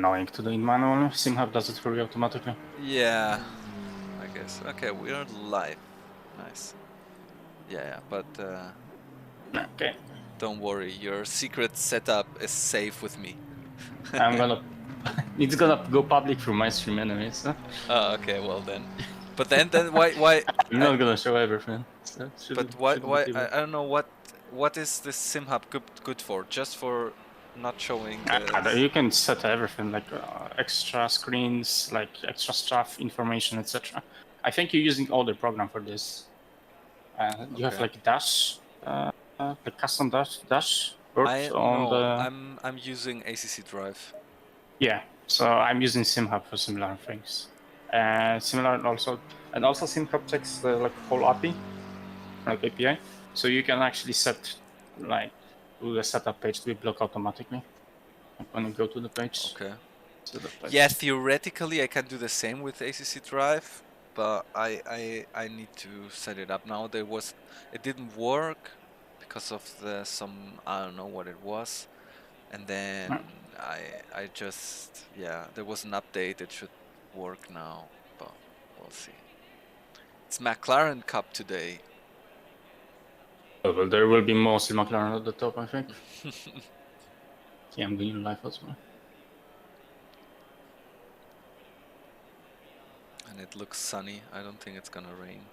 annoying to do in manual. SimHub does it for you automatically. Yeah, I guess. Okay, we're live. Nice. Yeah, but Okay. don't worry, your secret setup is safe with me. I'm gonna. It's gonna go public through my stream anyways. So Oh, okay, well then. But then why? I'm not gonna show everything. So But why? I don't know what is this SimHub good for? Just for not showing the. You can set everything like extra screens, like extra stuff, information, etc. I think you're using older program for this. You have like dash, the custom dash works on the. I'm using ACC Drive. Yeah, so I'm using SimHub for similar things. Similar also, and also SimHub checks the like whole API, like API. So you can actually set like to the setup page to be blocked automatically like, when you go to the page. Okay. So the page. Yeah, theoretically I can do the same with ACC Drive, but I need to set it up now. It didn't work because of some I don't know what it was, and then I just there was an update. It should work now, but we'll see. It's McLaren Cup today. Oh, well, there will be mostly McLaren at the top, I think. Yeah, I'm doing live as well. And it looks sunny. I don't think it's gonna rain.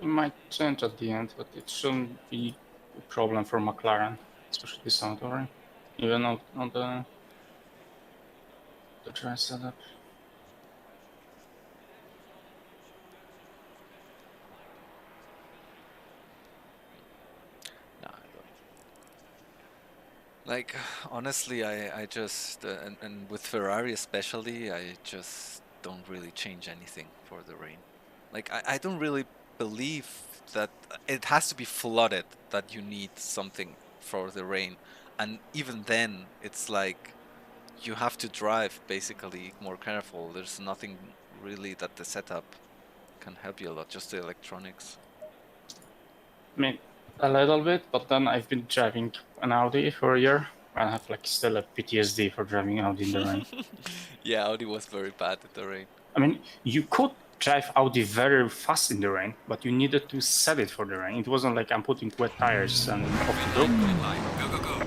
It might change at the end, but it shouldn't be a problem for McLaren, especially this outdoor, even on the dry setup. No, I don't. Like honestly, I just and with Ferrari especially, I just don't really change anything for the rain. Like I don't really believe that it has to be flooded that you need something for the rain, and even then it's like you have to drive basically more careful. There's nothing really that the setup can help you a lot, just the electronics. I mean, a little bit, but then I've been driving an Audi for a year. I have like still a PTSD for driving Audi in the rain. Yeah, Audi was very bad at the rain. I mean, you could drive Audi very fast in the rain, but you needed to set it for the rain. It wasn't like I'm putting wet tires and off the road. Go.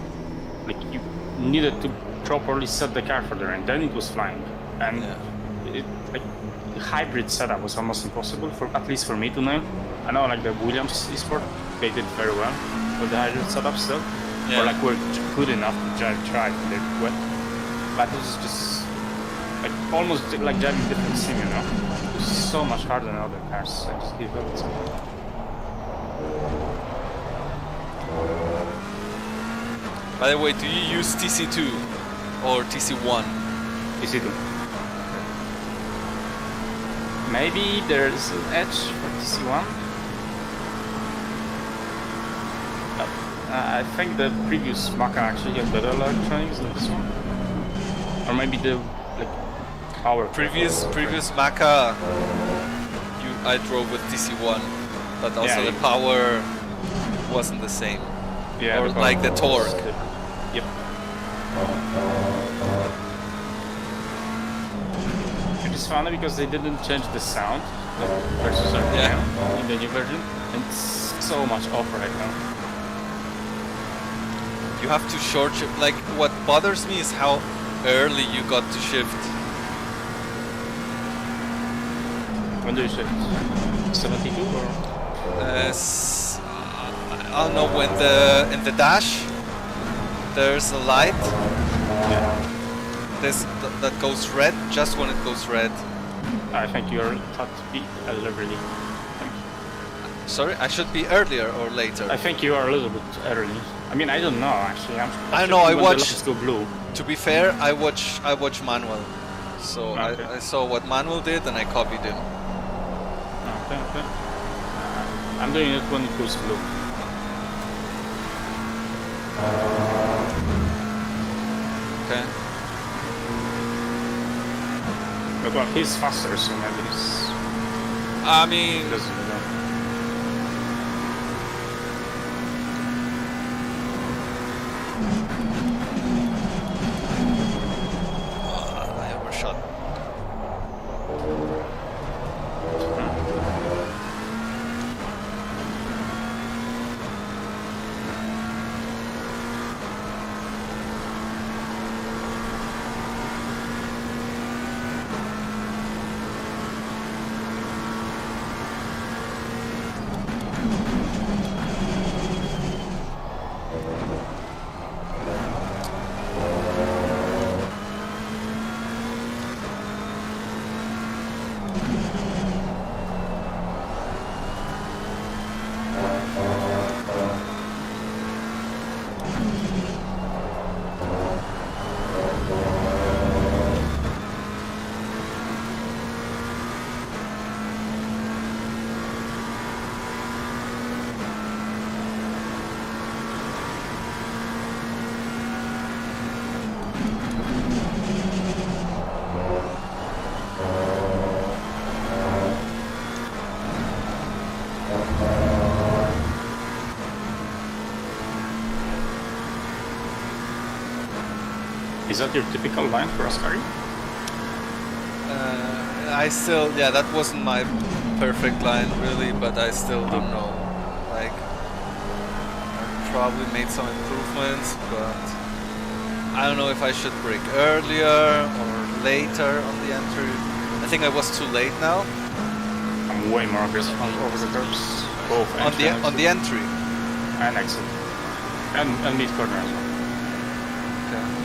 Like you needed to properly set the car for the rain, then it was flying. And like the hybrid setup was almost impossible, for at least for me to know. I know like the Williams eSport, they did very well with the hybrid setup still. Yeah. Or like we're good enough to drive in the wet. But it was just like almost like driving different sim, you know? It was so much harder than other cars. I just give up. By the way, do you use TC2 or TC1? TC2. Maybe there's an edge for TC1. But I think the previous Maka actually had better electronics than this one. Or maybe the like power. Previous Maka, I drove with TC1, but also the power wasn't the same. Yeah, or like the torque. Yep. It is funny because they didn't change the sound versus RPM in the new version, and it's so much off right now. You have to short shift. Like what bothers me is how early you got to shift. When do you shift? 72 or? I don't know, when in the dash there's a light that goes red just when it goes red. I think you're taught to be early. Sorry, I should be earlier or later? I think you are a little bit early. I mean, I don't know actually. I don't know. I watched. Go blue. To be fair, I watch Manuel, so okay. I saw what Manuel did and I copied him. Okay. I'm doing it when it goes blue. Okay. But well, he's faster, so maybe he's... I mean... Is that your typical line for Ascari? Yeah, that wasn't my perfect line really, but I still don't know. Like, I probably made some improvements, but I don't know if I should brake earlier or later on the entry. I think I was too late now. I'm way more aggressive over the curbs. Both On the entry. And exit. And mid corner as well. Okay.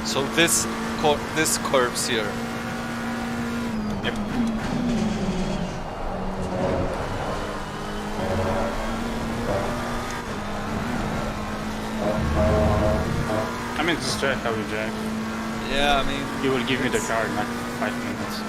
So this curves here. Yep. I mean, just check how you drive. Yeah, I mean... You will give me the car in like 5 minutes.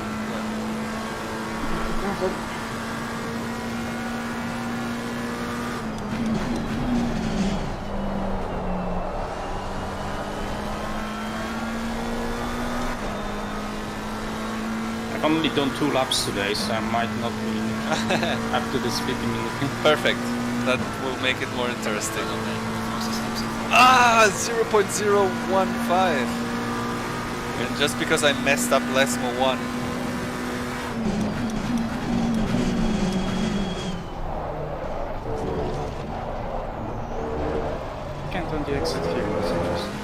I've only done 2 laps today, so I might not be up to the speed immediately. Perfect. That will make it more interesting. Ah, 0.015. And just because I messed up Lesmo 1. Can't on the exit here, that's interesting.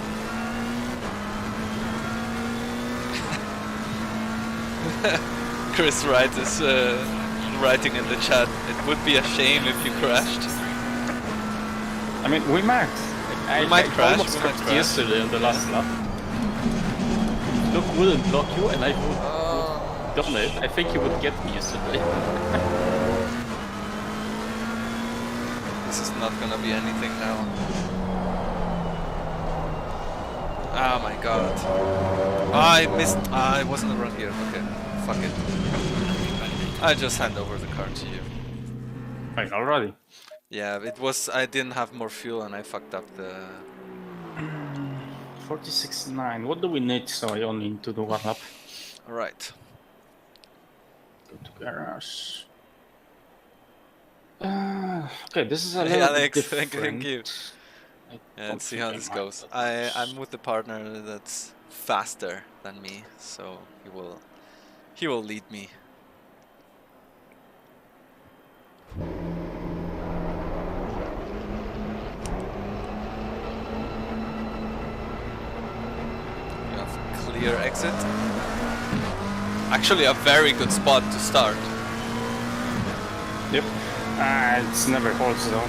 Chris Wright is writing in the chat, it would be a shame if you crashed. I mean, we might. I crash. almost crashed yesterday on the last lap. Look wouldn't block you and I would done it. I think he would get me yesterday. This is not gonna be anything now. Oh my god. I missed. I wasn't the wrong gear. Okay, fuck it. I just hand over the car to you. Wait, already? Yeah, it was. I didn't have more fuel and I fucked up the. 46.9. What do we need? So I only need to do 1 lap. Alright. Go to garage. Okay, this is a little Alex, bit different. thank you. Yeah, let's see how this goes. I'm with the partner that's faster than me, so he will lead me. You have clear exit. Actually, a very good spot to start. Yep. It's never holds though.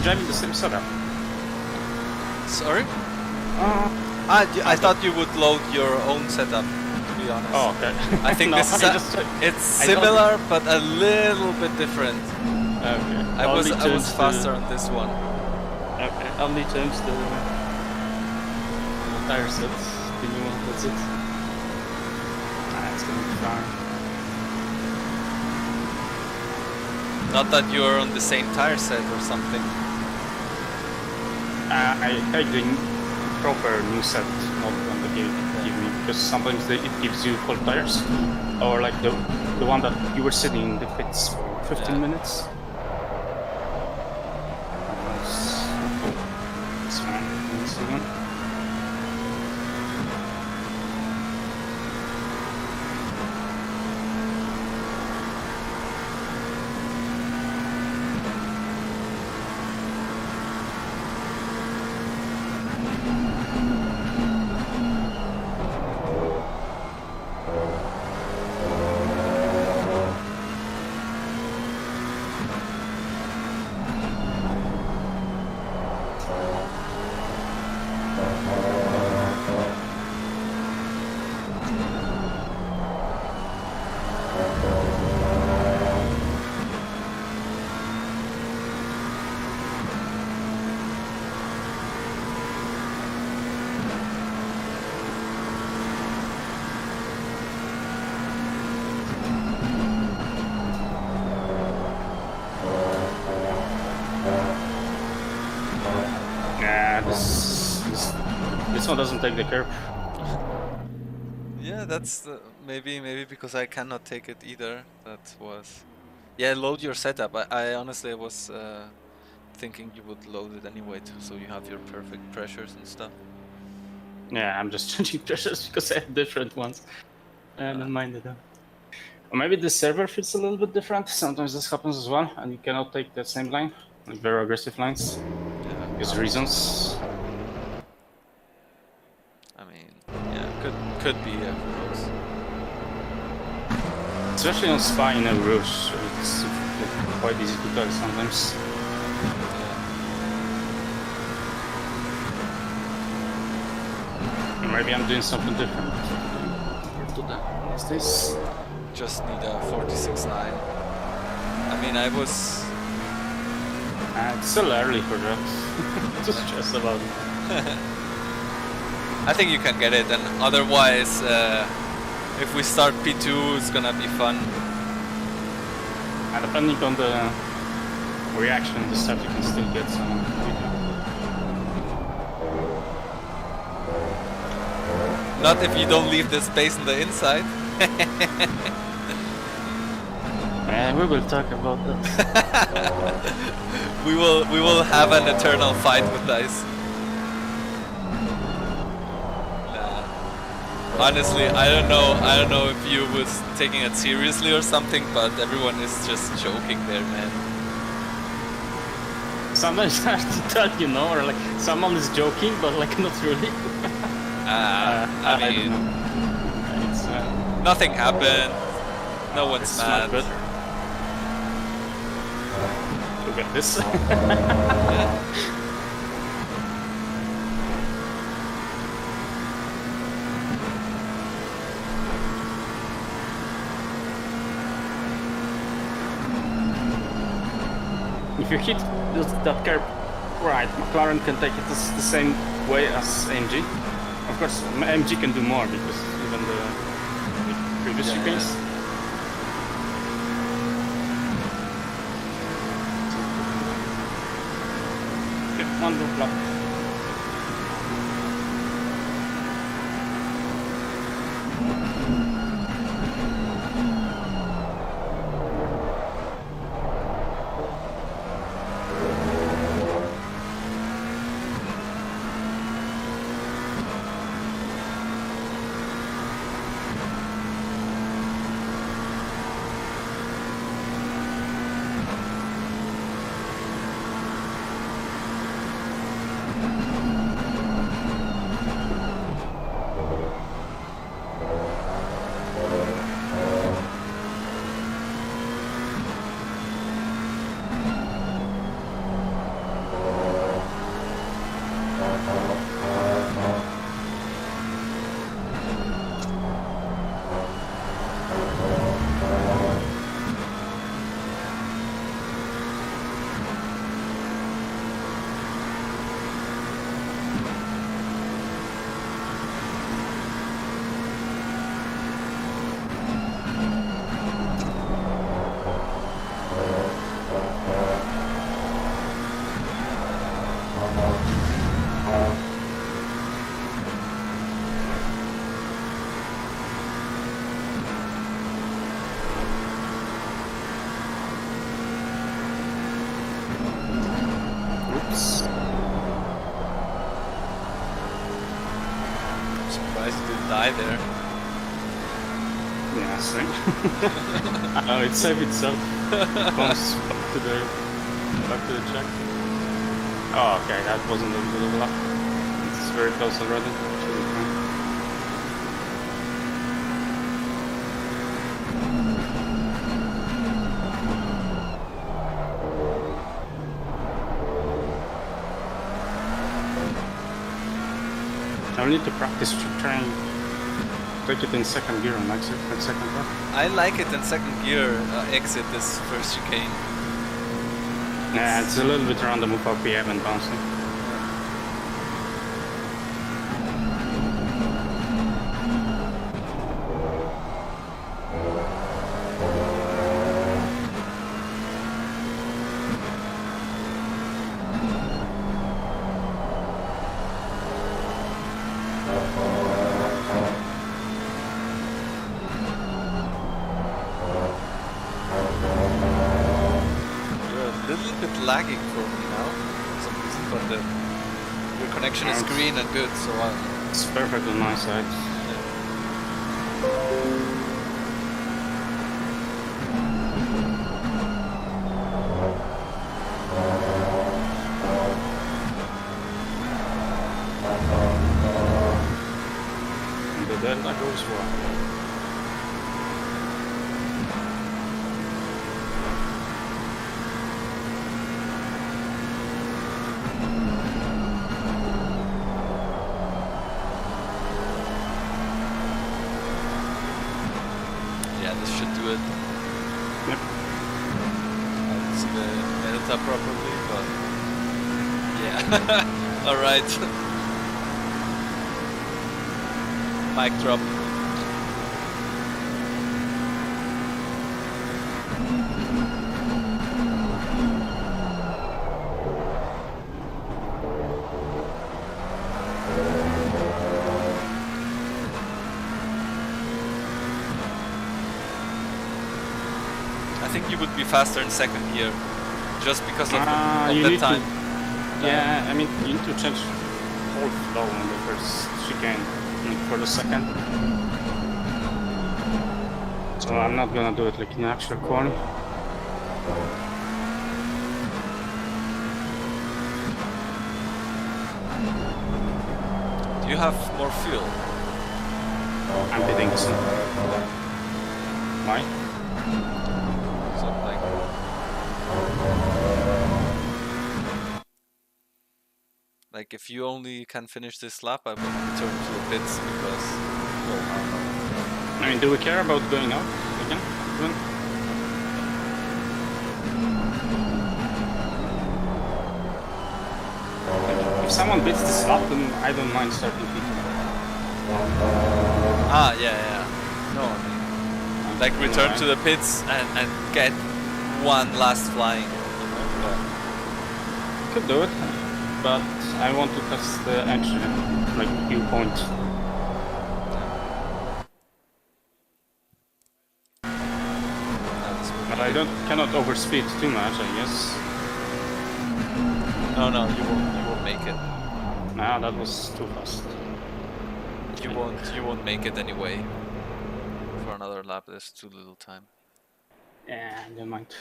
driving the same setup. Sorry? Uh, I thought you would load your own setup, to be honest. oh, okay. I think No, this is it's similar but a little bit different. Okay. I was faster on this one. Okay. Only changed the tire sets. The new one. That's it. It's gonna be fine. Not that you're on the same tire set or something. I take the proper new set, not one that they give me, because sometimes it gives you full tires, or like the one that you were sitting in the pits for 15 minutes. That's fine. Let's see. This one doesn't take the curb. Yeah, that's maybe because I cannot take it either. That was, yeah. Load your setup. I honestly was thinking you would load it anyway, too, so you have your perfect pressures and stuff. Yeah, I'm just changing pressures because I have different ones. I don't mind it though. Or maybe the server feels a little bit different. Sometimes this happens as well, and you cannot take that same line, like very aggressive lines, Yeah. because reasons. I mean, yeah, could be. Who knows? Especially on Spa in a Rouge, it's quite easy to tell sometimes. Maybe I'm doing something different to the these days. Just need a 46.9. I mean, I was. It's still early for that. Just stress about it. I think you can get it, and otherwise, if we start P2, it's gonna be fun. And depending on the reaction in the start, you can still get some. Not if you don't leave the space on the inside. We will talk about that. we will have an eternal fight with dice. Honestly, I don't know if you was taking it seriously or something, but everyone is just joking there, man. Sometimes I have to tell, you know, or like someone is joking, but like not really. I mean, it's, nothing happened. No one's mad. Look at this. Yeah. If you hit that curb right, McLaren can take it the same way as AMG. Of course, AMG can do more because even the previous chicanes. Yeah, one loop lap. surprised you didn't die there. Yeah, same. Oh, it saved itself. It comes back to the track. Oh, okay, that wasn't a good of a lap. It's very close already. Should be fine. I need to practice trying to take it in second gear on exit, like second car. I like it in second gear, exit this first chicane. Yeah, it's a little bit random with RPM and bouncing. Lagging for me now for some reason, but your connection is green and good, so it's perfect on my side. And the delta goes well. properly, but yeah. All right. Mic drop. I think you would be faster in second gear, just because of the time. Yeah, I mean, you need to change whole flow on the first chicane for the second. So I'm not gonna do it like in actual corner. Do you have more fuel? I'm bidding so. Why? Like if you only can finish this lap, I will return to the pits because, well, I don't know. I mean, do we care about going out again? If someone beats this lap, then I don't mind starting pit. Ah, yeah. No, I mean, like return to the pits and get one last flying. Could do it, but I want to test the engine, like viewpoint. But I cannot overspeed too much, I guess. No, you won't make it. Nah, that was too fast. You won't make it anyway. For another lap, there's too little time. Yeah, never mind.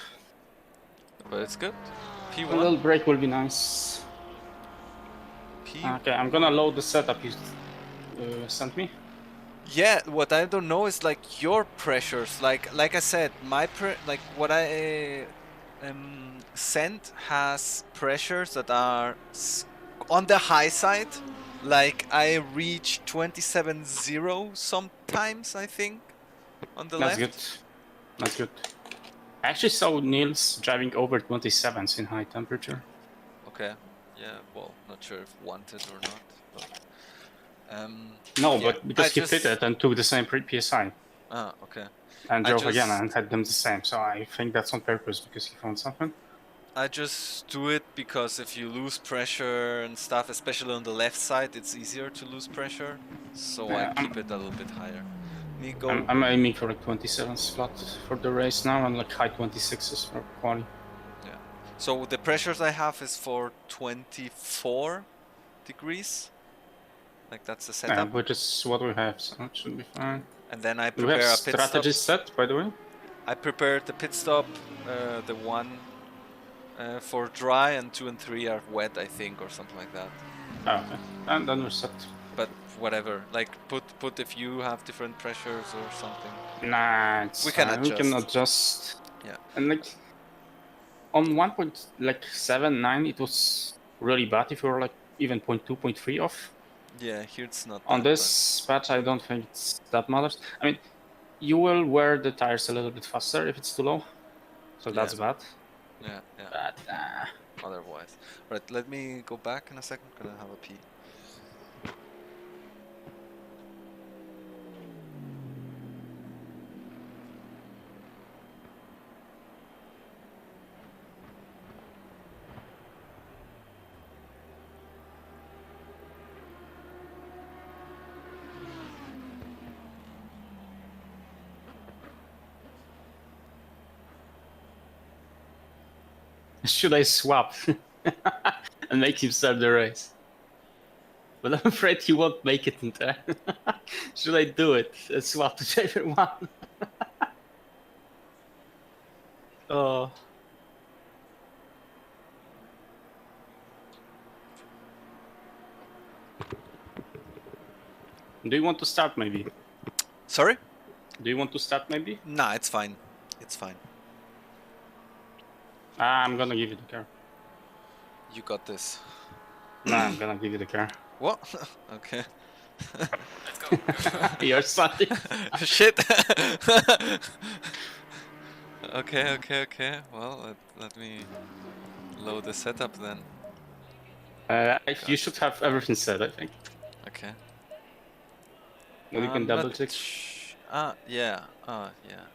But it's good. P1. A little break will be nice. Okay, I'm gonna load the setup you sent me. Yeah, what I don't know is like your pressures. Like I said, what I sent has pressures that are on the high side. Like I reach 27.0 sometimes, I think, on the left. That's good. I actually saw Niels driving over 27s in high temperature. Okay. Yeah, well, not sure if wanted or not, but no, yeah, but because he fitted and took the same PSI. Ah, okay. And drove again and had them the same, so I think that's on purpose because he found something. I just do it because if you lose pressure and stuff, especially on the left side, it's easier to lose pressure, so I keep it a little bit higher. I'm aiming for a 27 slot for the race now and like high 26s for quali. Yeah. So the pressures I have is for 24 degrees. Like that's the Yeah, setup. which is what we have, so it should be fine. And then I Do we have prepare a pit stop. strategy set, by the way? I prepared the pit stop, the one for dry, and 2 and 3 are wet, I think, or something like that. Oh, okay. And then we're set. But whatever, like put if you have different pressures or something. Nah, it's We fine. can We can adjust. adjust. Yeah. And like on 1.79, it was really bad if you were like even 0.2, 0.3 off. Yeah, here it's not On that this patch, I don't think it's that matters. I mean, you will wear the tires a little bit faster if it's too low, so Yeah. that's bad. bad. Yeah. But Otherwise. Right, let me go back in a second. Gonna have a pee. should I swap and make him start the race? But I'm afraid he won't make it in time. Should I do it? Swap to everyone? Oh. Do you want to start maybe? Sorry? Do you want to start maybe? Nah, it's fine. It's fine. I'm gonna give you the car. You got this. Nah, I'm gonna give you the car. What? Okay. Let's go. You're sorry. Shit. Okay. Well, let me load the setup then. You should have everything set, I think. Okay. Well, you can Not double check. yeah. Yeah.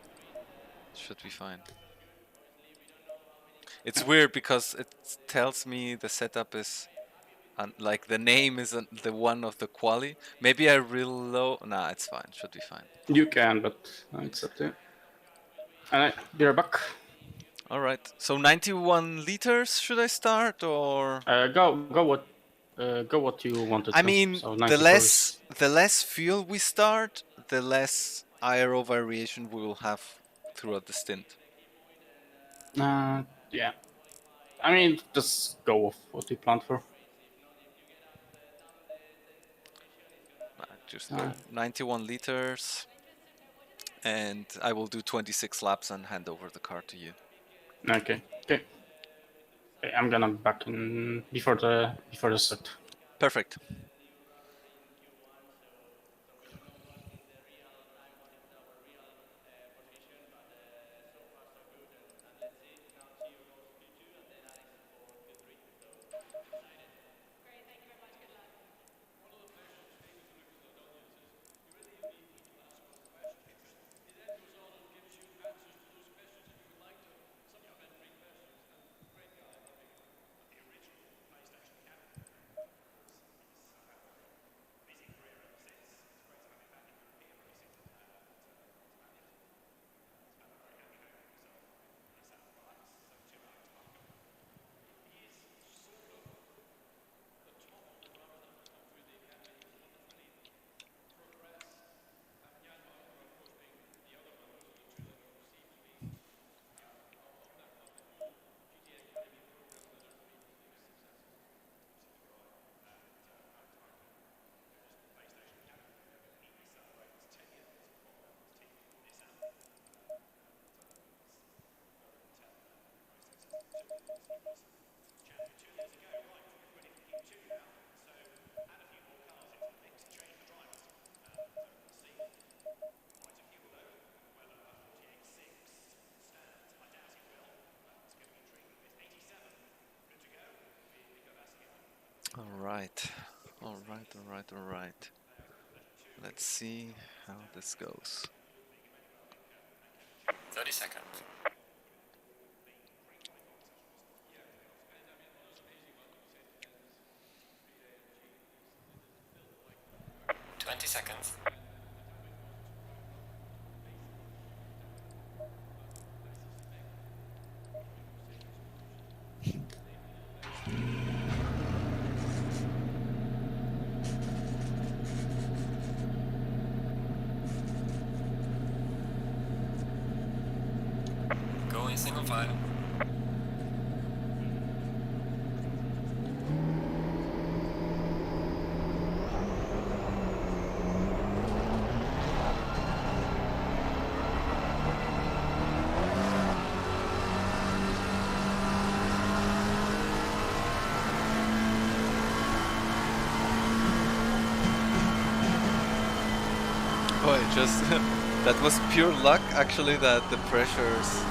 Should be fine. It's weird because it tells me the setup is, like the name isn't the one of the quali. Maybe I reload. Nah, it's fine. Should be fine. You can, but it's up to you. Alright, be right back. All right. So 91 liters. Should I start or? Go what you wanted. I to. mean, So the 94 less fuel we start, the less aero variation we will have throughout the stint. Yeah. I mean, just go with what you planned for. Just go 91 liters, and I will do 26 laps and hand over the car to you. Okay. I'm gonna back in before the start. Perfect. All right. Let's see how this goes. 30 seconds. Seconds. single file. Oh, I just that was pure luck actually that the pressures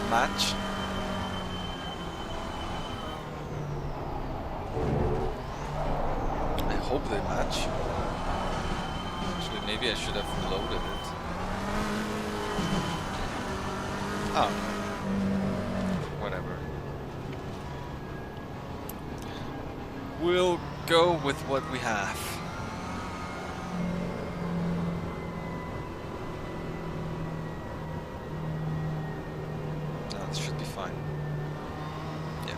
match. I hope they match. Actually, maybe I should have loaded it. Oh, whatever. We'll go with what we have. That should be fine. Yeah.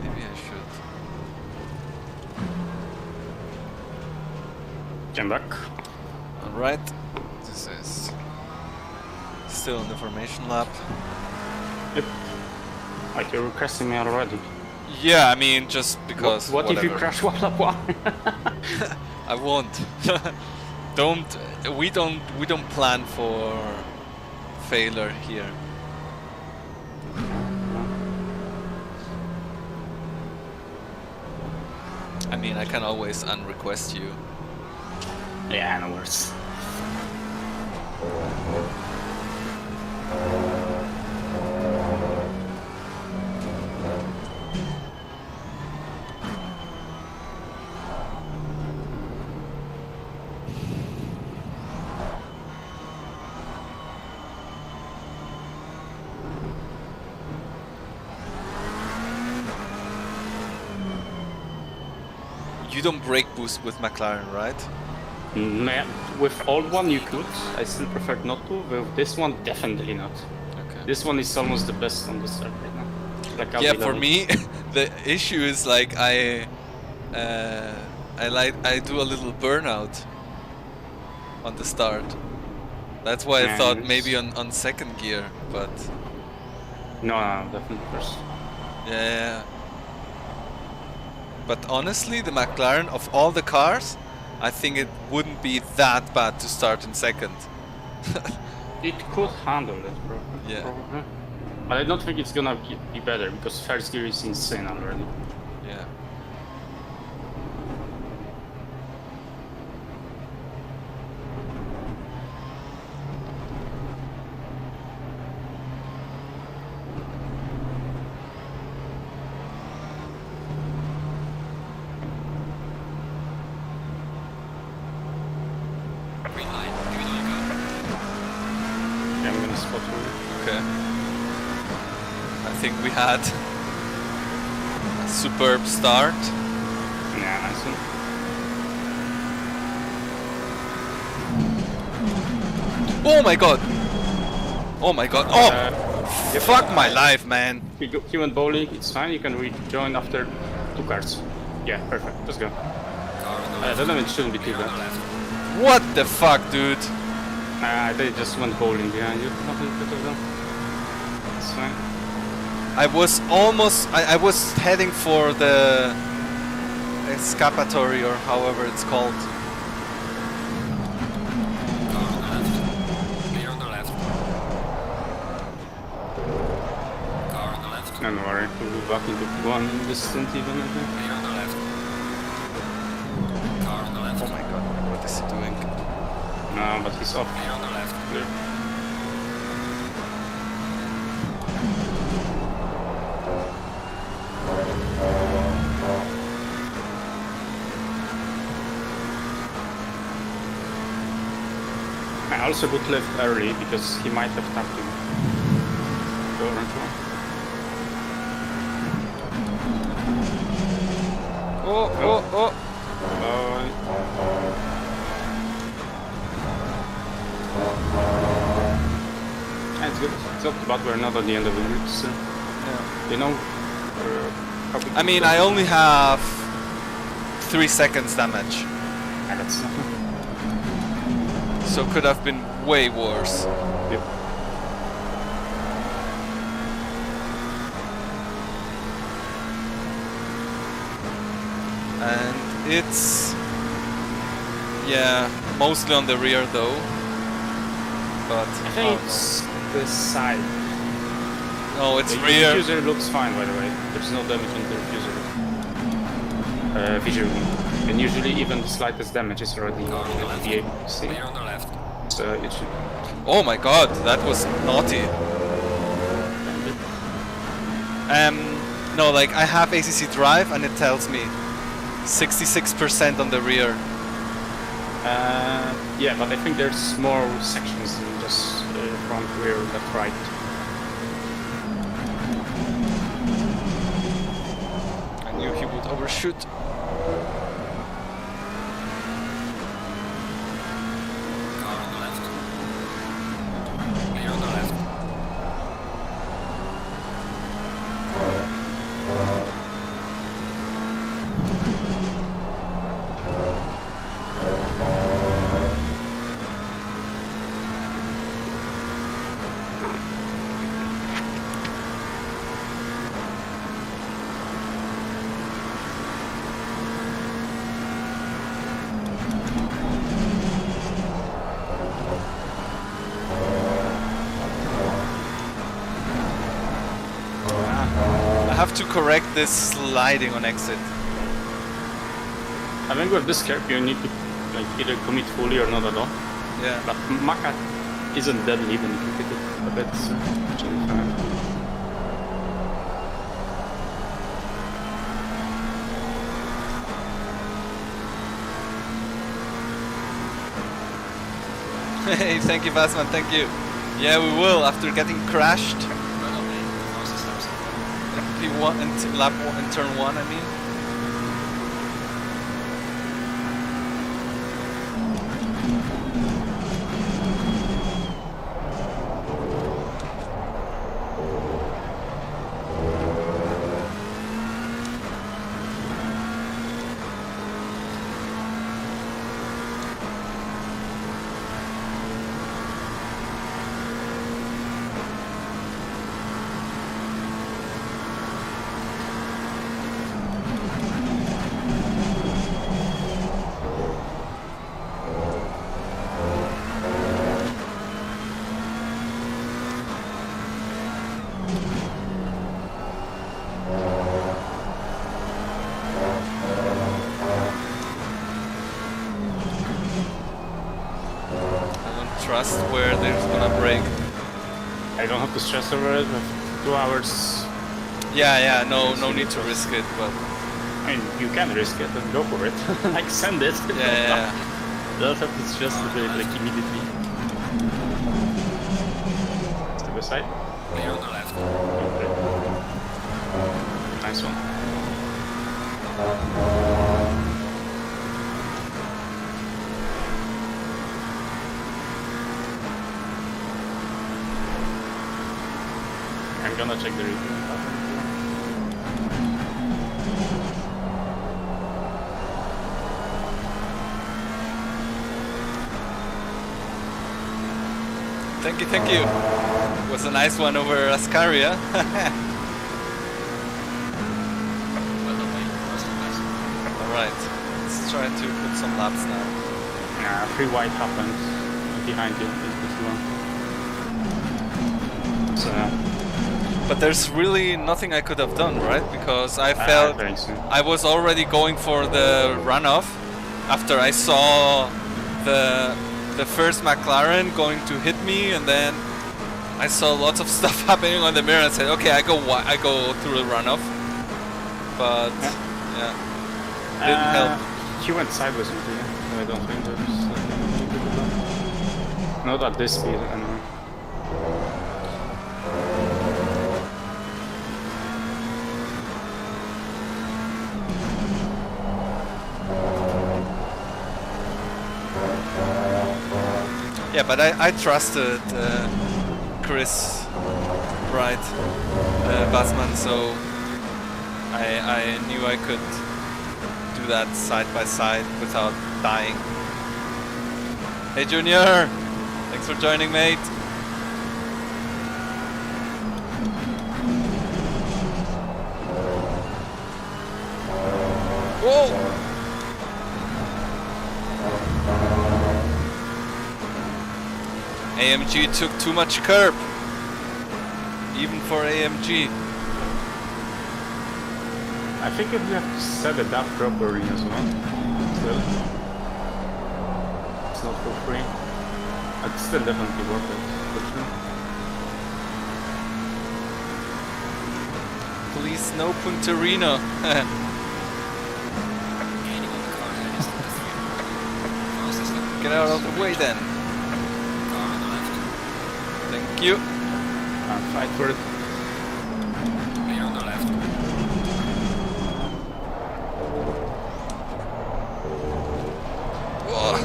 Maybe I should. Came back. Alright, this is still in the formation lap. Yep. Like you're requesting me already. Yeah, I mean, just because. What if you whatever. crash one lap one? I won't. We don't plan for failure here. I mean, I can always unrequest you. Yeah, no worries. You don't brake boost with McLaren, right? Nah, with old one you could. I still prefer not to. With this one, definitely not. Okay. This one is almost the best on the circuit right now. Like Yeah, LB for level. me, the issue is like I do a little burnout on the start. That's why I thought maybe on second gear, but No, definitely first. yeah. But honestly, the McLaren of all the cars, I think it wouldn't be that bad to start in second. It could handle it, bro. Yeah. Probably. But I don't think it's gonna be better because first gear is insane already. Yeah. Green line. Give it all you got. Yeah, I'm gonna spot you. Okay. I think we had a superb start. Yeah, nice one. Oh my god! Oh my god! Oh! Yep. Fuck my life, man! He went bowling, it's fine, you can rejoin after 2 cars. Yeah, perfect, let's go. Car on the left. The damage shouldn't be too Clear on the bad. left. What the fuck, dude? They just went bowling behind you, nothing better than. It's fine. I was almost... I was heading for the... escapatory or however it's called. Car on the left. Clear on the left. Car on the left. Don't worry, we'll back into one distant even, I think. Clear on the left. Car on the left. Oh my god, what is he doing? No, but he's off. Clear on the left. Clear. I also would left early because he might have time to go around one. Oh. It's good. It's not bad. We're not at the end of the route still. Yeah. You know, how big I mean, I only have 3 seconds damage, that's nothing. so could have been way worse. Yep. And it's, yeah, mostly on the rear though. But I think it's the side. no, it's The rear. diffuser looks fine, by the way. There's no damage on the diffuser. Visually. And usually even the slightest damage is already Car on the left. be able to see. Clear on the left. So it should Oh my god, that was naughty. No, like I have ACC drive and it tells me 66% on the rear. yeah, but I think there's more sections than just front, rear, left, right. I knew he would overshoot. Car on the left. Clear on the left. I have to correct this sliding on exit. I think with this curve you need to like either commit fully or not at all. Yeah. But Maka isn't deadly even if you hit it a bit, so actually fine. Hey, thank you, Vasman, thank you. Yeah, we will after getting crashed. Well, okay. Fastest lap so far. P1 and lap 1 and turn 1, I mean. Trust where there's gonna break. I don't have to stress over it, but 2 hours. Yeah, no need to risk it, but I mean, you can risk it and go for it. Like, send it. yeah. You don't have to stress it like immediately. Step aside. Clear on the left. Okay. Nice one. I'm gonna check the review. Thank you. It was a nice one over Ascaria. Well, okay. Fastest lap. Alright, let's try to put some laps now. Nah, free white happened behind you. This one. So But there's really nothing I could have done, right? Because I I felt think so. I was already going for the runoff after I saw the first McLaren going to hit me, and then I saw lots of stuff happening on the mirror and said, okay, I go through the runoff. But yeah, didn't help. He went sideways into you. I don't think there's not at this speed anyway. Yeah, but I trusted Chris, right, Bassman, so I knew I could do that side by side without dying. Hey Junior, thanks for joining, mate. Whoa! AMG took too much curb, even for AMG. I think if you have to set it up properly as well. Still. It's not for free. It's still definitely worth it, for sure. Please no Punterino. Gaining on the car ahead is number 3. Fastest lap. Get out of the way then. Car on the left. Thank you. Fight for it. Clear on the left. Whoa.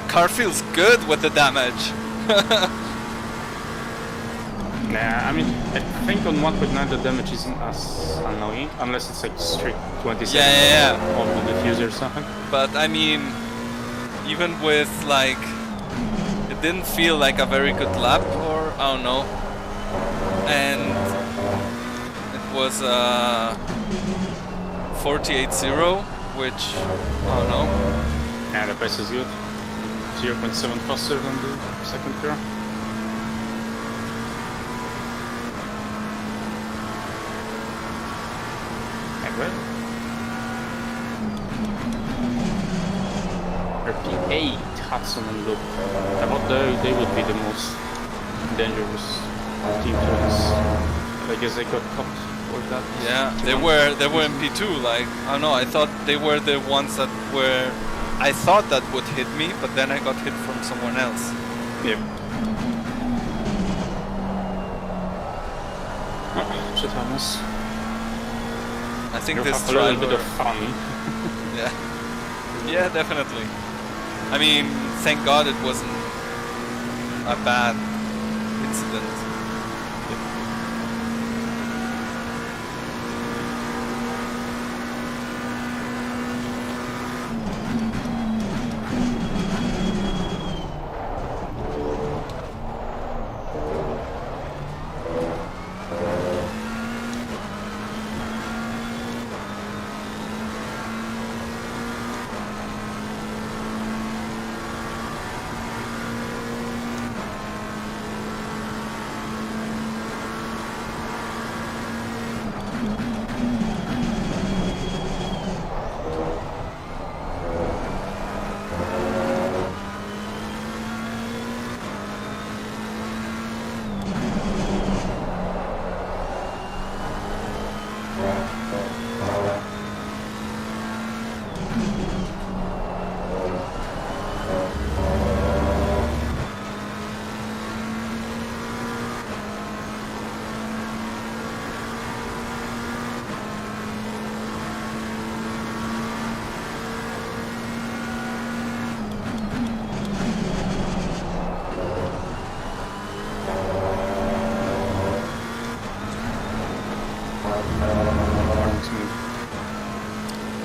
Car feels good with the damage. Nah, I mean, I think on 1.9 the damage isn't as annoying, unless it's like strict 20 seconds Yeah. on the diffuser or something. But I mean, even with like, it didn't feel like a very good lap, or I don't know. And it was 48.0, which I don't know. Yeah, the pace is good. 0.7 faster than the second car. Right. 38 Hudson and Luke. I thought they would be the most dangerous team to us. I guess they got caught for that. Yeah, they were in P2. Like I don't know. I thought they were the ones that were. I thought that would hit me, but then I got hit from someone else. Yeah. Oh, shit happens. I think You'll this have a little driver. bit of fun. Yeah. Yeah, definitely. I mean, thank God it wasn't a bad incident.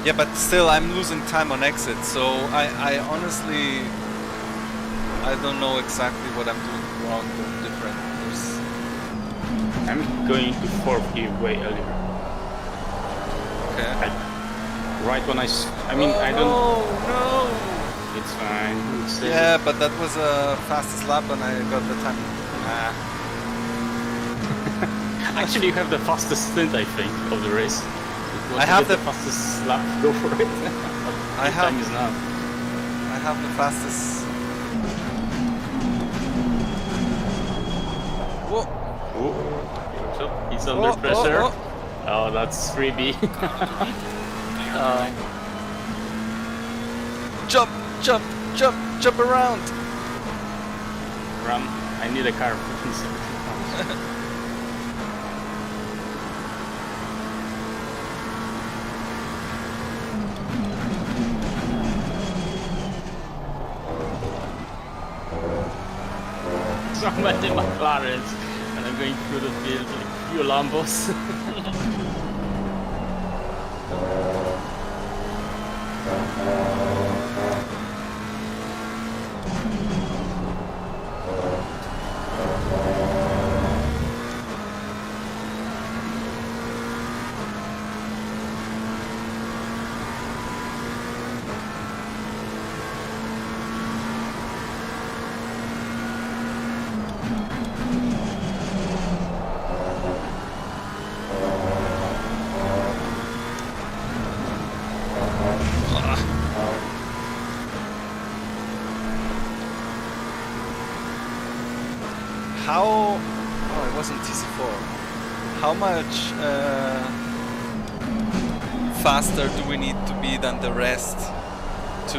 Yeah, but still, I'm losing time on exit, so I honestly, I don't know exactly what I'm doing wrong or different. I'm going to 4P way earlier. Okay. Like, right when I mean, I don't... No! It's fine. It's, Yeah, but that was a fastest lap and I got the time. Actually, you have the fastest stint, I think, of the race. I have the fastest lap. Go for it. I have- Time is now. I have the fastest. Whoa! Ooh. He's under pressure. Oh, that's 3B. Jump! Jump! Jump! Jump around! Ram, I need a car for 17 pounds. So many McLarens, and I'm going through the field like few Lambos. How? Oh, it wasn't TC4. How much faster do we need to be than the rest to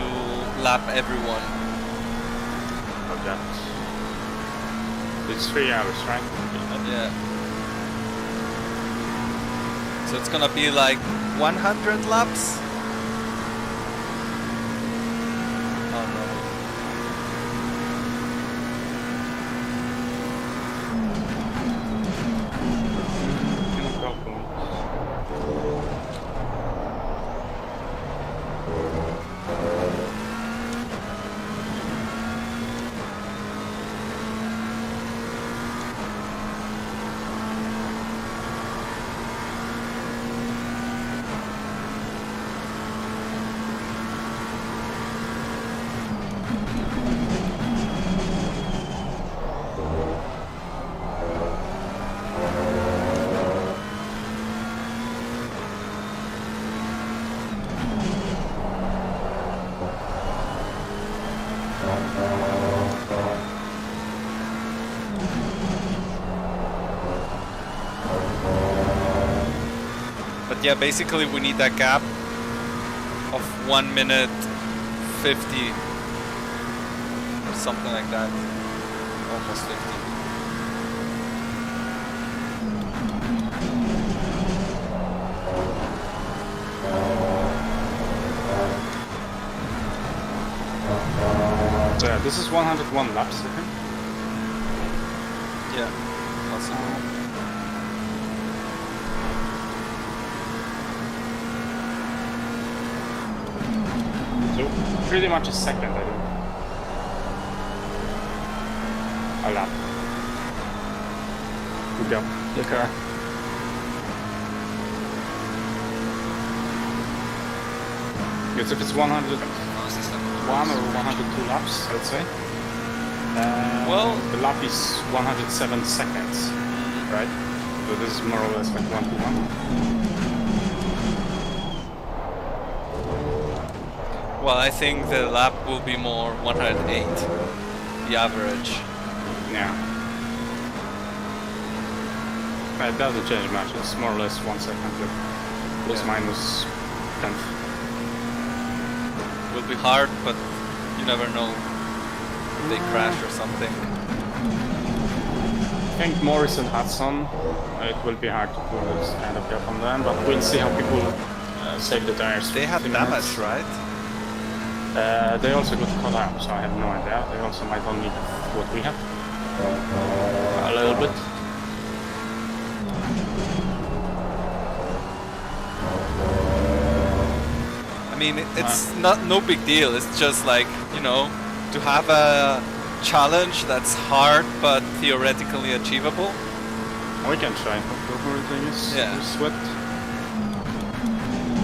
lap everyone? Oh, that. It's 3 hours, right? Yeah. So it's gonna be like 100 laps? Oh no. No problem. But yeah, basically we need a gap of 1 minute 50 or something like that. Almost 50. So yeah, this is 101 laps, I think. Yeah, possible. So pretty much a second, I think. A lap. Good job. The car. Because if it's 101 or 102 laps, I would say. Well- the lap is 107 seconds, right? So this is more or less like 1 to 1. Well, I think the lap will be more 108, the average. Yeah. It doesn't change much, it's more or less 1 second, plus Yeah. minus 10. Will be hard, but you never know if they crash or something. I think Morris and Hudson, it will be hard to pull this kind of gap on them, but we'll see how people save the tires. They have 15 damage, minutes. right? They also got caught out, so I have no idea. They also might only have what we have. A little bit. I mean, it's no big deal. It's just like, you know, to have a challenge that's hard but theoretically achievable. We can try. Go for it, I guess. Yeah. Sweat.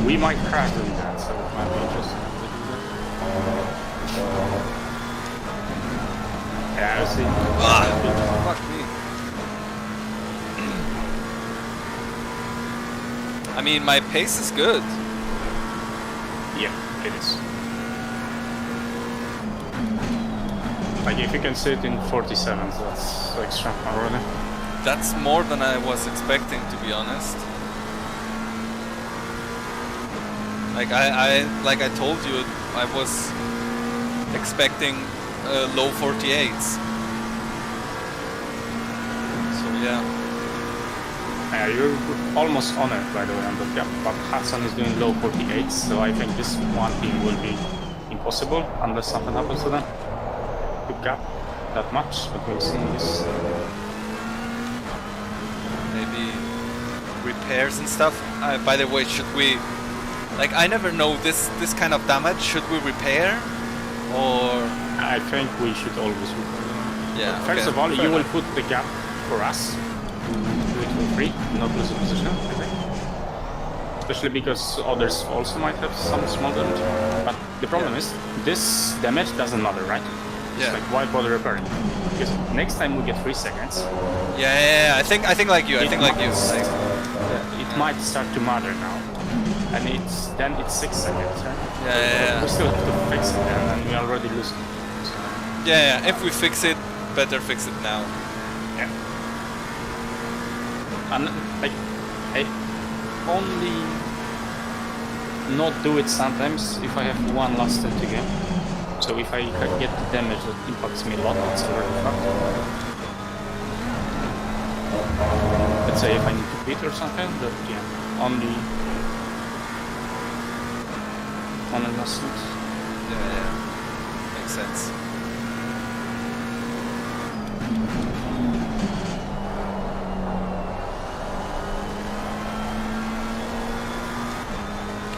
We might crash doing that, so it might be interesting if we do that. Yeah, I see. Fuck me. I mean, my pace is good. Yeah, it is. Like if you can sit in 47s, that's extra already. That's more than I was expecting, to be honest. Like like I told you, I was expecting low 48s. So yeah. Yeah, you're almost on it, by the way, on the gap. But Hudson is doing low 48s, so I think this one team will be impossible unless something happens to them. To gap that much, but we'll see this. Maybe repairs and stuff. By the way, should we? Like, I never know this kind of damage. Should we repair, or? I think we should always repair. Yeah. First okay. of all, Fair you will enough. put the gap for us. Do it for free, not lose a position, I think. Especially because others also might have some small damage. But the problem is, this damage doesn't matter, right? Yeah. It's like, why bother repairing? Because next time we get 3 seconds. Yeah. I think like you. I think like you. Like, it might start to matter now. And then it's 6 seconds, right? Yeah. We still have to fix it, and we already lose it. So, Yeah. If we fix it, better fix it now. yeah. And like, I only not do it sometimes if I have one last stint to go. So if I get the damage that impacts me a lot, it's already fucked. Let's say if I need to pit or something, that yeah, only last stint. Yeah. Makes sense.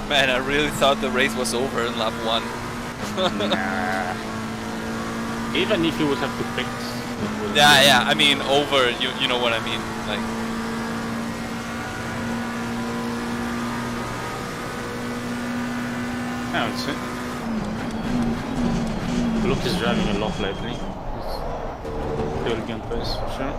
Man, I really thought the race was over in lap 1. Nah. Even if you would have to fix. Yeah. I mean, over. You know what I mean? Like. I would say. Luke is driving a lot lately. He will be on pace for sure.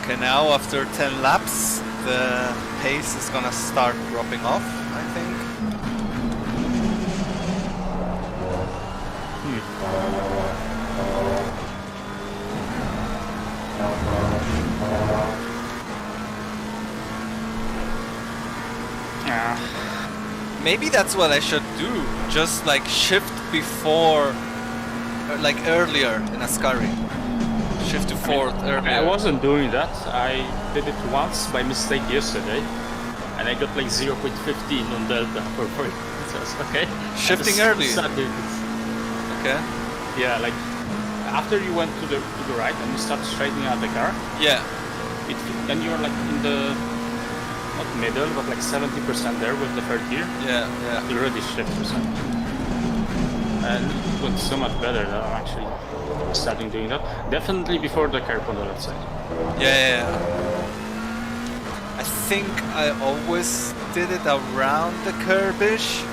Okay, now after 10 laps, the pace is gonna start dropping off, I think. Maybe that's what I should do. Just like shift before, like earlier in Ascari. Shift to fourth earlier. I wasn't doing that. I did it once by mistake yesterday, and I got like 0.15 on Delta for free. So it's okay. Shifting early. Okay. Yeah, like after you went to the right and you start straightening out the car. Yeah. Then you're like in the not middle, but like 70% there with the third gear. Yeah. You already shift or something. And it went so much better that I'm actually starting doing that. Definitely before the curb on the left side. Yeah. I think I always did it around the curb-ish.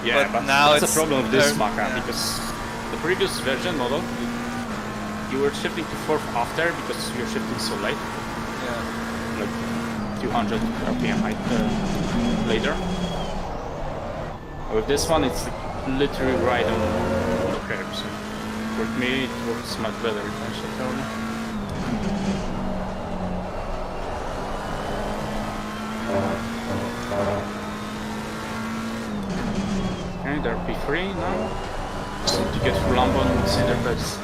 Yeah, but now that's it's the problem with this curb, Maka, yeah. because the previous version model, you were shifting to fourth after because you're shifting so late. Yeah. Like 200 RPM later. With this one, it's literally right on the curb, so for me it works much better if I shift early. their P3 now. So to get full lamp on center place.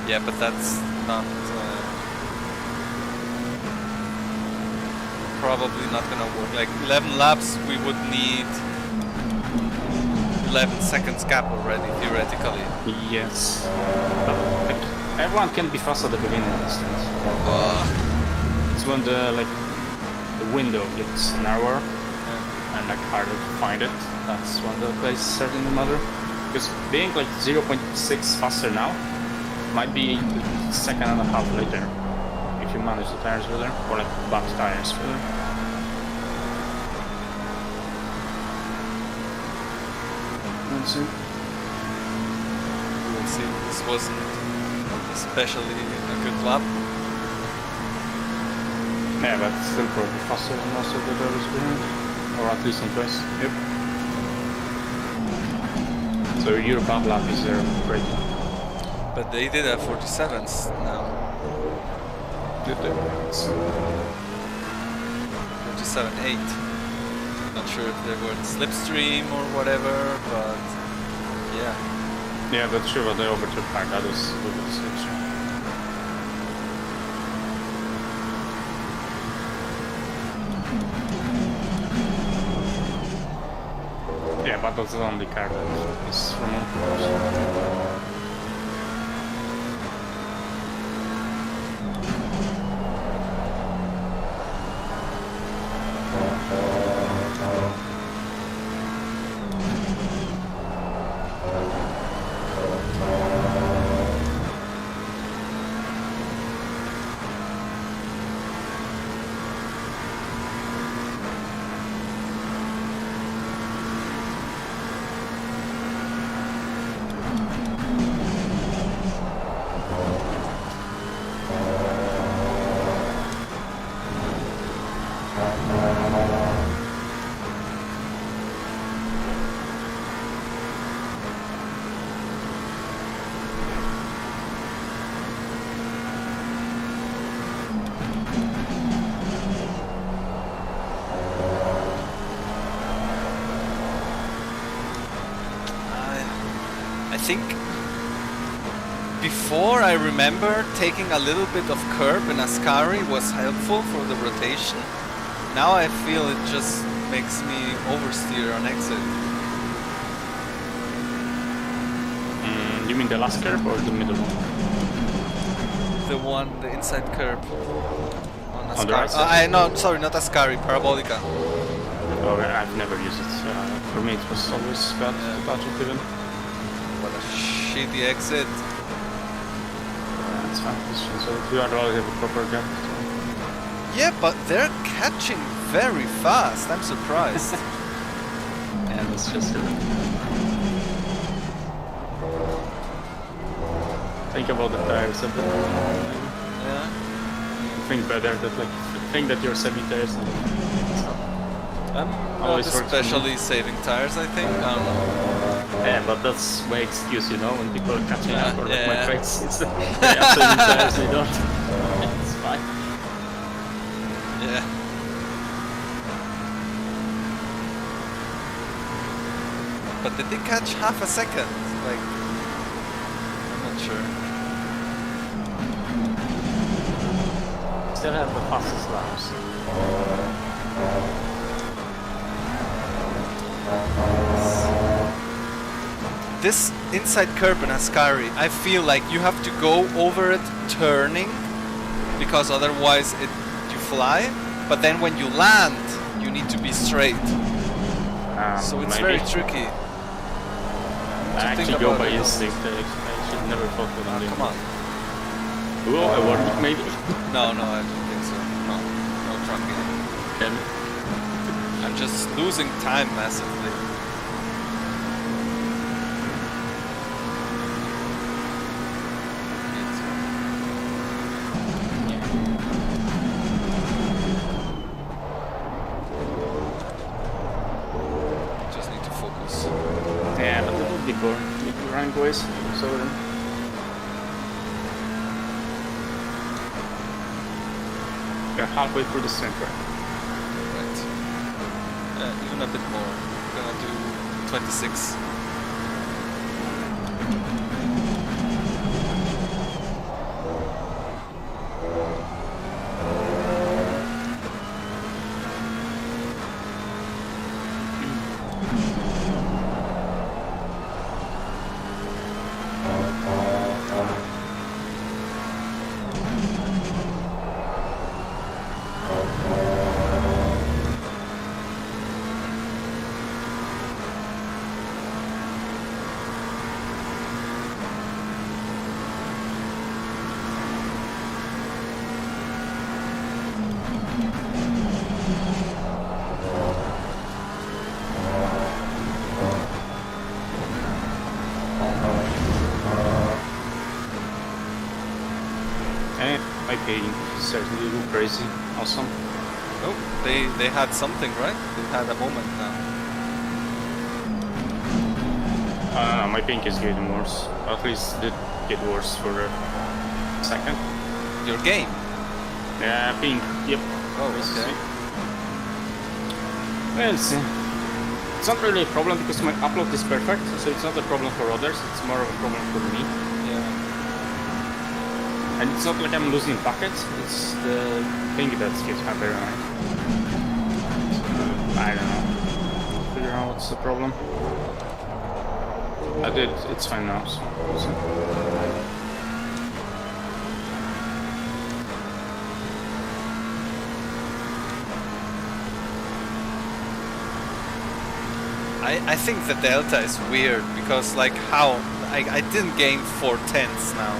Yeah, but that's not probably not gonna work. Like 11 laps, we would need 11 seconds gap already, theoretically. Yes. But like, everyone can be fast at the beginning of this thing. It's when the window gets narrower and like harder to find it. That's when the place is starting to matter. Because being like 0.6 faster now might be a second and a half later if you manage the tires better, or like back tires better. Let's see. We'll see. This wasn't especially a good lap. Yeah, but still probably faster than most of the drivers behind, or at least on twice. Yep. So your bad lap is there great. But they did have 47s now. Did they? 47.8. Not sure if they were in slipstream or whatever, but yeah. Yeah, but sure, but they overtook back. That was a good slipstream. Yeah, but that's the only car that is remote. I think before I remember taking a little bit of curb in Ascari was helpful for the rotation. Now I feel it just makes me oversteer on exit. You mean the last curve or the middle one? The inside curb on Ascari. On the right side? No, sorry, not Ascari, Parabolica. Oh, I've never used it. For me, it was always bad to touch it even. What a shitty exit. It's fine. So you are already have a proper gap. Yeah, but they're catching very fast. I'm surprised. And it's just think about the tires a bit. Yeah. Think better that think that you're saving tires. I'm not Always works for me. especially saving tires, I think. I don't know. Yeah, but that's my excuse, you know, when people are catching up or like my Yeah. face. It's they are saving tires, they don't. It's fine. Yeah. But did they catch half a second? Like, I'm not sure. Still have the fastest laps. This inside curb in Ascari, I feel like you have to go over it turning, because otherwise you fly. But then when you land, you need to be straight. So it's maybe. very tricky. I actually go by instinct. I should never focus on it. Come on. Oh, a warning maybe. No, I don't think so. No trunking. Can I'm just losing time massively. Just need to focus. Yeah, but it would be boring. If you rank ways, so then. You're halfway through the sprint, right? Right. a bit more. I'm gonna do 26. Certainly look crazy. Awesome. Oh, they had something, right? They had a moment now. My pink is getting worse. At least it did get worse for a second. Your game? Yeah, pink. Yep. Oh, okay. Well, it's not really a problem because my upload is perfect, so it's not a problem for others. It's more of a problem for me. Yeah. And it's not like I'm losing packets, it's the thing that gets happier, right? So, I don't know. Figure out what's the problem. I did, it's fine now, so we'll see. I think the delta is weird because like how I didn't gain 4 tenths now.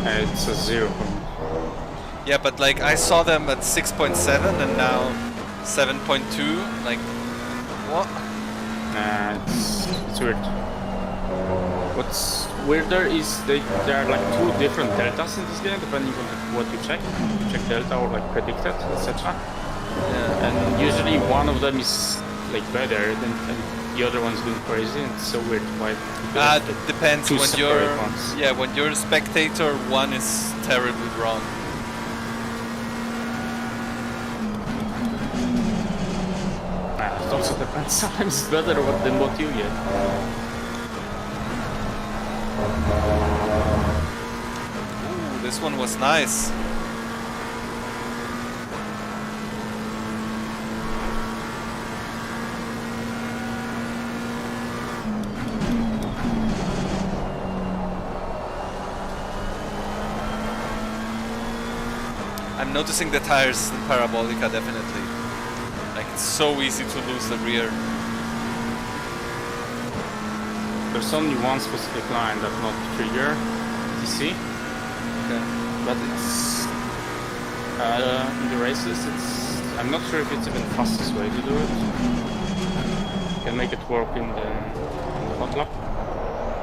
It's a 0 for me. Yeah, but like I saw them at 6.7 and now 7.2. Like, what? It's weird. What's weirder is there are like 2 different deltas in this game depending on what you check. You check delta or like predicted, etc. Yeah. And usually one of them is like better than the other one's going crazy, and it's so weird why. Depends two when separate you're ones. yeah, when you're a spectator, one is terribly wrong. It also depends. Sometimes it's better than what you get. Ooh, this one was nice. I'm noticing the tires in Parabolica definitely. Like it's so easy to lose the rear. There's only one specific line that not trigger TC, Okay. but it's in the races. I'm not sure if it's even the fastest way to do it. You can make it work in the hot lap,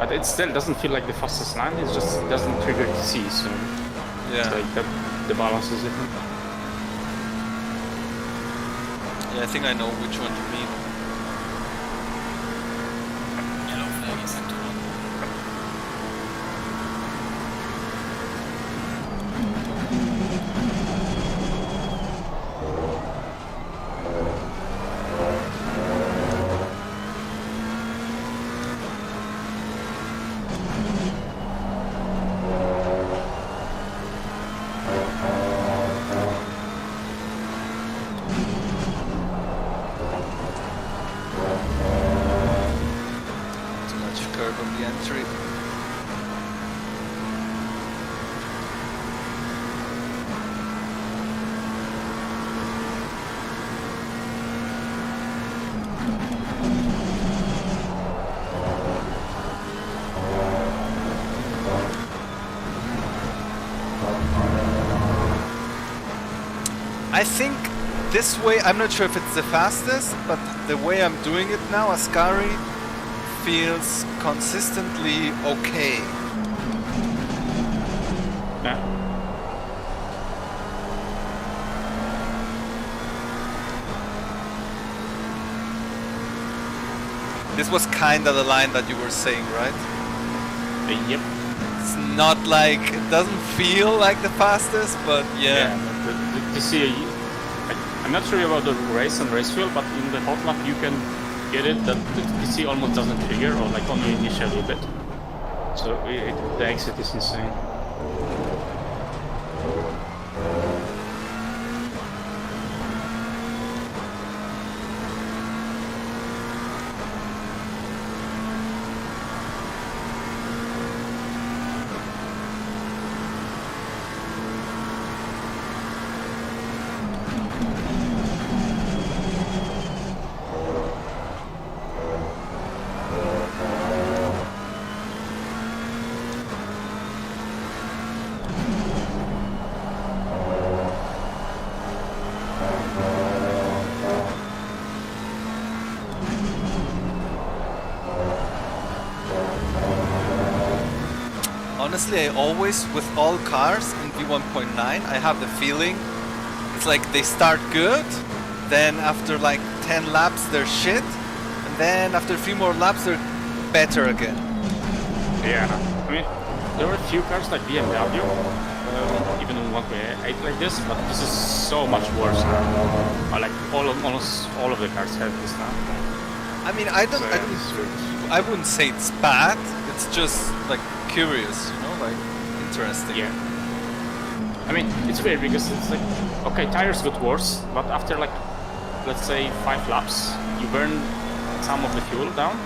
but it still doesn't feel like the fastest line. It just doesn't trigger TC, so Yeah. it's like the balance is different. Yeah, I think I know which one you mean. Yellow flag is sector 1. Too much curb on the entry. I think this way, I'm not sure if it's the fastest, but the way I'm doing it now, Ascari feels consistently okay. Yeah. This was kind of the line that you were saying, right? Yep. It's not like, it doesn't feel like the fastest, but yeah. You see, I'm not sure about the race and race fuel, but in the hot lap you can get it that the TC almost doesn't trigger, or like only initially a bit. So the exit is insane. Honestly, I always, with all cars in V1.9, I have the feeling it's like they start good, then after like 10 laps they're shit, and then after 3 more laps they're better again. Yeah, I mean, there were a few cars like BMW, even in 1.8 like this, but this is so much worse now. Like almost all of the cars have this now. I mean, So, I wouldn't say it's bad. It's just like curious, you know, like interesting. yeah. I mean, it's weird because it's like, okay, tires got worse, but after like, let's say 5 laps, you burn some of the fuel down,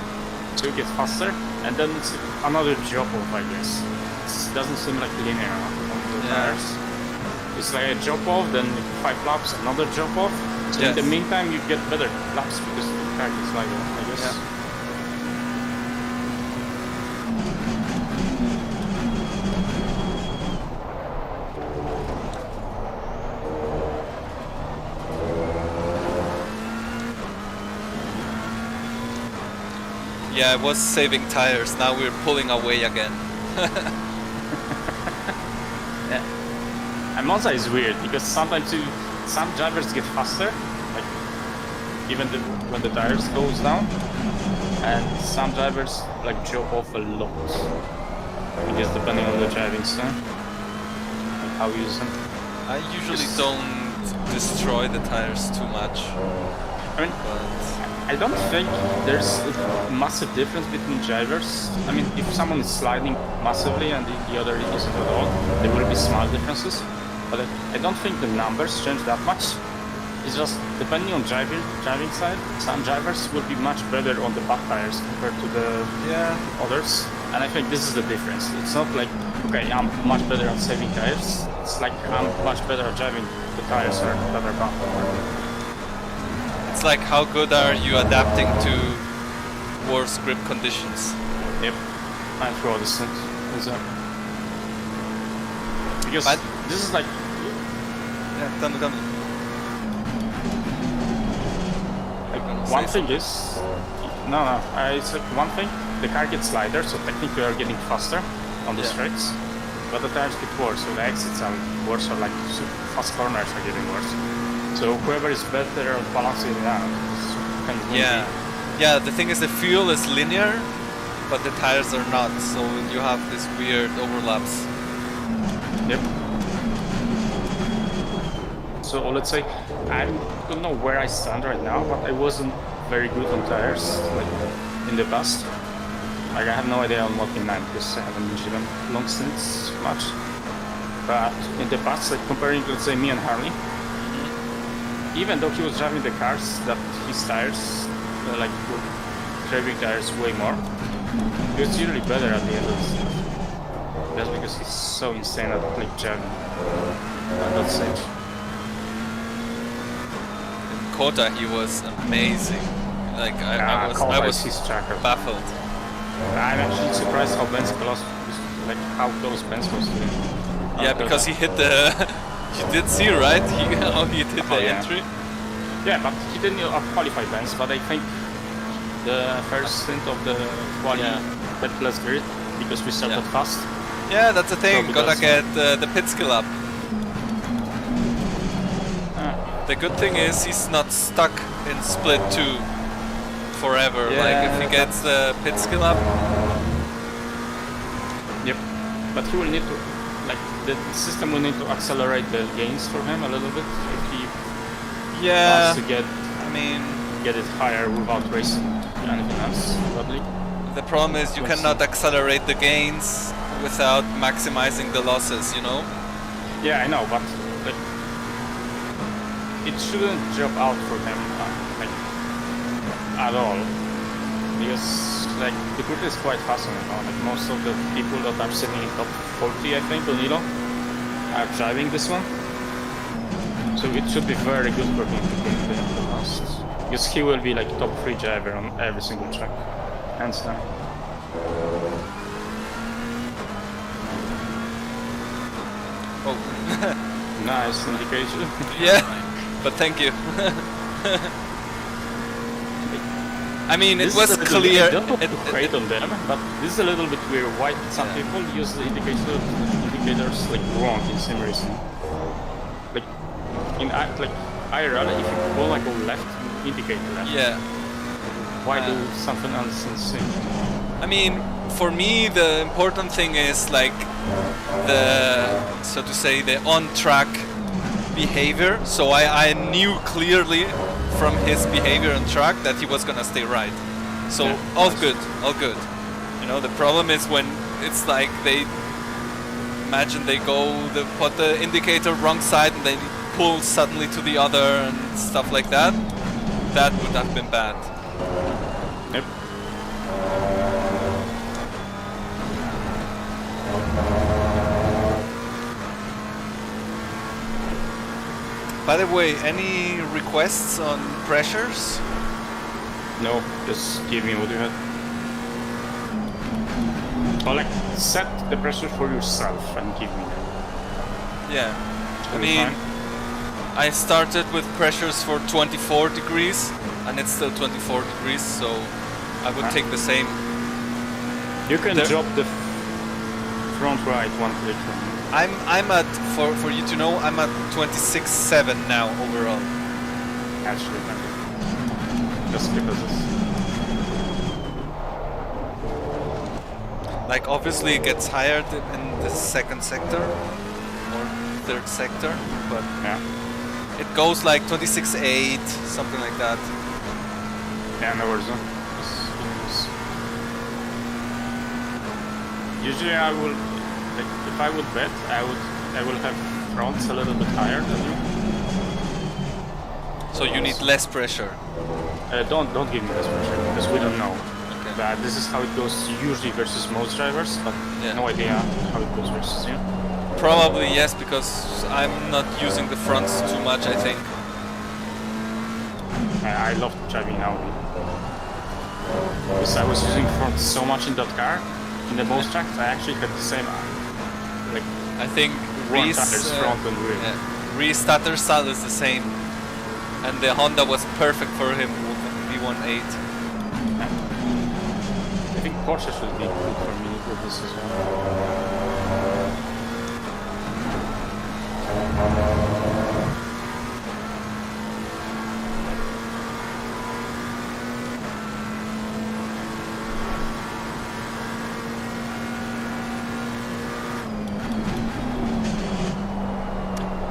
so you get faster, and then it's another drop off, I guess. It doesn't seem like linear on the tires. It's like a drop off, then 5 laps, another drop off. So in the meantime, you get better laps because the car gets lighter, I guess. Yeah. Yeah, I was saving tires, now we're pulling away again. Yeah. And Monza is weird because sometimes some drivers get faster, like even when the tires goes down, and some drivers like drop off a lot. I guess depending on the driving style, like how you use them. I usually don't destroy the tires too much. I mean, I don't think there's a massive difference between drivers. I mean, if someone is sliding massively and the other isn't at all, there will be small differences. But I don't think the numbers change that much. It's just depending on driving side. Some drivers will be much better on the back tires compared to the others. And I think this is the difference. It's not like, okay, I'm much better at saving tires. It's like I'm much better at driving the tires that are back. It's like how good are you adapting to worse grip conditions? Yep, and throughout the stint. Exactly. Because this is like... Yeah, tell me. One thing is... it's like one thing, the car gets lighter, so technically you're getting faster on the straights, but the tires get worse, so the exits are worse, or like fast corners are getting worse. So whoever is better at balancing it out can win. Yeah, the thing is the fuel is linear, but the tires are not, so you have this weird overlaps. Yep. So let's say, I don't know where I stand right now, but I wasn't very good on tires, like in the past. Like I have no idea on 1.9 because I haven't driven long stints much. But in the past, like comparing, let's say, me and Harley, even though he was driving the cars that his tires, like were driving tires way more, he was usually better at the end of the stint. That's because he's so insane at like driving at that stage. In Kota he was amazing. Like I was baffled. I'm actually surprised how Benz close, like how close Benz was to him. Yeah, because he hit the. You did see, right? He hit the entry. Yeah, but he didn't qualify Benz. But I think the first stint of the quali had less grid because we started fast. Yeah, that's the thing. So gotta get the pit skill up. The good thing is he's not stuck in split 2 forever. Yeah, like if he gets the pit skill up. Yep, but he will need to, like the system will need to accelerate the gains for him a little bit if he Yeah, to get I mean, it higher without racing anything else, probably. the problem is you Let's cannot accelerate the gains without maximizing the losses, you know? Yeah, I know, but like it shouldn't drop out for them like at all, because like the grid is quite fast now. Like most of the people that are sitting in top 40, I think, on Elo, are driving this one. So it should be very good for him to get the last, because he will be like top 3 driver on every single track, hands down. Oh, Nice indication. yeah, but thank you. I mean, it was clear. I don't want to hate on them, but this is a little bit weird. Why some Yeah. people use the indicators like wrong in sim racing? Like in like IRL, if you go like go left, indicate left. Yeah. Why do something else in sim? I mean, for me, the important thing is like the, so to say, the on-track behavior. So I knew clearly from his behavior on track that he was gonna stay right. So Yeah, all nice. good, all good. You know, the problem is when it's like they imagine they put the indicator wrong side and they pull suddenly to the other and stuff like that. That would have been bad. Yep. By the way, any requests on pressures? No, just give me what you had. Or like set the pressure for yourself and give me that. Yeah. I Should be mean, fine. I started with pressures for 24 degrees and it's still 24 degrees, so I would take the same. You can there- drop the front right one click from me. I'm at, for you to know, I'm at 26.7 now overall. Actually, just because it's Like obviously it gets higher in the second sector or third sector, but yeah. it goes like 26.8, something like that. Yeah, no worries. Usually I will, like, if I would bet, I will have fronts a little bit higher than you. So you need less pressure. Don't give me this pressure because we don't know. Okay. But this is how it goes usually versus most drivers, but Yeah. no idea how it goes versus you. Probably yes, because I'm not using the fronts too much, I think. I love driving Audi because I was using fronts so much in that car. In the most tracks, I actually had the same, like, I think one tires front and rear. Reese Tattersall is the same. And the Honda was perfect for him with the V18. I think Porsche should be good for me with this as well.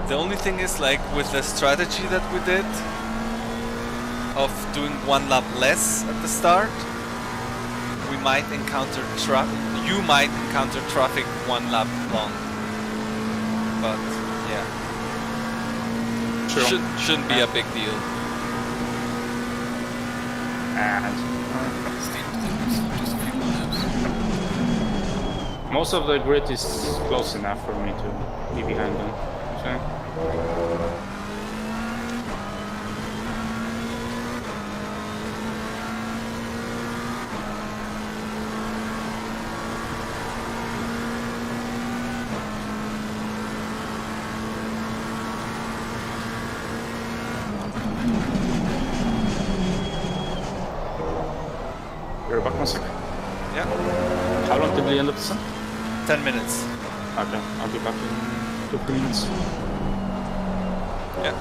The only thing is, like, with the strategy that we did of doing one lap less at the start, we might encounter traffic. You might encounter traffic one lap long. But yeah, True. shouldn't be a big deal. And Just a few more laps. most of the grid is close enough for me to be behind them. So, you're back one second. Yeah, How long till the end of the sun? 10 minutes. Okay, I'll be back in 2 minutes. Yeah.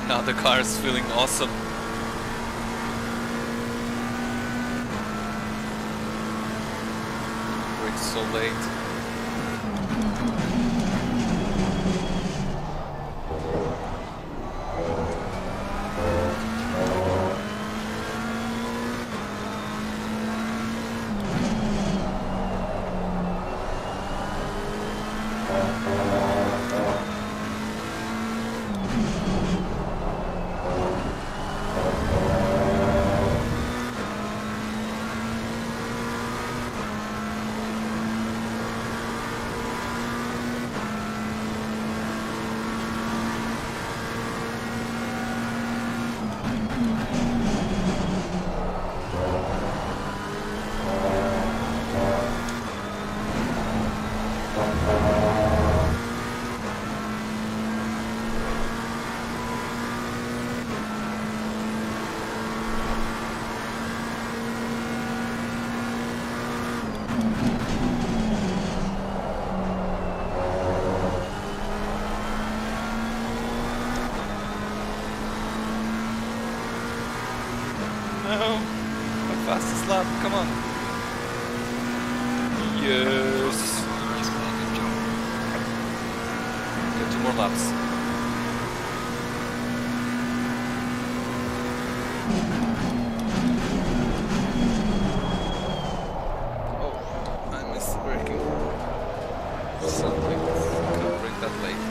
Now the car is feeling awesome. Brakes so late. No, my fastest lap, come on. Yes. Get 2 more laps. Oh, I missed braking. Something could bring that late.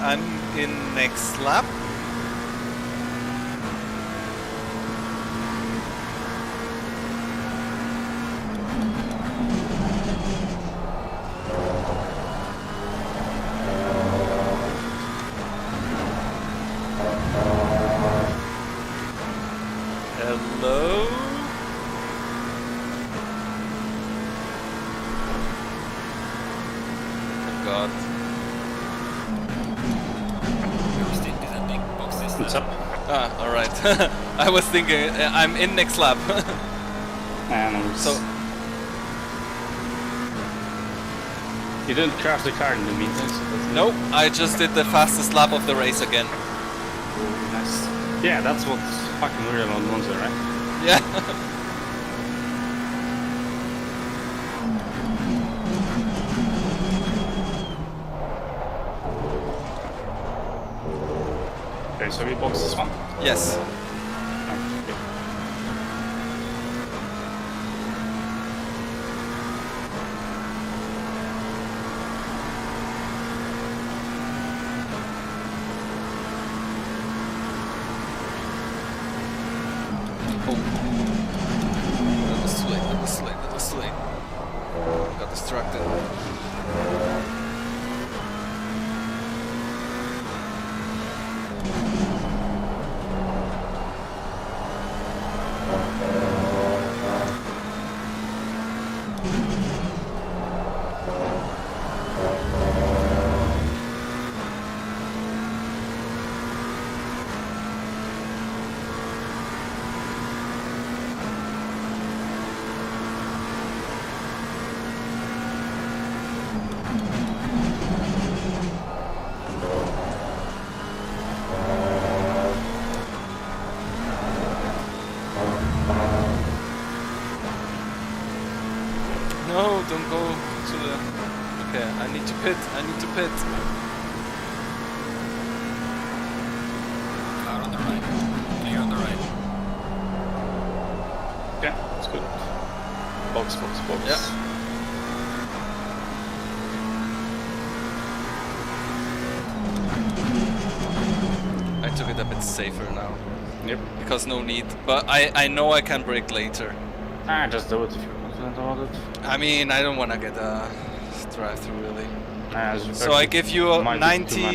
I'm in next lap. Hello? Oh God. What's up? Ah, alright. I was thinking, I'm in next lap. And So, you didn't crash the car in the meantime, so that's nope, I just did the fastest lap of the race again. nice. Yeah, that's what's fucking weird about Monza, right? Yeah. Okay, so we box this one. Yes. Okay. Oh. That was late, that was late, that was late. Got distracted. to the... Okay, I need to pit. I need to pit. Car on the right. Clear on the right. Yeah, it's good. Box. Yeah. I took it a bit safer now. Yep. Because no need. But I know I can brake later. Just do it if you're confident about it. I mean, I don't want to get a drive-through really. As So I give you might be too much.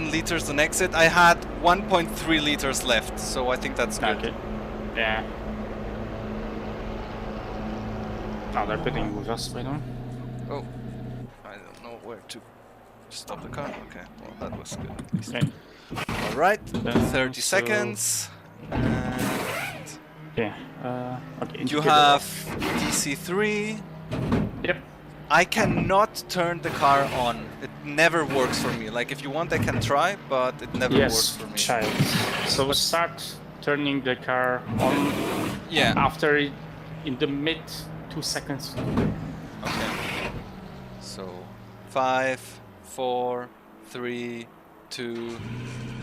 91 liters on exit. I had 1.3 liters left, so I think that's good. Okay. Yeah. Now they're pitting with us, by the way. Oh, I don't know where to stop the car. Okay, well that was good at least. Okay. All right, 30 so- seconds. And Yeah. Okay. you indicator have off. DC3. Yep. I cannot turn the car on. It never works for me. Like if you want, I can try, but it never works Yes, for me. child. So start turning the car on Yeah. after it, in the mid 2 seconds. Okay. So 5, 4, 3, 2,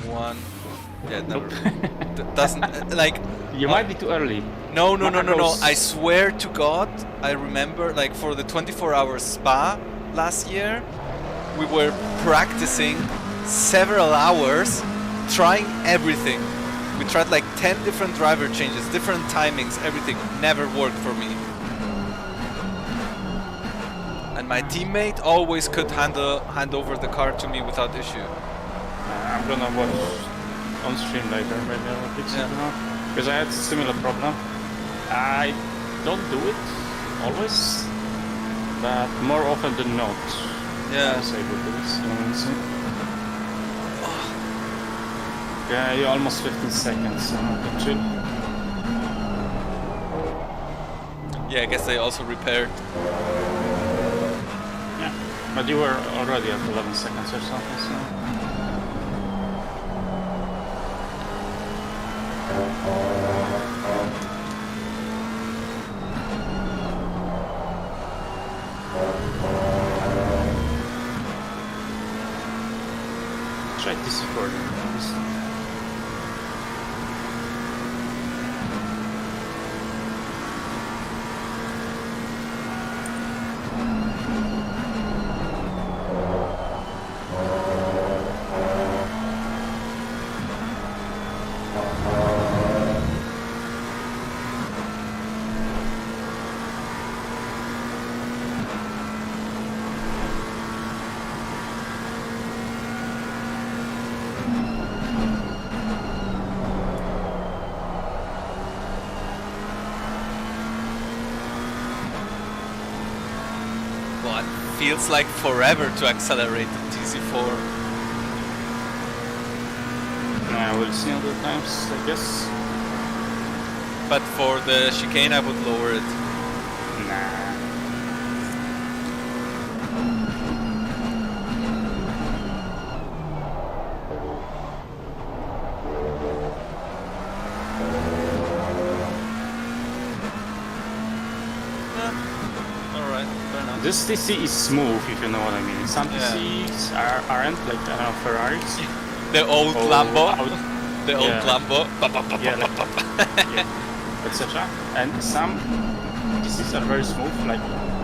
1. Yeah, it never doesn't like. You might be too early. No. Macros. I swear to God, I remember like for the 24-hour spa last year, we were practicing several hours, trying everything. We tried like 10 different driver changes, different timings, everything. Never worked for me. And my teammate always could hand over the car to me without issue. I'm gonna watch on stream later, maybe I'll fix it now. Because I had a similar problem. I don't do it always, but more often than not. I was able to do this. You know what I'm saying? Yeah, you're almost 15 seconds, so chill. Yeah, I guess they also repaired. Yeah, but you were already at 11 seconds or something, so... Try DC4 then. Feels like forever to accelerate the TC4. Yeah, we'll see other times, I guess. But for the chicane, I would lower it. Nah. This TC is smooth, if you know what I mean. Some TCs aren't, like, I don't know, Ferraris. The old Lambo. The old Yeah. Lambo. Yeah, like, etc. And some TCs are very smooth, like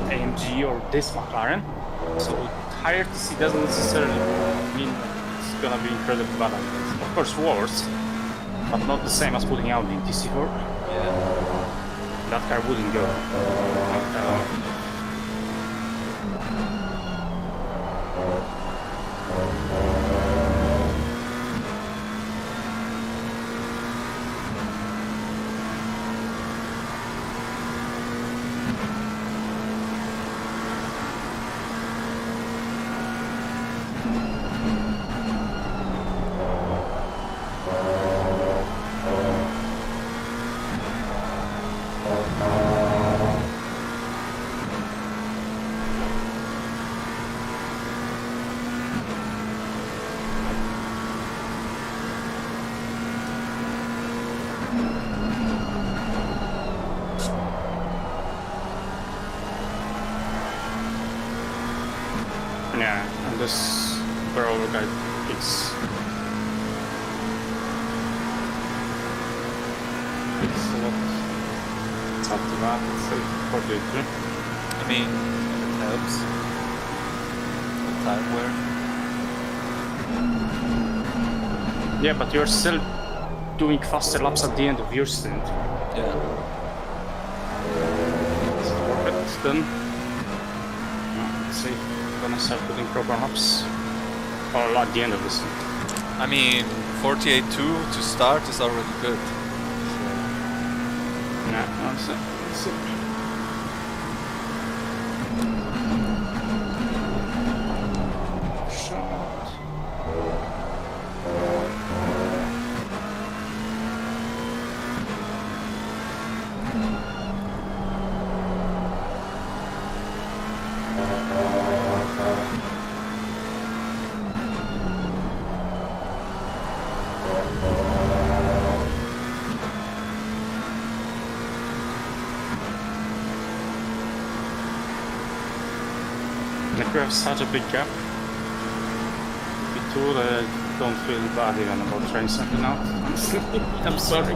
AMG or this McLaren. So higher TC doesn't necessarily mean it's gonna be incredibly balanced. Of course, worse, but not the same as putting out in TC4. Yeah. That car wouldn't go. Yeah, and this barrel guy it's a lot. It's not too bad. It's like 43. I mean, it helps. The time wear. Yeah, but you're still doing faster laps at the end of your stint. Yeah. So it's done. Let's see. Gonna start putting proper laps. Or at the end of the stint. I mean, 48.2 to start is already good. Yeah, that's it. That's it. Shot. Like we have such a big gap between that I don't feel bad even about trying something out. Honestly, I'm sorry.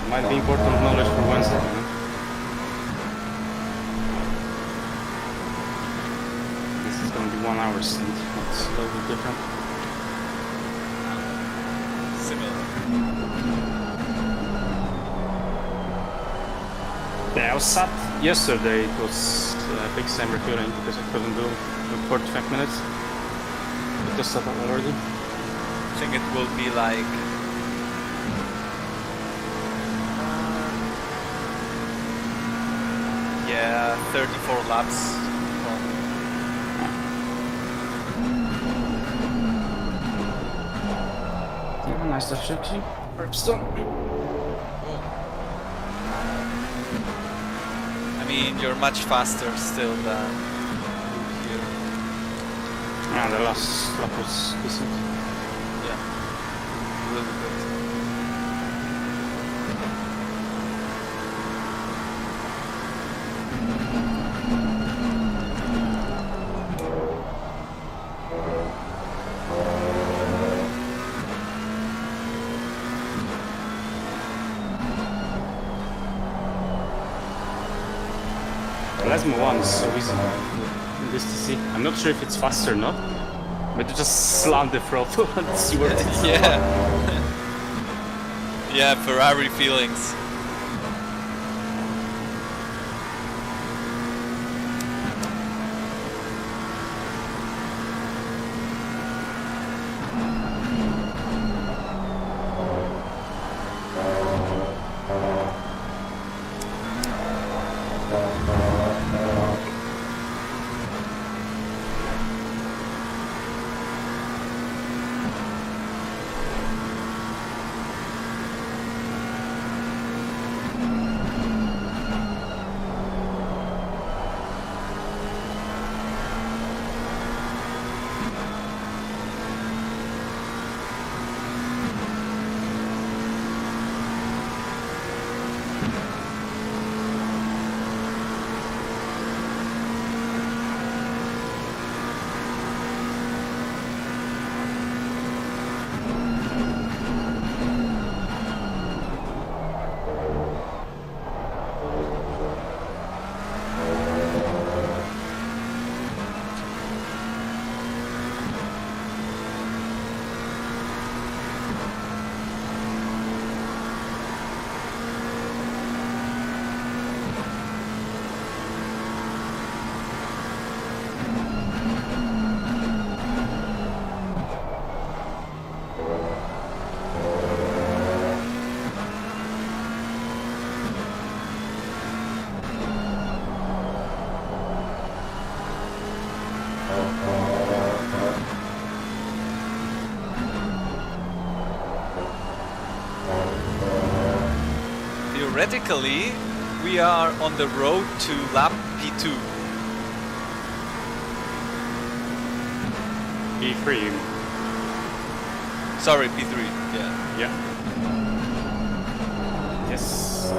Might be important knowledge for Wednesday, you know? This is gonna be 1 hour stint. It's a little bit different. Similar. Yeah, I was sad yesterday. It was big same refueling because I couldn't do 45 minutes. I tested that already. I think it will be like yeah, 34 laps. Yeah, nice stuff, actually. Perhaps done. I mean, you're much faster still than here. Yeah, the last lap was decent. Yeah, really good. Let's move on, it's so easy. This to see. I'm not sure if it's fast or not, but you just slam the throttle and see where it's Yeah. Yeah, Ferrari feelings. Theoretically, we are on the road to lap P2. P3. Sorry, P3. Yeah. Yeah. Yes.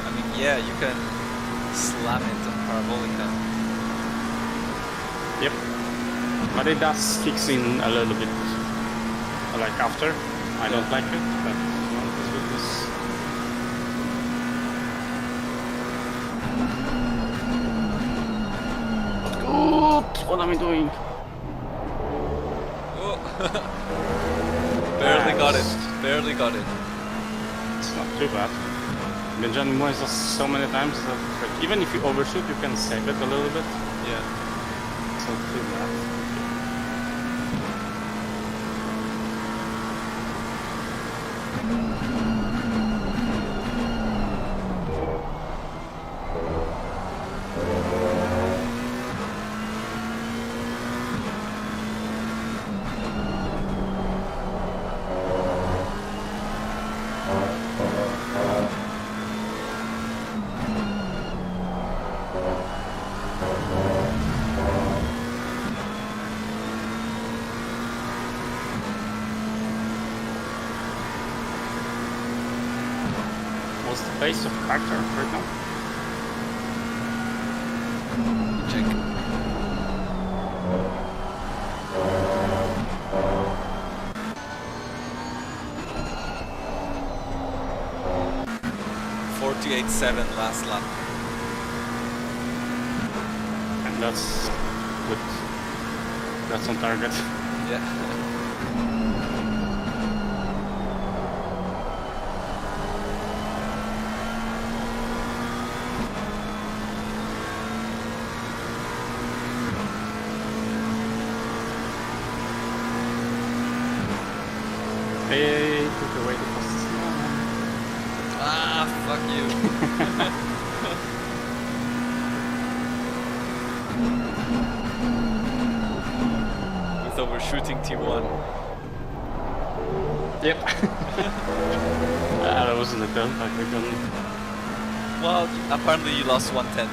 I mean, yeah, you can slam it on Parabolica. Yep. But it does kicks in a little bit, like after. I don't like it, but it's with this. Good! What am I doing? Oh. Barely got it. Barely got it. It's not too bad. Been jumping Monza so many times that like, even if you overshoot, you can save it a little bit. Yeah. It's not too bad. What's the pace of character right now? Check. .48.7 last lap. And that's good. That's on target. Yeah. Hey, took away the fastest one. Ah, fuck you. With overshooting T1. Yep. That wasn't a gun, like a gun. Well, apparently you lost 1/10.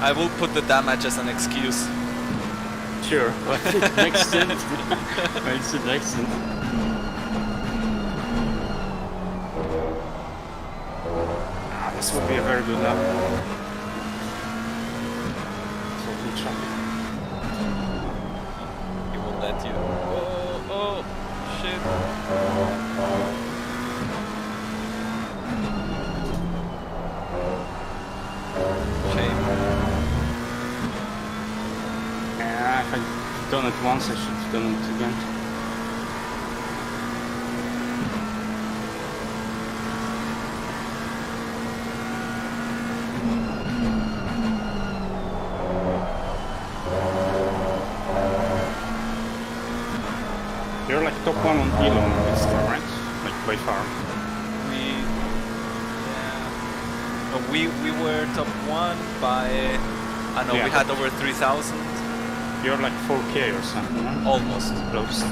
I will put the damage as an excuse. Sure, but it makes sense. Makes it excellent. Ah, this would be a very good lap. Totally traffic. He won't let you. Oh, oh, shit. Shame. Yeah, if I'd done it once, I should have done it again. You're like top one on Elo in this car, right? Like by far. We were top one by, I know, Yeah, we had over 3,000. You're like 4K or something, right? Almost. Close.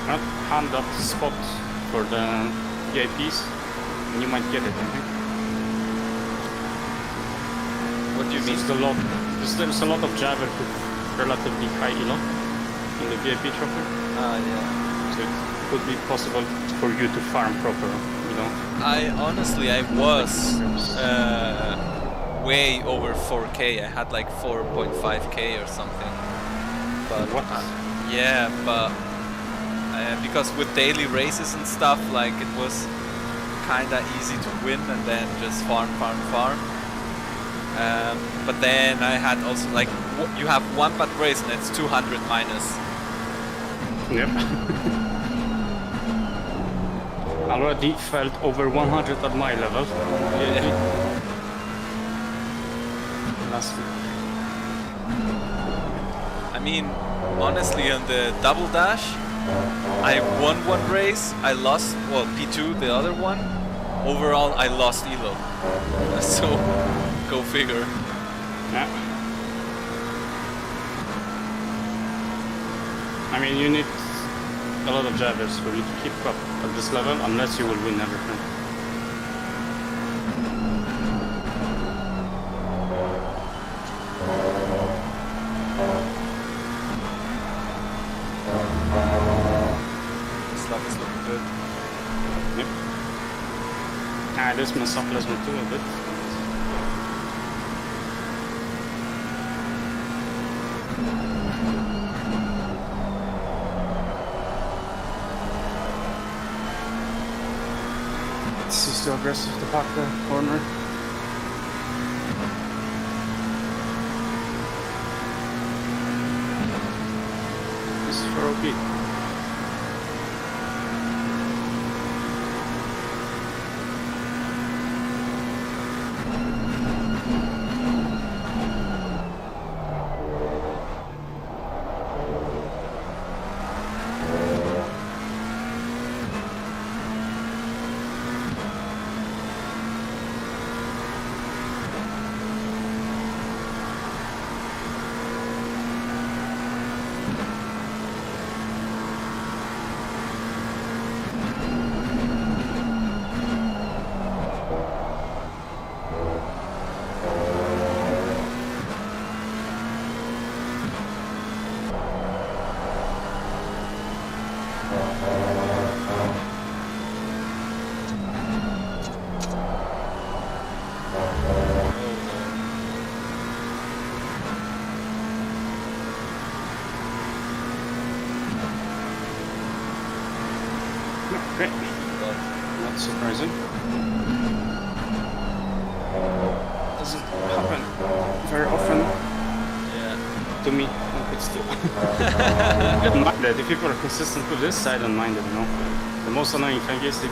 Not hand up spot for the VIPs, and you might get it, I think. What do you mean? There's a lot of Jabber with relatively high elo in the VIP trophy, Yeah. so it could be possible for you to farm proper, you know. I honestly, I was way over 4K. I had like 4.5K or something. But What? yeah, but because with daily races and stuff, like it was kinda easy to win and then just farm. But then I had also like you have one bad race and it's 200 minus. Yep. Already felt over 100 at my level. Yeah. Last week. I mean, honestly, on the double dash, I won one race, I lost, well, P2, the other one. Overall, I lost Elo. So, go figure. Yeah. I mean, you need a lot of drivers for you to keep up at this level unless you will win everything. This lap is looking good. Yep. I just messed up last one too a bit. It's too aggressive to park the corner. This is for OP. Okay, not surprising. Doesn't happen very often Yeah. to me on pit stop. I don't mind that. If people are consistent with this, I don't mind it, you know. The most annoying thing is if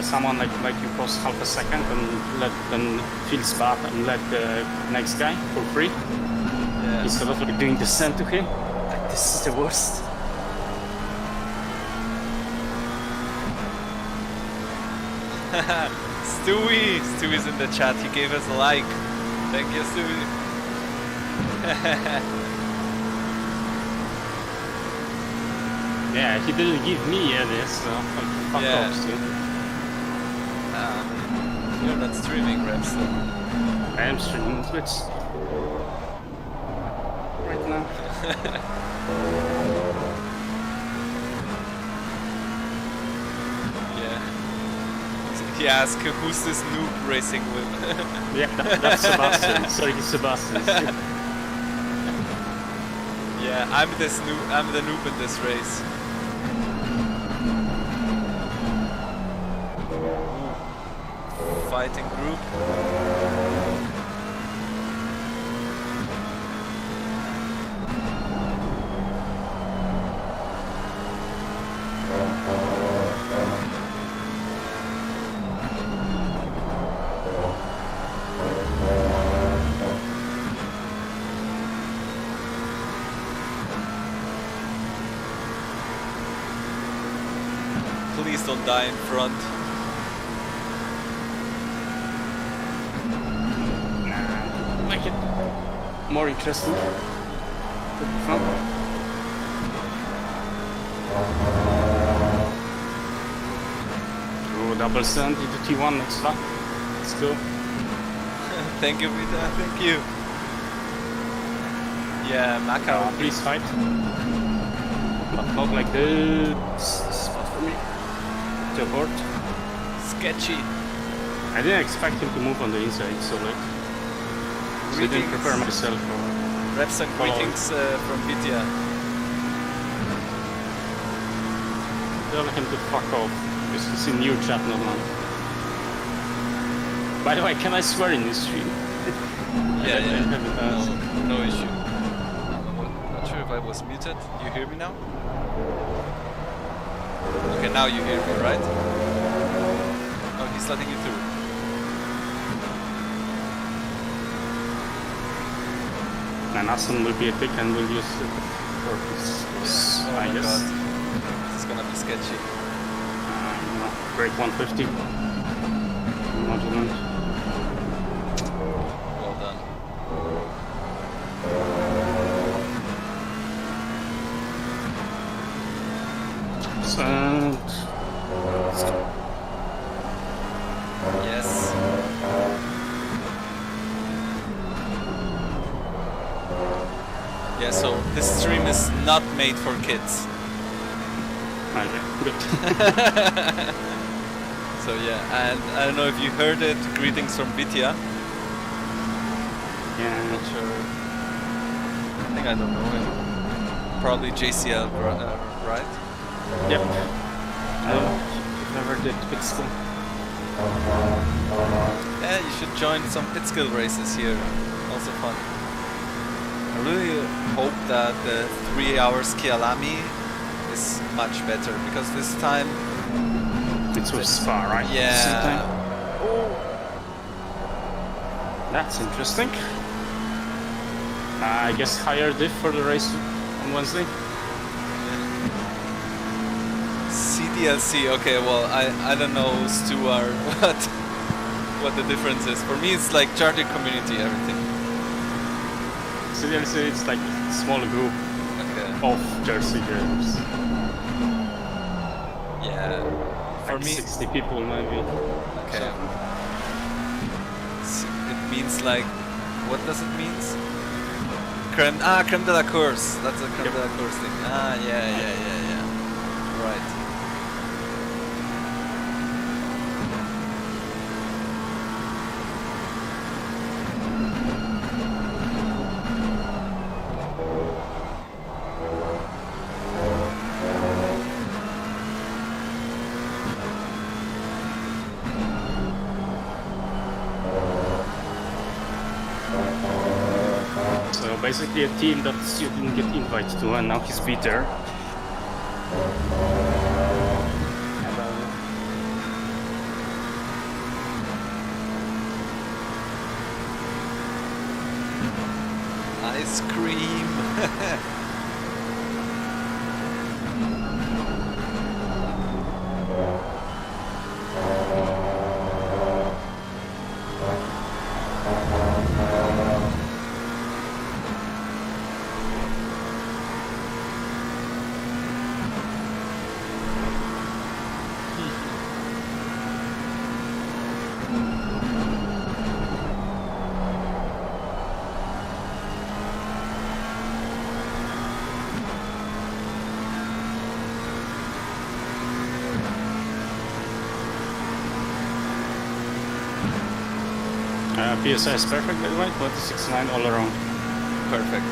someone like you cost half a second and let them feels bad and let the next guy for free Yeah. instead of like doing the send to him. Like, this is the worst. Stewie's in the chat. He gave us a like. Thank you, Stewie. Yeah, he didn't give me any, so fuck Yeah. off, Stu. You're not streaming, Reps. I am streaming Twitch right now. Yeah. He asked, who's this noob racing with? Yeah, that's Sebastian. Sergi Sebastian. Yeah, I'm the noob in this race. Fighting group. Please don't die in front. Make it more interesting. To be fun. Oh, double send into T1 next lap. Let's go. Thank you, Vita. Thank you. Yeah, Macau. Please fight. But not like this. Spot for me. To abort. Sketchy. I didn't expect him to move on the inside so late. So I didn't prepare myself for... Reps and greetings from Vidya. Tell him to fuck off. This is in your chat, not mine. By the way, can I swear in this stream? Yeah. No issue. I'm not sure if I was muted. You hear me now? Okay, now you hear me, right? Oh, he's letting you through. And Aston will be a pick and will use it for his, Oh I my guess. god. This is gonna be sketchy. Break 150. Modulant. Well done. And Yes. Yeah, so this stream is not made for kids. okay, good. So yeah, and I don't know if you heard it. Greetings from Vitya. Yeah. Not sure. I think I don't know him. Probably JCL, right? Yep. Never did pit skill. Yeah, you should join some pit skill races here. Also fun. I really hope that the 3 hours Kialami is much better because this time. It's with Spa, right? Yeah. That's interesting. I guess higher diff for the race on Wednesday. CDLC. Okay, well I don't know Stu or what the difference is. For me, it's like charting community everything. CDLC, it's like a small group Okay. of Jersey girls. Yeah. For Like me, 60 people maybe. okay. It means like, what does it mean? Creme de la course. That's a creme de la course thing. Ah, yeah. Right. So basically a team that you didn't get invited to, and now he's bitter. Ice cream. PSI is perfect, by the way, 26.9 all around. Perfect.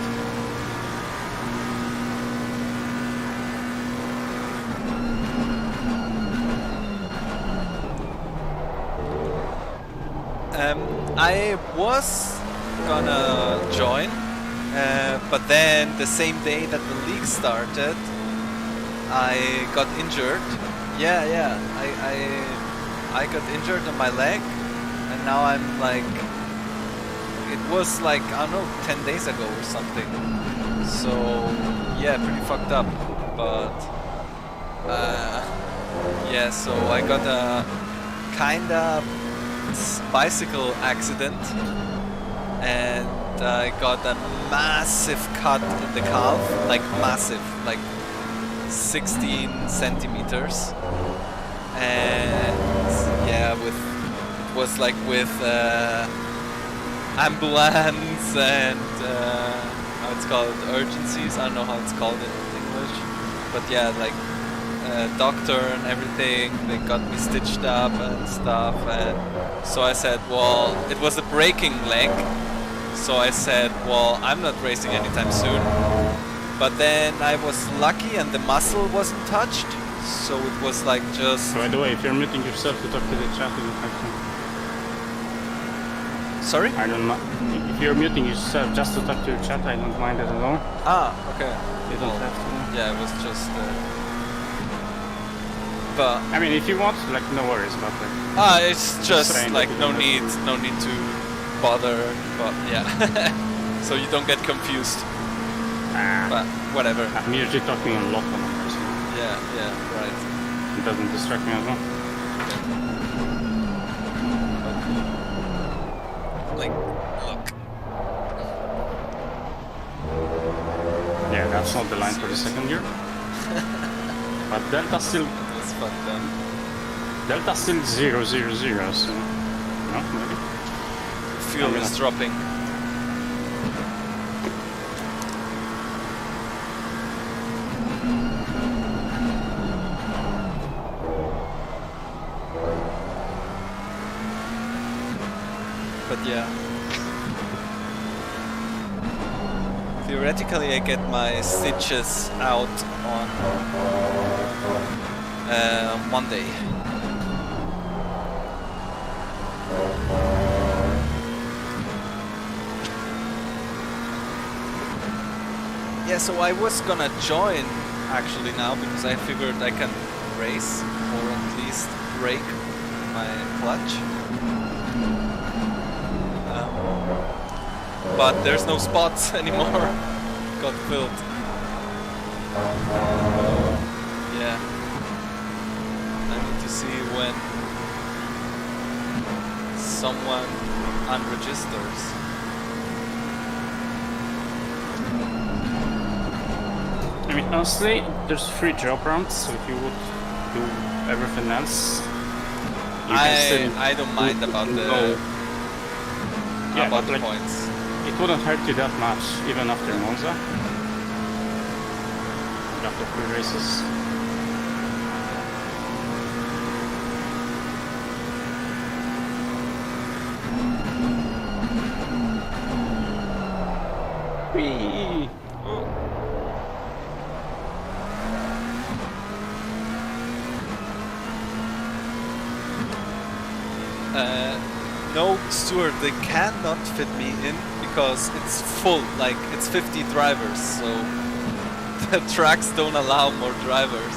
I was gonna join, but then the same day that the league started, I got injured. Yeah. I got injured on my leg, and now I'm like, it was like, I don't know, 10 days ago or something. So yeah, pretty fucked up. But yeah, so I got a kinda bicycle accident, and I got a massive cut in the calf, like massive, like 16 centimeters. And yeah, it was like with ambulance and how it's called, urgencies. I don't know how it's called in English, but yeah, like doctor and everything. They got me stitched up and stuff, and so I said, well, it was a breaking leg, so I said, well, I'm not racing anytime soon. But then I was lucky and the muscle wasn't touched, so it was like just... By the way, if you're muting yourself to talk to the chat, you don't have to. Sorry? I don't mind. If you're muting yourself just to talk to your chat, I don't mind it at all. Ah, okay. You don't have to. Yeah, it was just... but... I mean, if you want, like, no worries about that. it's just saying like that no need to bother, but yeah. So you don't get confused. But whatever. I'm usually talking a lot on numbers. Yeah, right. It doesn't distract me as well. Like, look. Yeah, that's not the line for the second year. But Delta still That was fun then. Delta still 000, so no, maybe. Fuel I'm is gonna- dropping. But yeah. Theoretically, I get my stitches out on Monday. Yeah, so I was gonna join actually now because I figured I can race or at least brake my clutch. But there's no spots anymore. Got filled. Yeah. I need to see when someone unregisters. I mean, honestly, there's 3 drop rounds, so if you would do everything else, you can still I don't mind about the go. Yeah, about but the like, points. it wouldn't hurt you that much, even after Monza. After 3 races. Whee! No, Stuart, they cannot fit me in because it's full, like it's 50 drivers, so the tracks don't allow more drivers.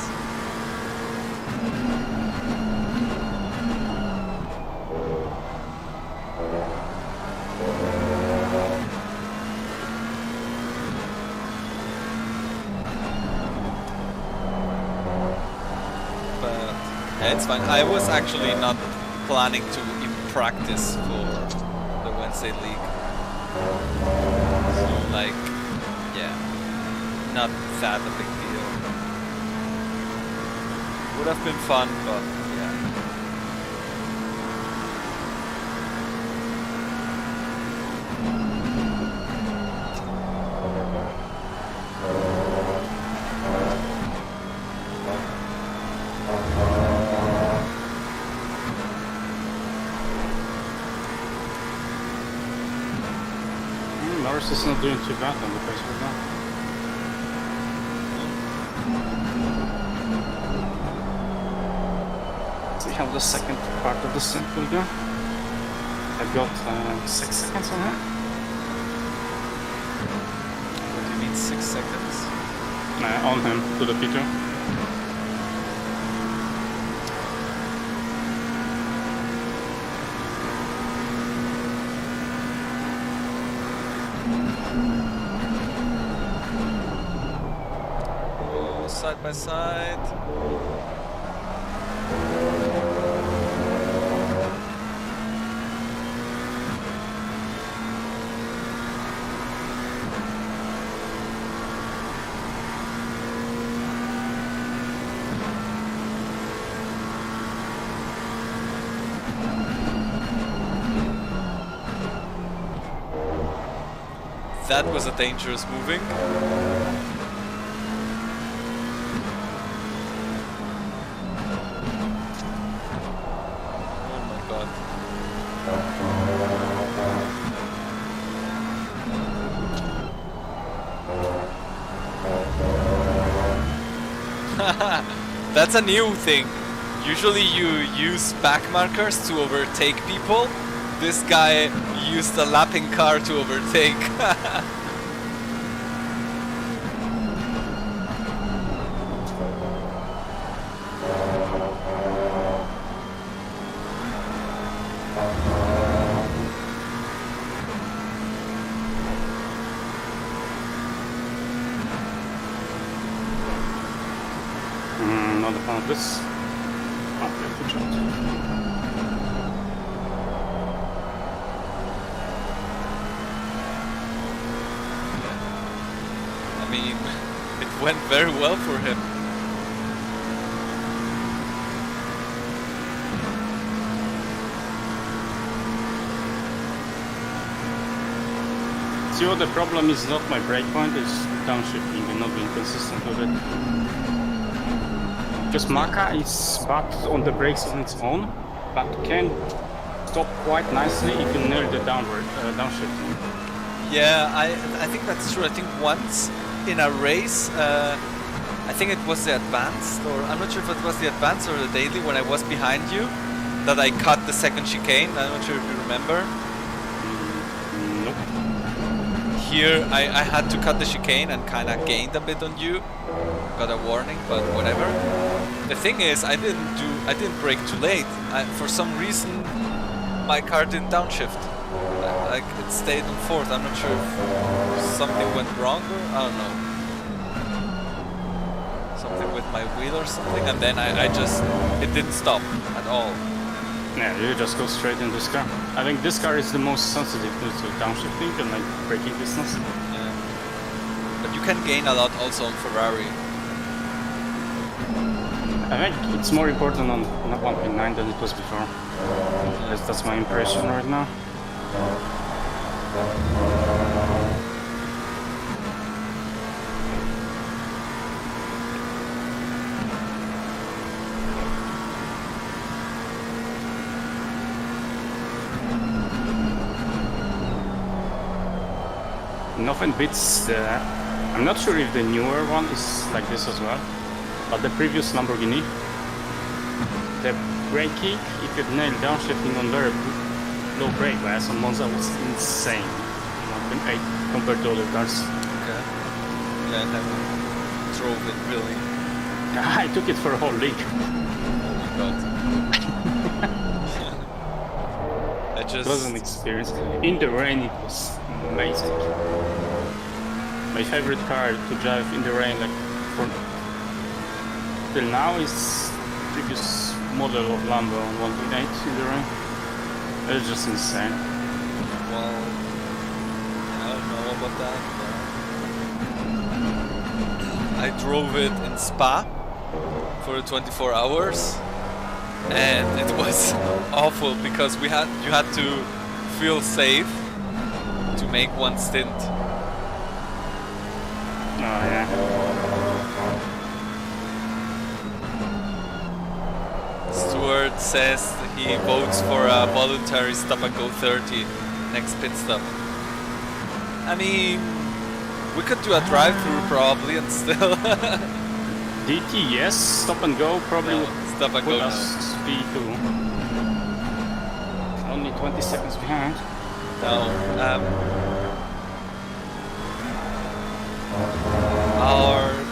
But yeah, it's fine. I was actually not planning to practice for the Wednesday league. So like, yeah, not that a big deal. Would have been fun, but yeah. Norris is not doing too bad on the pace right now. See how the second part of the stint will go. I've got 6 seconds on him. What do you mean 6 seconds? On him to the P2. Oh, side by side. That was a dangerous moving. Oh my god. That's a new thing. Usually you use back markers to overtake people. This guy used a lapping car to overtake. Not a fan of this. Okay, good shot. I mean, it went very well for him. See what the problem is not my brake point, it's downshifting and not being consistent with it. Because Maka is bad on the brakes on its own, but can stop quite nicely if you nail the downshifting. Yeah, I think that's true. I think once in a race, I think it was the advanced, or I'm not sure if it was the advanced or the daily, when I was behind you, that I cut the second chicane. I'm not sure if you remember. Nope. Here I had to cut the chicane and kind of gained a bit on you. Got a warning, but whatever. The thing is, I didn't brake too late. For some reason, my car didn't downshift. Like it stayed on fourth. I'm not sure if something went wrong or I don't know. Something with my wheel or something, and then it didn't stop at all. Yeah, you just go straight in this car. I think this car is the most sensitive to downshifting and like braking distance. Yeah. But you can gain a lot also on Ferrari. I think it's more important on 1.9 than it was before. At least that's my impression right now. Nothing beats the... I'm not sure if the newer one is like this as well, but the previous Lamborghini, the braking, if you nail downshifting on very low brake bias on Monza was insane. 1.8 compared to other cars. Okay. Yeah, I never drove it really. I took it for a whole league. Oh my god. It was an experience. In the rain it was amazing. My favorite car to drive in the rain, like for till now, is previous model of Lambo on 1.8 in the rain. It's just insane. Well, I don't know about that. I drove it in Spa for 24 hours, and it was awful because you had to feel safe to make one stint. Oh yeah. Stewart says he votes for a voluntary stop and go 30 next pit stop. I mean, we could do a drive-through probably and still. DT, yes. Stop and go probably No, stop and go put now. us P2. Only 20 seconds behind. No.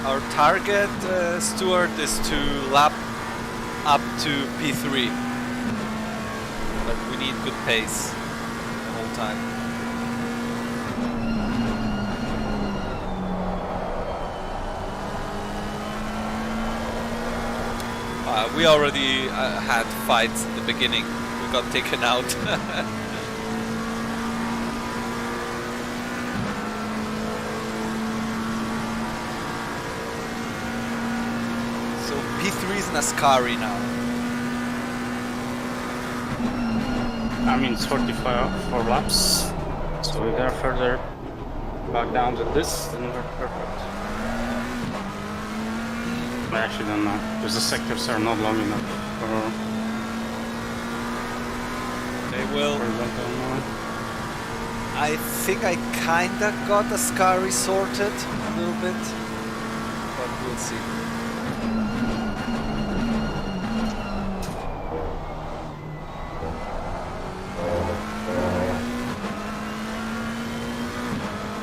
Our target, Stewart, is to lap up to P3, but we need good pace the whole time. We already had fights at the beginning. We got taken out. So P3 is Nascari now. I mean, it's 44 laps. So if they're further back down than this, then we're perfect. I actually don't know, because the sectors are not long enough for They will. horizontal now. I think I kinda got Ascari sorted a little bit, but we'll see.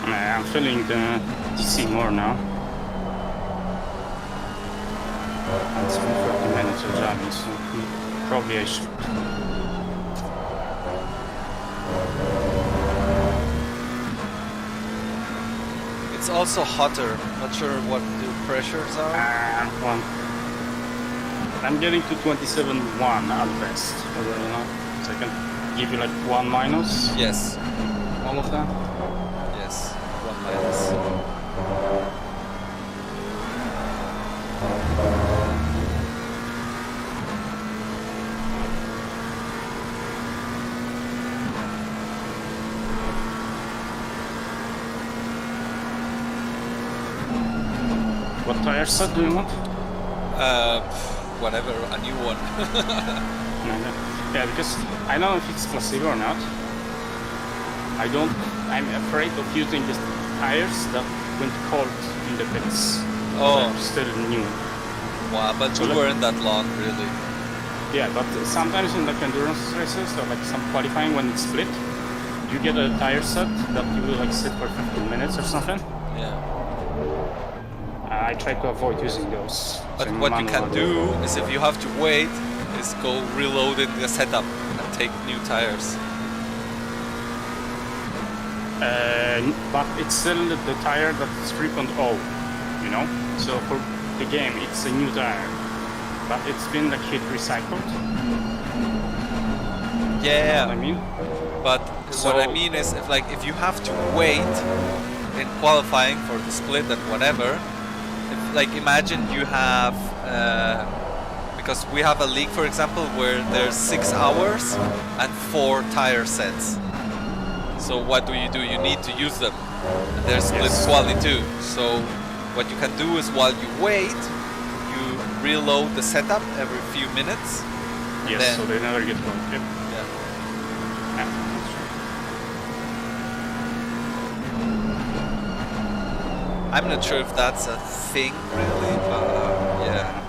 I'm feeling the DC more now. It's been 30 minutes of driving, so probably I should. It's also hotter. Not sure what the pressures are. One. I'm getting to 27.1 at best. I don't know. So I can give you like 1 minus Yes. all of that. Yes. 1 minus. tire set do you want? Whatever, a new one. Yeah, because I don't know if it's placebo or not. I'm afraid of using the tires that went cold in the pits. Oh. They're still new. Wow, but So we like- weren't that long, really. Yeah, but sometimes in like endurance races or like some qualifying when it's split, you get a tire set that you will like sit for 15 minutes or something. Yeah. I try to avoid using those. But So what you can manual- do is if you have to wait, is go reload in the setup and take new tires. But it's still the tire that's 3.0, you know? So for the game, it's a new tire. But it's been like heat recycled. You know what I mean? But what I So- mean is, if you have to wait in qualifying for the split and whatever, imagine you have, because we have a league, for example, where there's 6 hours and 4 tire sets. So what do? You need to use them. And they're split Yes. quality too. So what you can do is while you wait, you reload the setup every few minutes. and Yes, then- so they never get cold. Yep. yeah. Yeah, that's true. I'm not sure if that's a thing really, but yeah.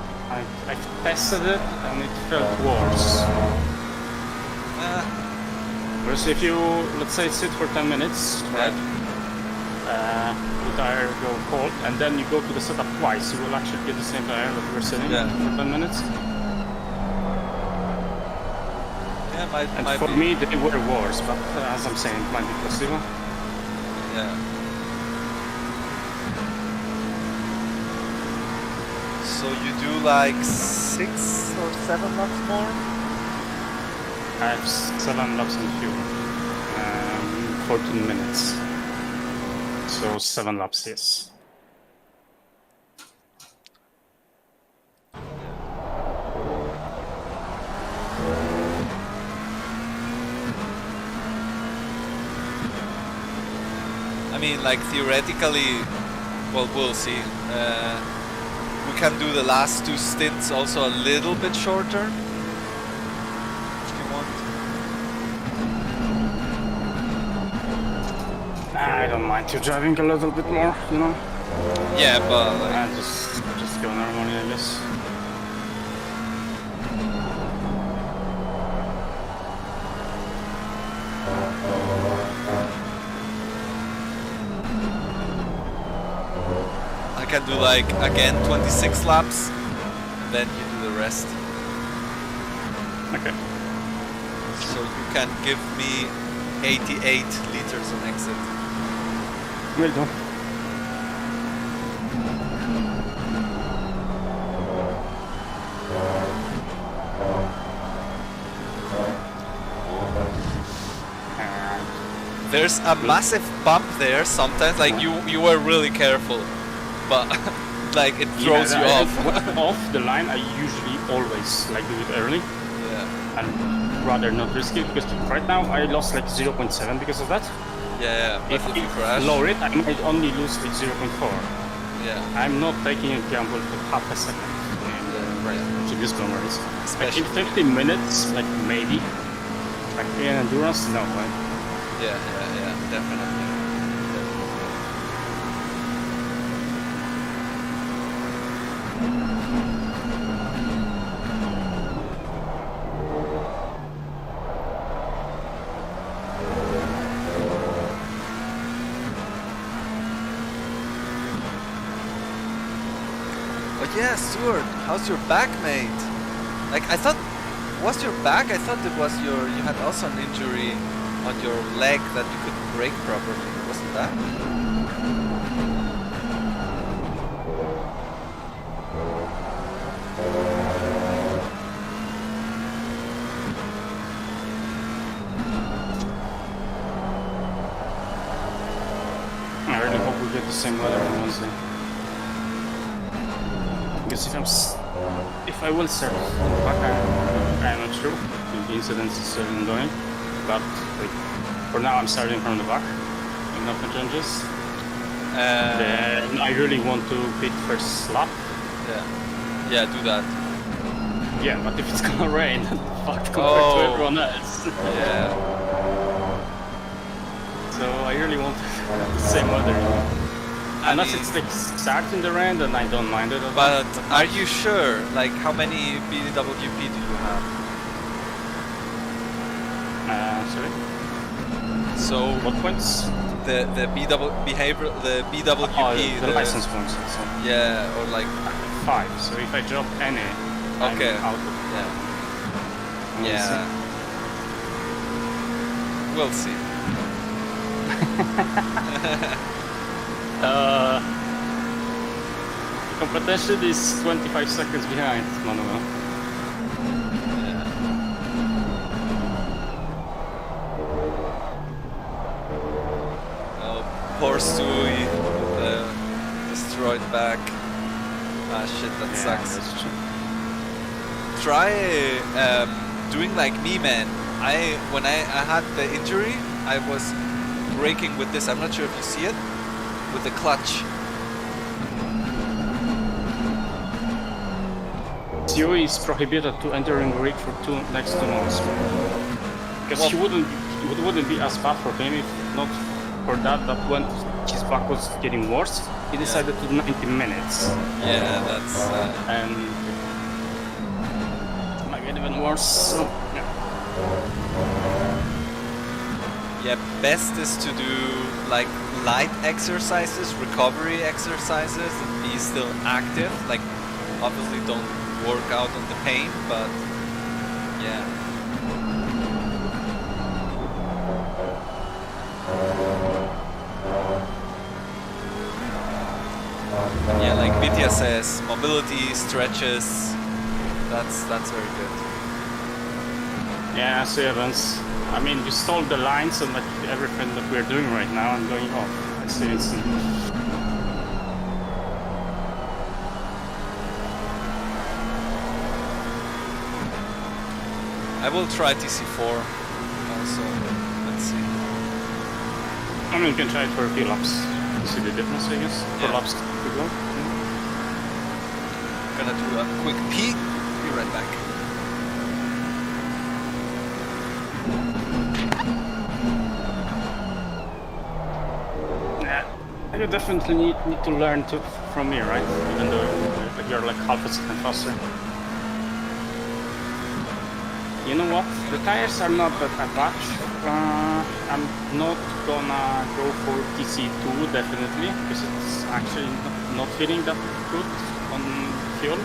I tested it and it felt worse. Whereas if you, let's say, sit for 10 minutes, right? The tire go cold, and then you go to the setup twice, you will actually get the same tire that you were sitting Yeah. for 10 minutes. Yeah, And might for be. me, they were worse, but as I'm saying, it might be placebo. Yeah. So you do like 6 or 7 laps more? I have 7 laps in fuel, 14 minutes. So 7 laps, yes. I mean, like theoretically, well, we'll see. We can do the last 2 stints also a little bit shorter. If you want. I don't mind you driving a little bit more, you know? Yeah, but like, I just go normally, I guess. I can do like again 26 laps, and then you do the rest. Okay. So you can give me 88 liters on exit. Will do. There's a massive bump there sometimes, like you were really careful, but like it throws you off. Off the line, I usually always like do it early Yeah, and rather not risk it because right now I lost like 0.7 because of that. yeah, but if you I crash, lower it, I might only lose like 0.4. yeah, I'm not taking a gamble for half a second in the race to this longer race. Like in especially. 15 minutes, like maybe. Like in endurance, no. Right? Yeah, definitely. Oh yeah, Stuart, how's your back, mate? Like I thought, was your back? I thought it was you had also an injury on your leg that you couldn't brake properly. Wasn't that? I really hope we get the same weather on Wednesday. Because if I will start on the back, I'm not sure. The incident is still ongoing. But like, for now, I'm starting from the back. If nothing changes. then I really want to pit first lap. Yeah, do that. Yeah, but if it's gonna rain, then fuck compared to everyone else. Yeah. So I really want the same weather. Unless it's like start in the rain, then I don't mind it at all. But are you sure? Like, how many BWP do you have? Sorry? So What points? the BWP, Oh, the license points. So yeah, or like 5. So if I drop any, okay, I'm out of yeah, we'll see. Competition is 25 seconds behind Manuel. Oh, poor Stewie, the destroyed back. Ah shit, that sucks. That's true. Try doing like me, man. When I had the injury, I was braking with this. I'm not sure if you see it, with the clutch. Theo is prohibited to entering rig for next 2 months. Because it wouldn't be as bad for him if not for that when his back was getting worse, he decided to do 90 minutes. Yeah, that's... And it might get even worse, so yeah. Yeah, best is to do like light exercises, recovery exercises, and be still active. Like, obviously don't work out on the pain, but yeah. Yeah, like Vitya says, mobility, stretches, that's very good. Yeah, so Evans, I mean, you stole the lines and like everything that we're doing right now, I'm going off. I see it's... I will try TC4 also, let's see. I mean, you can try it for a few laps. See the difference, I guess. For laps to go. Gonna do a quick pee. Be right back. Yeah, you definitely need to learn from me, right? Even though you're like half a second faster. You know what? The tires are not that bad. I'm not gonna go for TC2 definitely, because it's actually not feeling that good on fuel.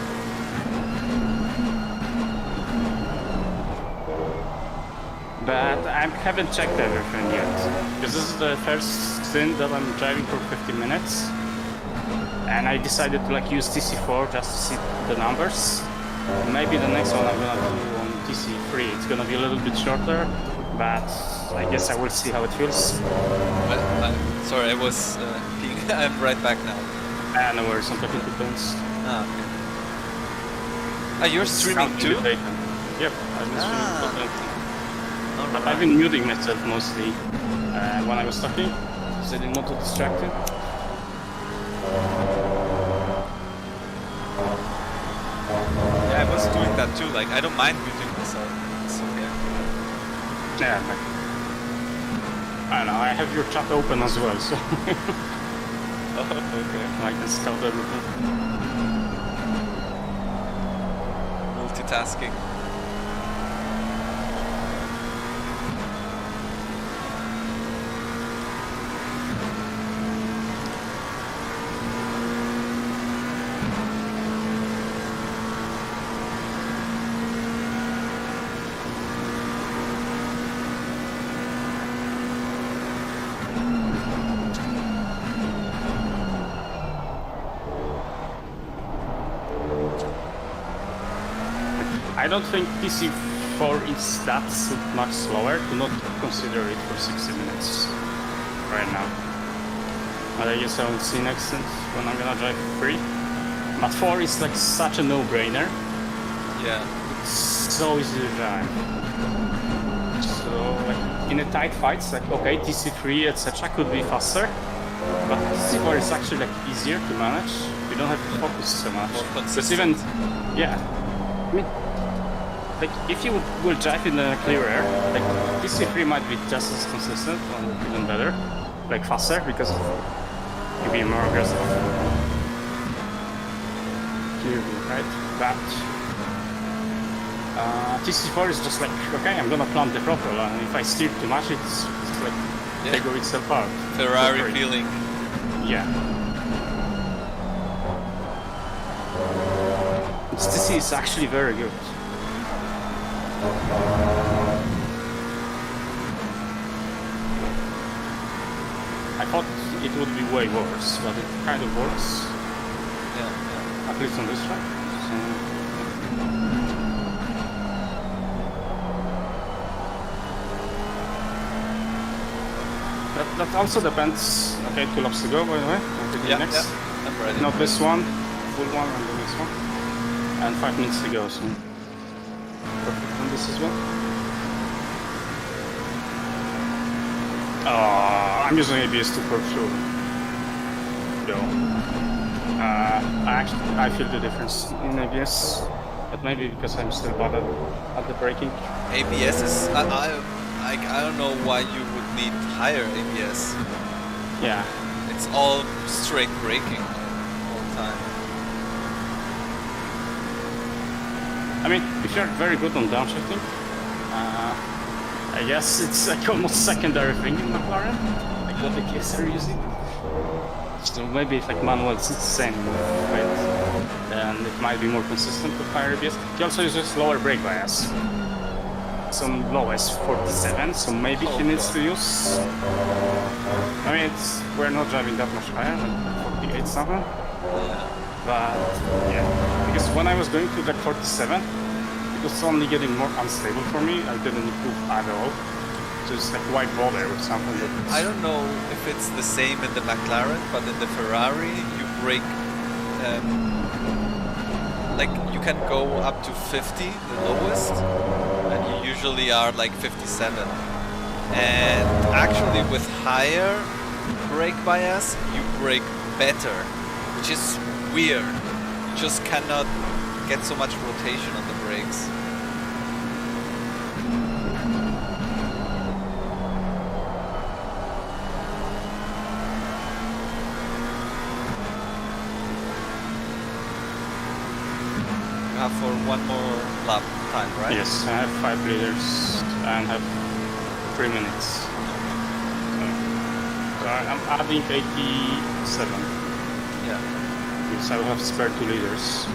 But I haven't checked everything yet, because this is the first stint that I'm driving for 50 minutes, and I decided to like use TC4 just to see the numbers. Maybe the next one I'm gonna do on TC3. It's gonna be a little bit shorter, but I guess I will see how it feels. Sorry, I was peeing. I'm right back now. No worries, I'm talking to Bones. Ah, okay. Ah, you're streaming too? Yep, I've been streaming content. But Right. I've been muting myself mostly when I was talking, so I didn't want to distract you. Yeah, I was doing that too. Like, I don't mind muting myself. It's okay. Yeah, but I don't know, I have your chat open as well, so Oh, okay. I can scout everything. Multitasking. I don't think TC4 is that much slower to not consider it for 60 minutes right now. But I guess I will see next time when I'm gonna drive 3. But 4 is like such a no-brainer. Yeah. It's so easy to drive. So like in a tight fight, it's like okay, TC3 etc. could be faster, But C4 is actually like easier to manage. You don't have to focus so much. More Because consistent. even, yeah, I mean, like if you will drive in a clear air, like GT3 might be just as consistent or even better, like faster because you be more aggressive. Clearly, right? But GT4 is just like, okay, I'm gonna plant the throttle, and if I steer too much, it's like Yeah. figure itself out. Ferrari For free. feeling. Yeah. GT is actually very good. I thought it would be way worse, but it kind of works, Yeah. at least on this track. So, that also depends. Okay, 2 laps to go, by the way. I'll take Yeah. the next. Yeah. I'm ready. Not this one, full one, and the next one. And 5 minutes to go, so perfect on this as well. I'm using ABS to for sure. Yo. I feel the difference in ABS, but maybe because I'm still bad at the braking. ABS is. I don't know why you would need higher ABS. Yeah. It's all straight braking all the time. I mean, if you're very good on downshifting, I guess it's like almost secondary thing in McLaren, like what the kids are using. So maybe if like manual it's the same, right? Then it might be more consistent with higher ABS. He also uses lower brake bias. Some lowest 47, so maybe he needs to use. I mean, we're not driving that much higher, like 48 something. Yeah. But yeah, because when I was going to like 47, it was only getting more unstable for me. I didn't improve at all. Just like why bother with something that I don't know if it's the same in the McLaren, but in the Ferrari you brake. Like you can go up to 50, the lowest, and you usually are like 57. And actually with higher brake bias, you brake better, which is weird. You just cannot get so much rotation on the brakes. You have for one more lap time, right? yes, I have 5 liters and have 3 minutes. So I'm adding 87. Yeah. Because I will have spare 2 liters.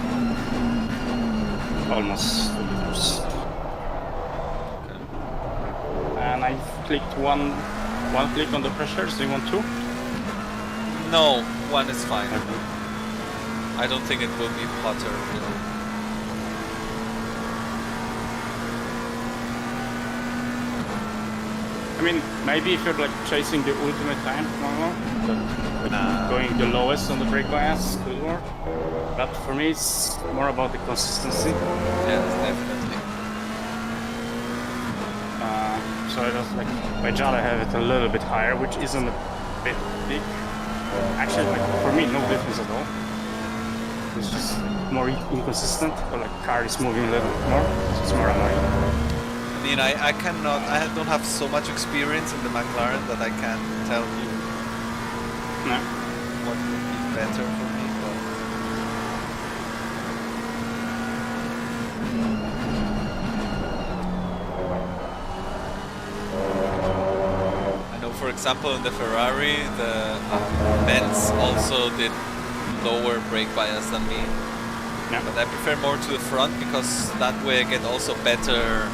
Almost 2 liters. And I clicked one click on the pressures. Do you want 2? No, one is fine. Okay. I don't think it will be hotter. I mean, maybe if you're like chasing the ultimate time, going the lowest on the brake bias could work. But for me, it's more about the consistency. Yes, definitely. So I just like by Jala have it a little bit higher, which isn't a bit big. Actually, like for me, no difference at all. It's just more inconsistent, or like car is moving a little bit more. So it's more annoying. I mean, I cannot. I don't have so much experience in the McLaren that I can tell you No. what would be better for me. But I know, for example, in the Ferrari, the Benz also did lower brake bias than me. Yeah. But I prefer more to the front because that way I get also better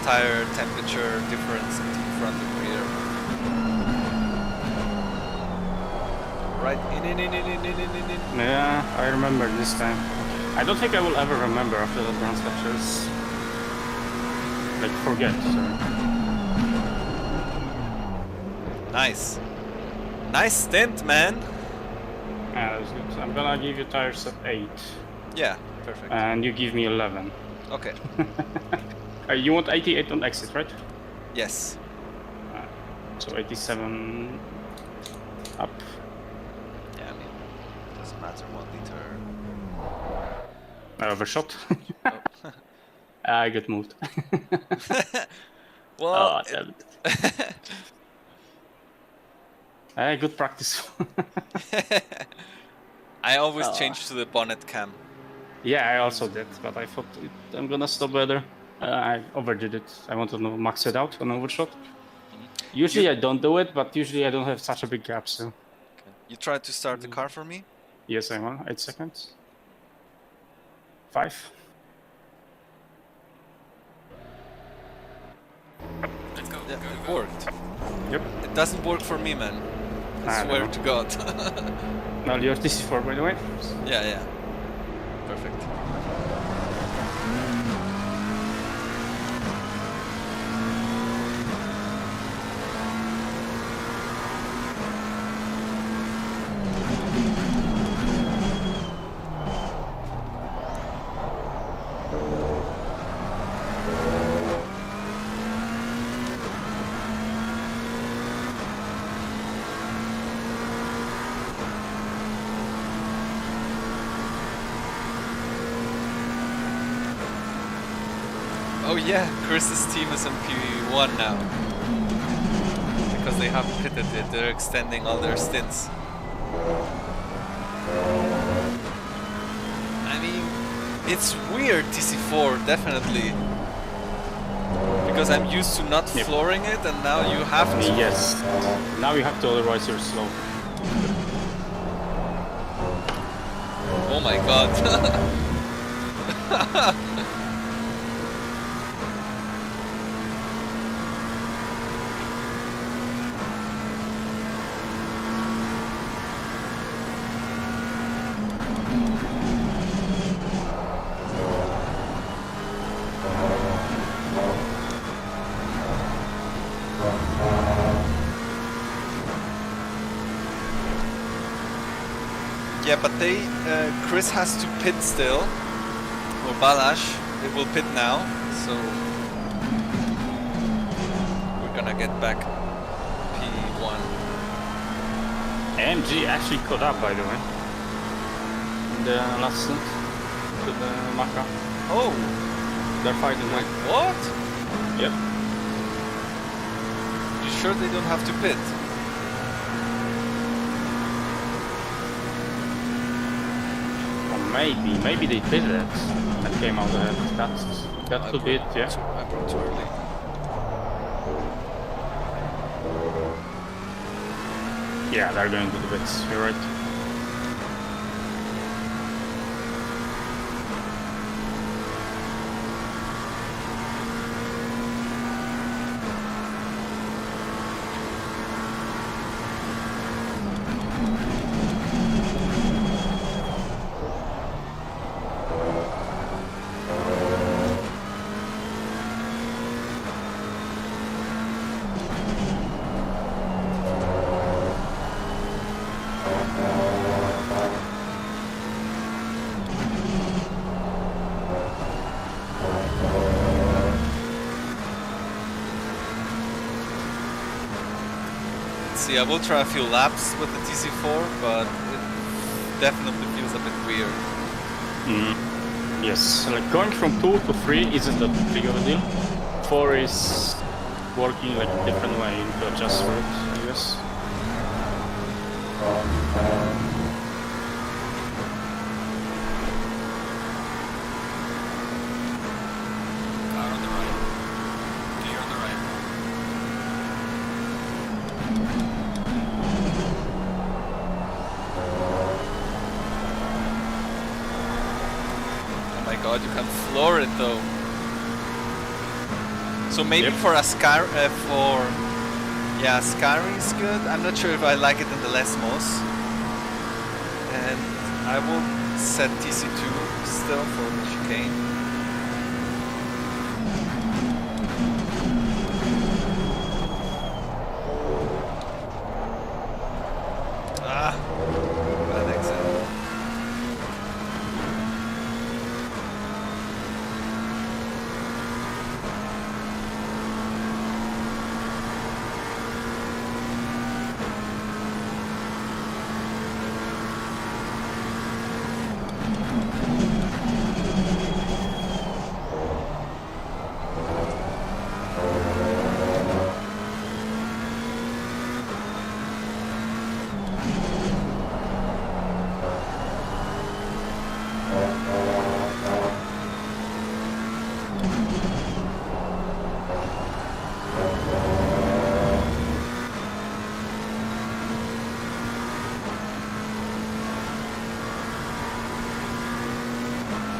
tire temperature difference between front and rear. Right, in. Yeah, I remember this time. I don't think I will ever remember after the ground captures. Like forget, sorry. Nice. Nice stint, man. Yeah, that's good. I'm gonna give you tires at 8. Yeah, perfect. And you give me 11. Okay. You want 88 on exit, right? Yes. So 87 up. matter 1 liter. I overshot. Oh. I got moved. Well, Damn it. Good practice. I always Oh. change to the bonnet cam. Yeah, I also did, but I thought I'm gonna stop better. I overdid it. I wanted to max it out on overshot. Usually I don't do it, but usually I don't have such a big gap, so... Okay. You tried to start the car for me? Yes, I won. 8 seconds. 5. Let's go. Yeah, Go, it go. worked. Yep. It doesn't work for me, man. I I swear know. to God. Now yours, this is 4, by the way. Yeah. Perfect. Oh yeah, Chris's team is in P1 now. Because they have pitted it, they're extending all their stints. I mean, it's weird TC4, definitely. Because I'm used to not Yep. flooring it, and now you have to. Yes. Now you have to, otherwise you're slow. Oh my god. Yeah, but Chris has to pit still, or Balash, it will pit now, so we're gonna get back P1. AMG actually caught up, by the way. In the last stint to the Maka. Oh, They're fighting now. what? Yep. You sure they don't have to pit? Maybe they did it and came out ahead. That could be it, yeah. I brought too early. Yeah, they're going to the bits, you're right. See, I will try a few laps with the TC4, but it definitely feels a bit weird. Yes, like going from 2 to 3 isn't that big of a deal. 4 is working like a different way to adjust for it, I guess. Car on the right. Clear on the right. Oh my god, you can floor it though. So maybe Yep. for a Scary is good. I'm not sure if I like it in the Lesmos. And I will set TC2 still for the chicane. Ah, bad exit.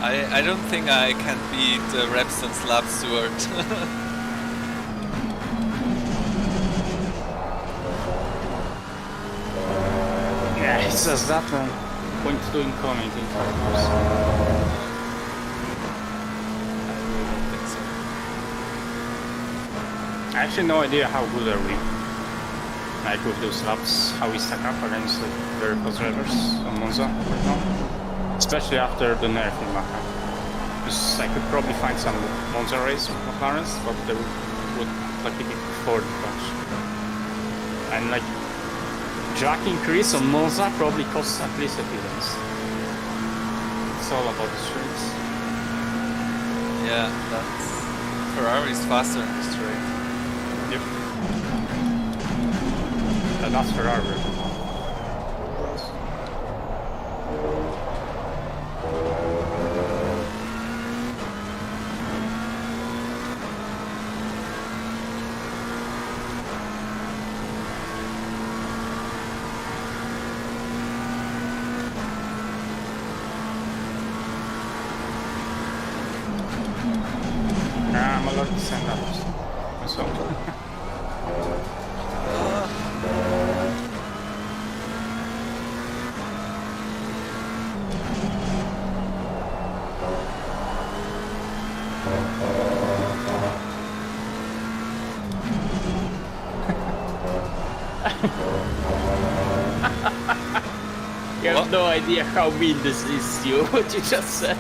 I don't think I can beat Repson's lap Stewart. Yeah, he says that man. Point doing commenting. I really don't think so. I actually no idea how good are we. Like with those laps, how we stack up against the very fast drivers on Monza right now. Especially after the nerf in McLaren. Because I could probably find some Monza race with McLaren's, but they would likely be before the crash. And like, track increase on Monza probably costs at least a few lanes. It's all about the straights. Yeah, that's Ferrari's faster in the straight. Yep. That's Ferrari. I'm allowed to send that myself. You have What? no idea how mean this is, you, what you just said.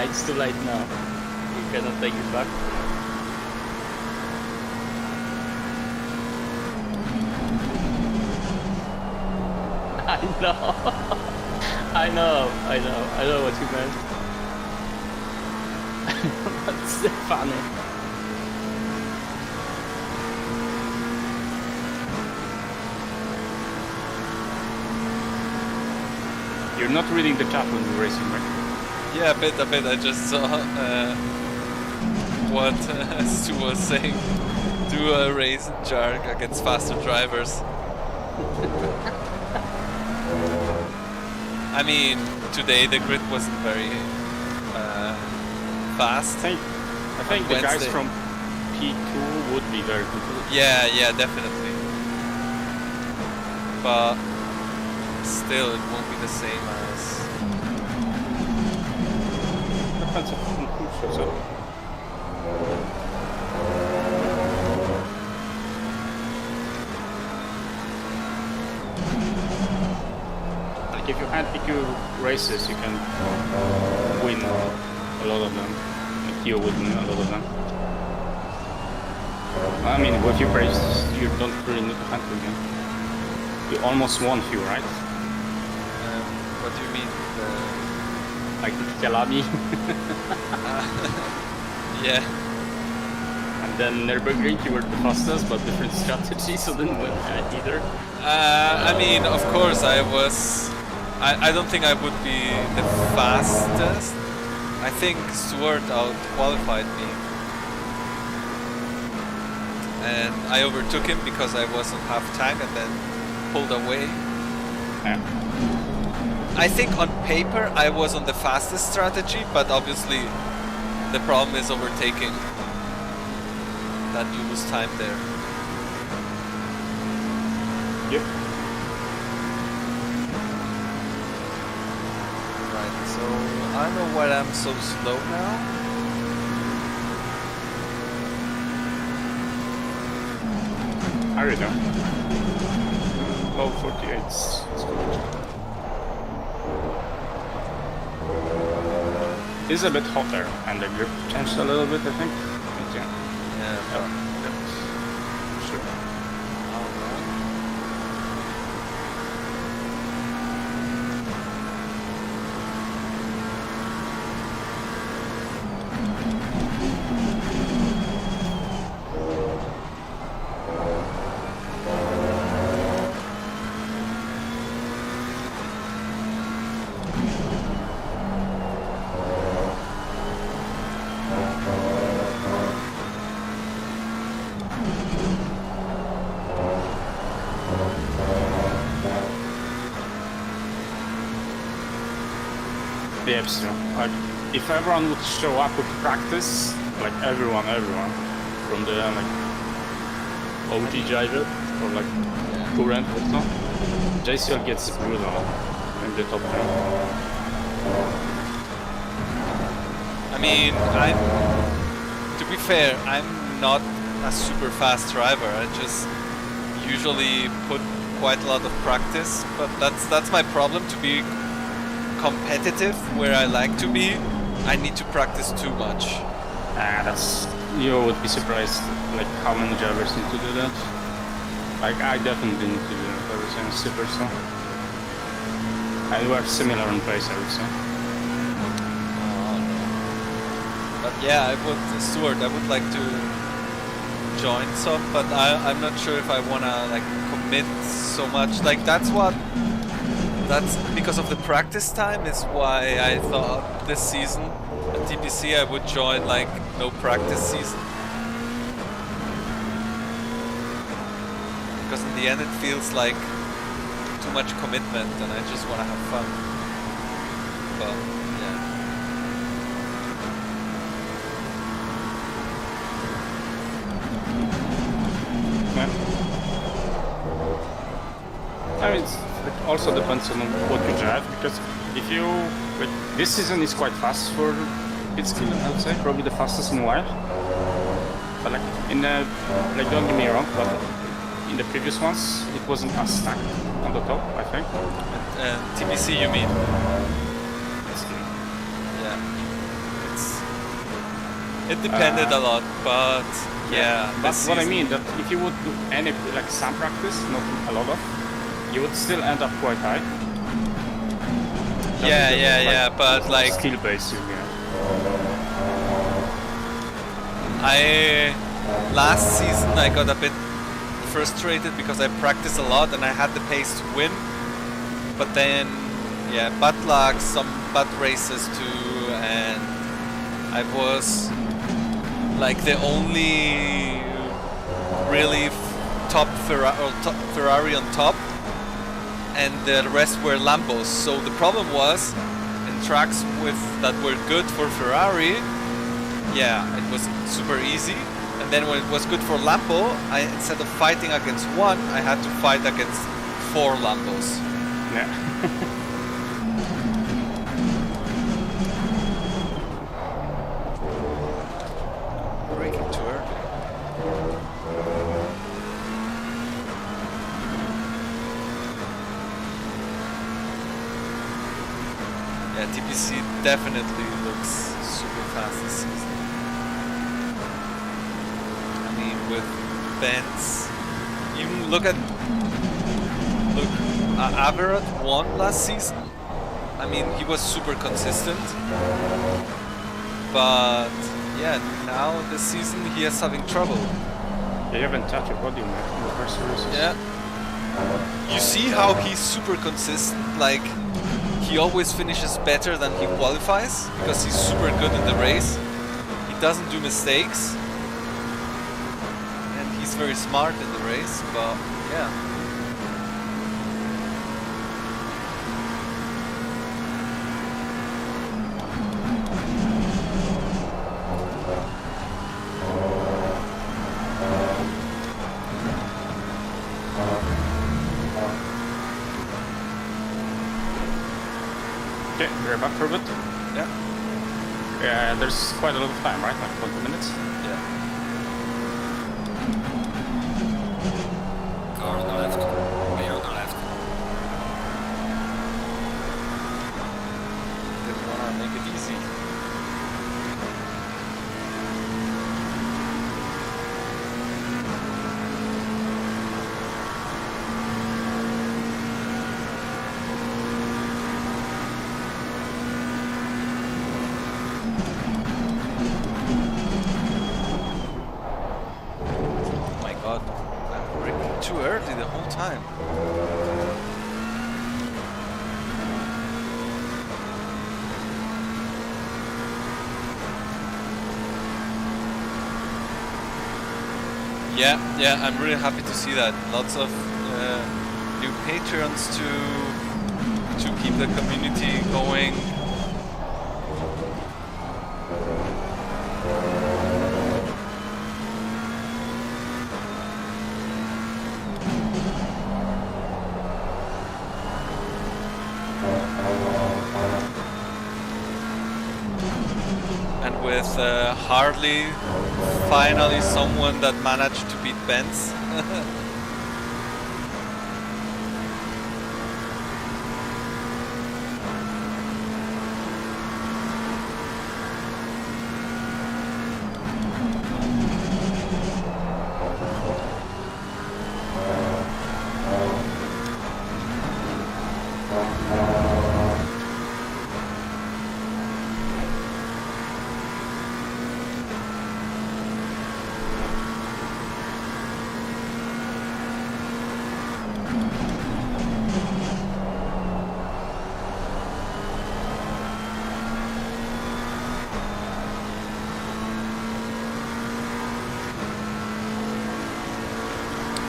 It's too late now. You cannot take it back. I know. I know what you meant. That's funny. You're not reading the chat when you're racing, right? Yeah, a bit. I just saw what Stu was saying. Do a race in Jark against faster drivers. I mean, today the grid wasn't very fast. I think the guys Wednesday. from P2 would be very good. Yeah, definitely. But still, it won't be the same as. Depends on who shows up. Like if you had PQ races, you can win a lot of them. Like you would win a lot of them. I mean, with your races, you don't really need to handle them. You almost won few, right? What do you mean? Like Calami. Yeah. And then Nürburgring, you were the fastest, but different strategy, so didn't win either. I mean, of course, I was. I don't think I would be the fastest. I think Stewart out-qualified me. And I overtook him because I was on half tank and then pulled away. Yeah. I think on paper I was on the fastest strategy, but obviously the problem is overtaking. That you lose time there. Yep. Right, so I don't know why I'm so slow now. I don't know. Low 48's good. It's a bit hotter and the grip changed a little bit, I think. But yeah. Yeah, Yeah. Sure. the apps too. Like, if everyone would show up with practice, like everyone, from the like OG driver or like current also, JCL gets brutal in the top 10. I mean, to be fair, I'm not a super fast driver. I just usually put quite a lot of practice, but that's my problem. To be competitive where I like to be, I need to practice too much. You would be surprised like how many drivers need to do that. Like I definitely need to do that every time super so. And we're similar in pace, I would say. But yeah, Stuart, I would like to join some, but I'm not sure if I wanna like commit so much. Like that's because of the practice time is why I thought this season at TPC I would join like no practice season. Because in the end it feels like too much commitment and I just wanna have fun. But yeah. I mean, it also depends on what you drive, because if you, like, this season is quite fast for pit skill, I would say, probably the fastest in a while. But like, like, don't get me wrong, but in the previous ones, it wasn't as stacked on the top, I think. TBC you mean? Basically. Yeah. It depended a lot, but yeah. That's what I mean, that if you would do any, like, some practice, not a lot of, you would still end up quite high. Yeah, but like skill base you get. Last season I got a bit frustrated because I practiced a lot and I had the pace to win, but then yeah, bad luck, some bad races too, and I was like the only really top Ferrari on top, and the rest were Lambos. So the problem was, in tracks that were good for Ferrari, yeah, it was super easy. And then when it was good for Lambo, instead of fighting against one, I had to fight against 4 Lambos. Yeah. Braking tour. Yeah, TPC definitely looks super fast this season. I mean, with Benz, even look Averot won last season. I mean, he was super consistent, but yeah, now this season he is having trouble. Yeah, you haven't touched your podium yet in the first races. Yeah. You see how he's super consistent, like he always finishes better than he qualifies because he's super good in the race. He doesn't do mistakes and he's very smart in the race, but yeah. Okay, we're back for a bit. Yeah. Yeah, there's quite a lot of time, right? Like 20 minutes? Yeah. Car on the left. Clear on the left. Didn't wanna make it easy. Too early the whole time. Yeah, I'm really happy to see that. Lots of new patrons to keep the community going. with Harley, finally someone that managed to beat Benz.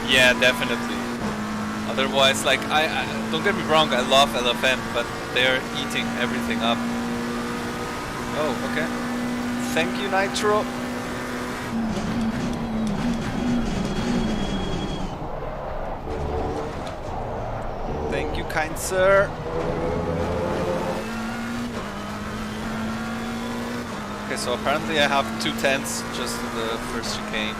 Yeah, definitely. Otherwise, like, I don't get me wrong, I love LFM, but they're eating everything up. Oh, okay. Thank you, Nitro. Thank you, kind sir. Okay, so apparently I have 2/10 just in the first chicane.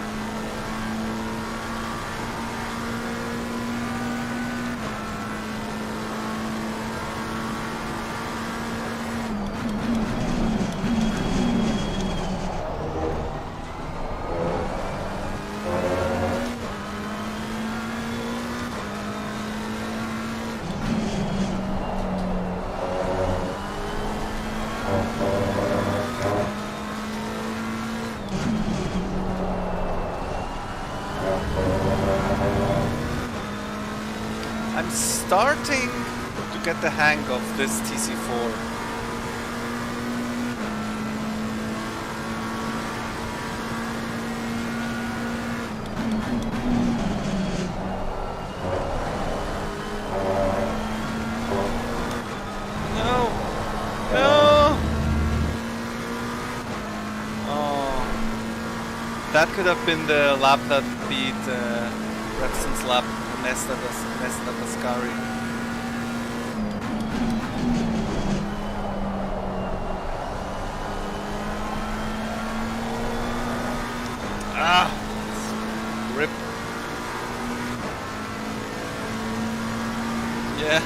I'm starting to get the hang of this TC4. No! No! Oh. That could have been the lap that beat Repson's lap. Nesta Pascari. Ah! Rip. Yeah.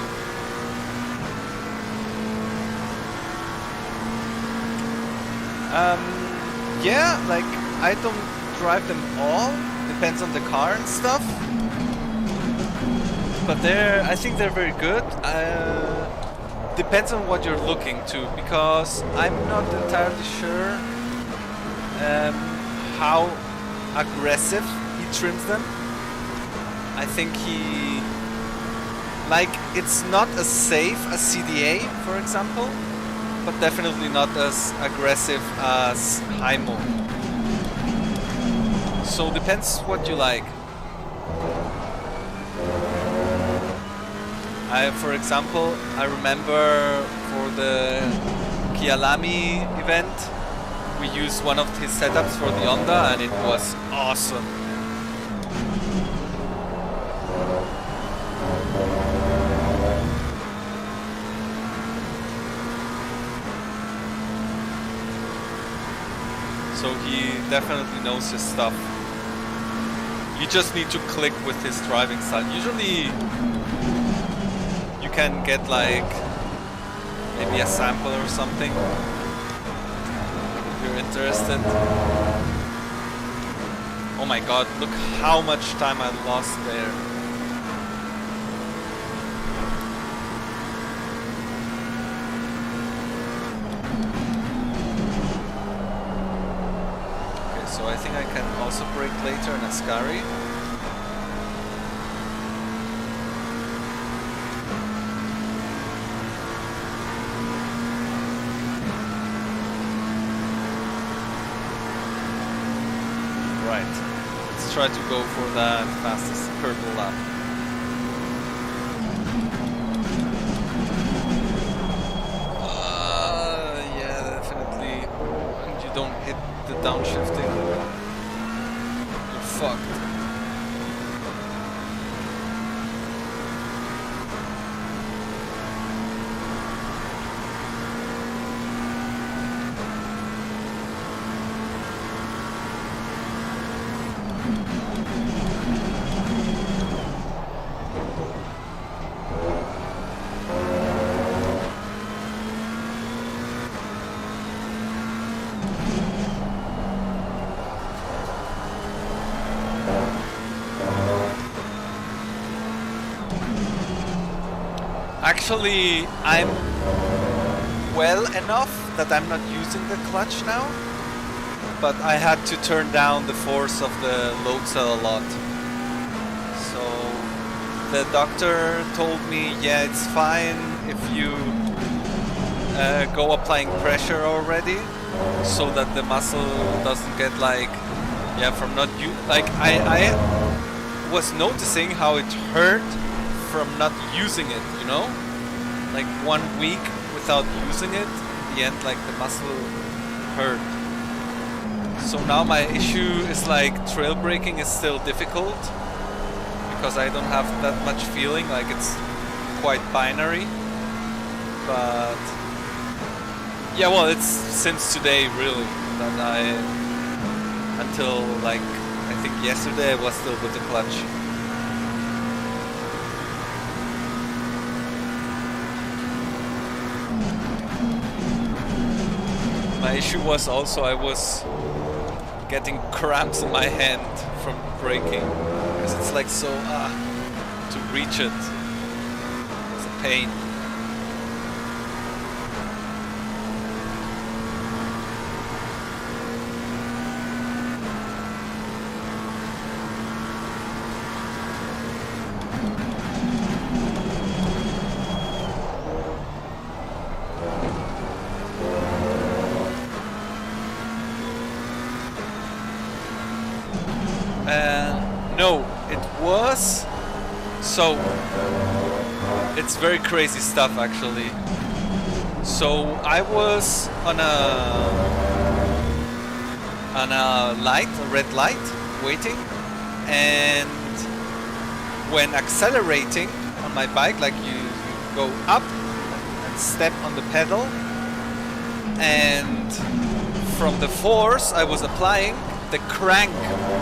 Yeah, like, I don't drive them all. Depends on the car and stuff. But I think they're very good. Depends on what you're looking to, because I'm not entirely sure how aggressive he trims them. I think it's not as safe as CDA, for example, but definitely not as aggressive as Hymo. So depends what you like. For example, I remember for the Kyalami event, we used one of his setups for the Honda and it was awesome. So he definitely knows his stuff. You just need to click with his driving style. Usually you can get like maybe a sample or something if you're interested. Oh my god, look how much time I lost there. Okay, so I think I can also brake later in Ascari. Try to go for that fastest purple lap. Yeah, definitely. And you don't hit the downshifting, you're fucked. Actually, I'm well enough that I'm not using the clutch now, but I had to turn down the force of the load cell a lot. So the doctor told me, yeah, it's fine if you go applying pressure already, so that the muscle doesn't get like, yeah, from not like I was noticing how it hurt from not using it, you know, like 1 week without using it, in the end, like the muscle hurt. So now my issue is like trail braking is still difficult because I don't have that much feeling, like it's quite binary. But yeah, well, it's since today really that until like I think yesterday I was still with the clutch. My issue was also I was getting cramps in my hand from braking because it's like so to reach it. It's a pain. No, it was. So it's very crazy stuff actually. So I was on a light, a red light, waiting, and when accelerating on my bike, like you go up and step on the pedal, and from the force I was applying, the crank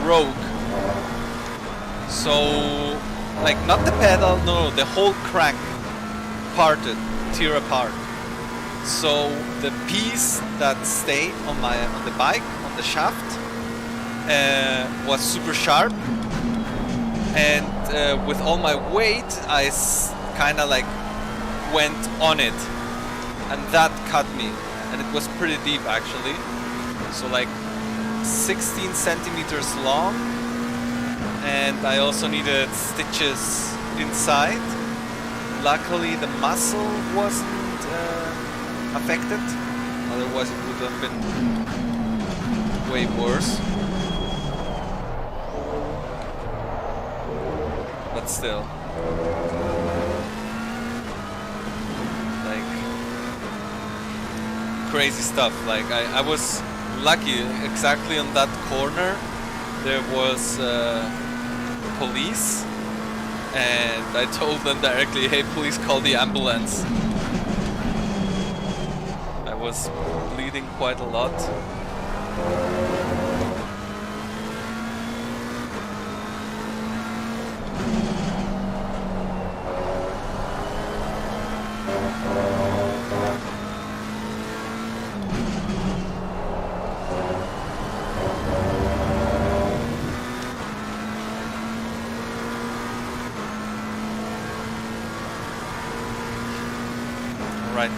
broke. So, like, not the pedal, no, the whole crank parted, tear apart. So the piece that stayed on the bike, on the shaft, was super sharp, and with all my weight, I kind of like went on it, and that cut me, and it was pretty deep actually. So like 16 centimeters long. And I also needed stitches inside. Luckily the muscle wasn't affected, otherwise it would have been way worse. But still, like, crazy stuff. Like I was lucky, exactly on that corner there was police, and I told them directly, hey, please call the ambulance. I was bleeding quite a lot.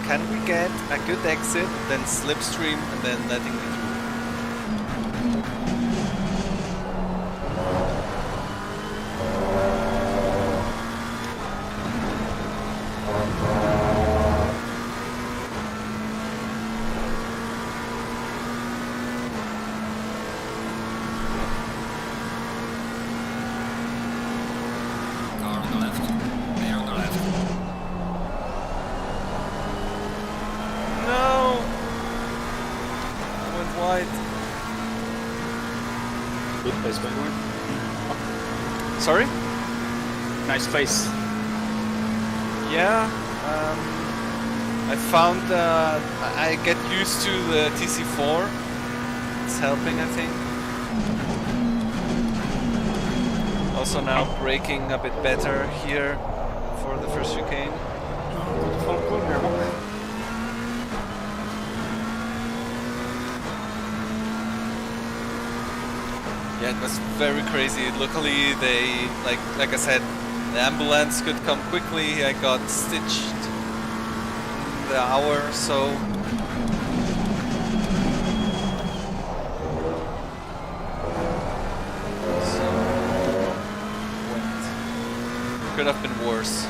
Can we get a good exit, then slipstream, and then letting me through? Car on the left. Clear on the left. No! Went wide. Good place, by the way. Sorry? Nice place. Yeah. I found I get used to the TC4. It's helping, I think. Also now braking a bit better here for the first chicane. Yeah, it was very crazy. Luckily, they like I said, The ambulance could come quickly. I got stitched in the hour or so. Could have been worse.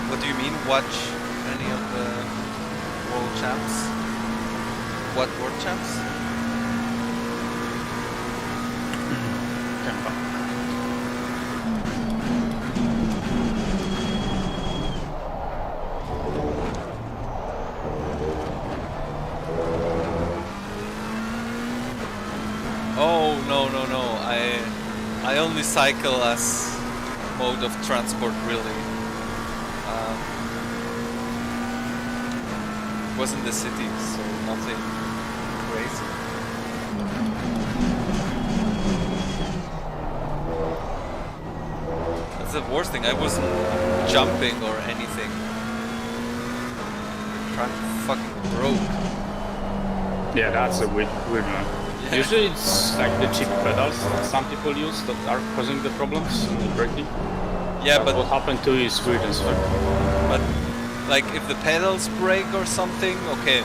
What do you mean, watch any of the world champs? What world champs? Oh, no. I only cycle as mode of transport, really. Was in the city, so nothing crazy. That's the worst thing. I wasn't jumping or anything. Track fucking broke. Yeah, that's a weird one. Yeah. Usually it's like the cheap pedals that some people use that are causing the problems in the braking. Yeah, but what happened to you is weird as well. But like if the pedals break or something, okay.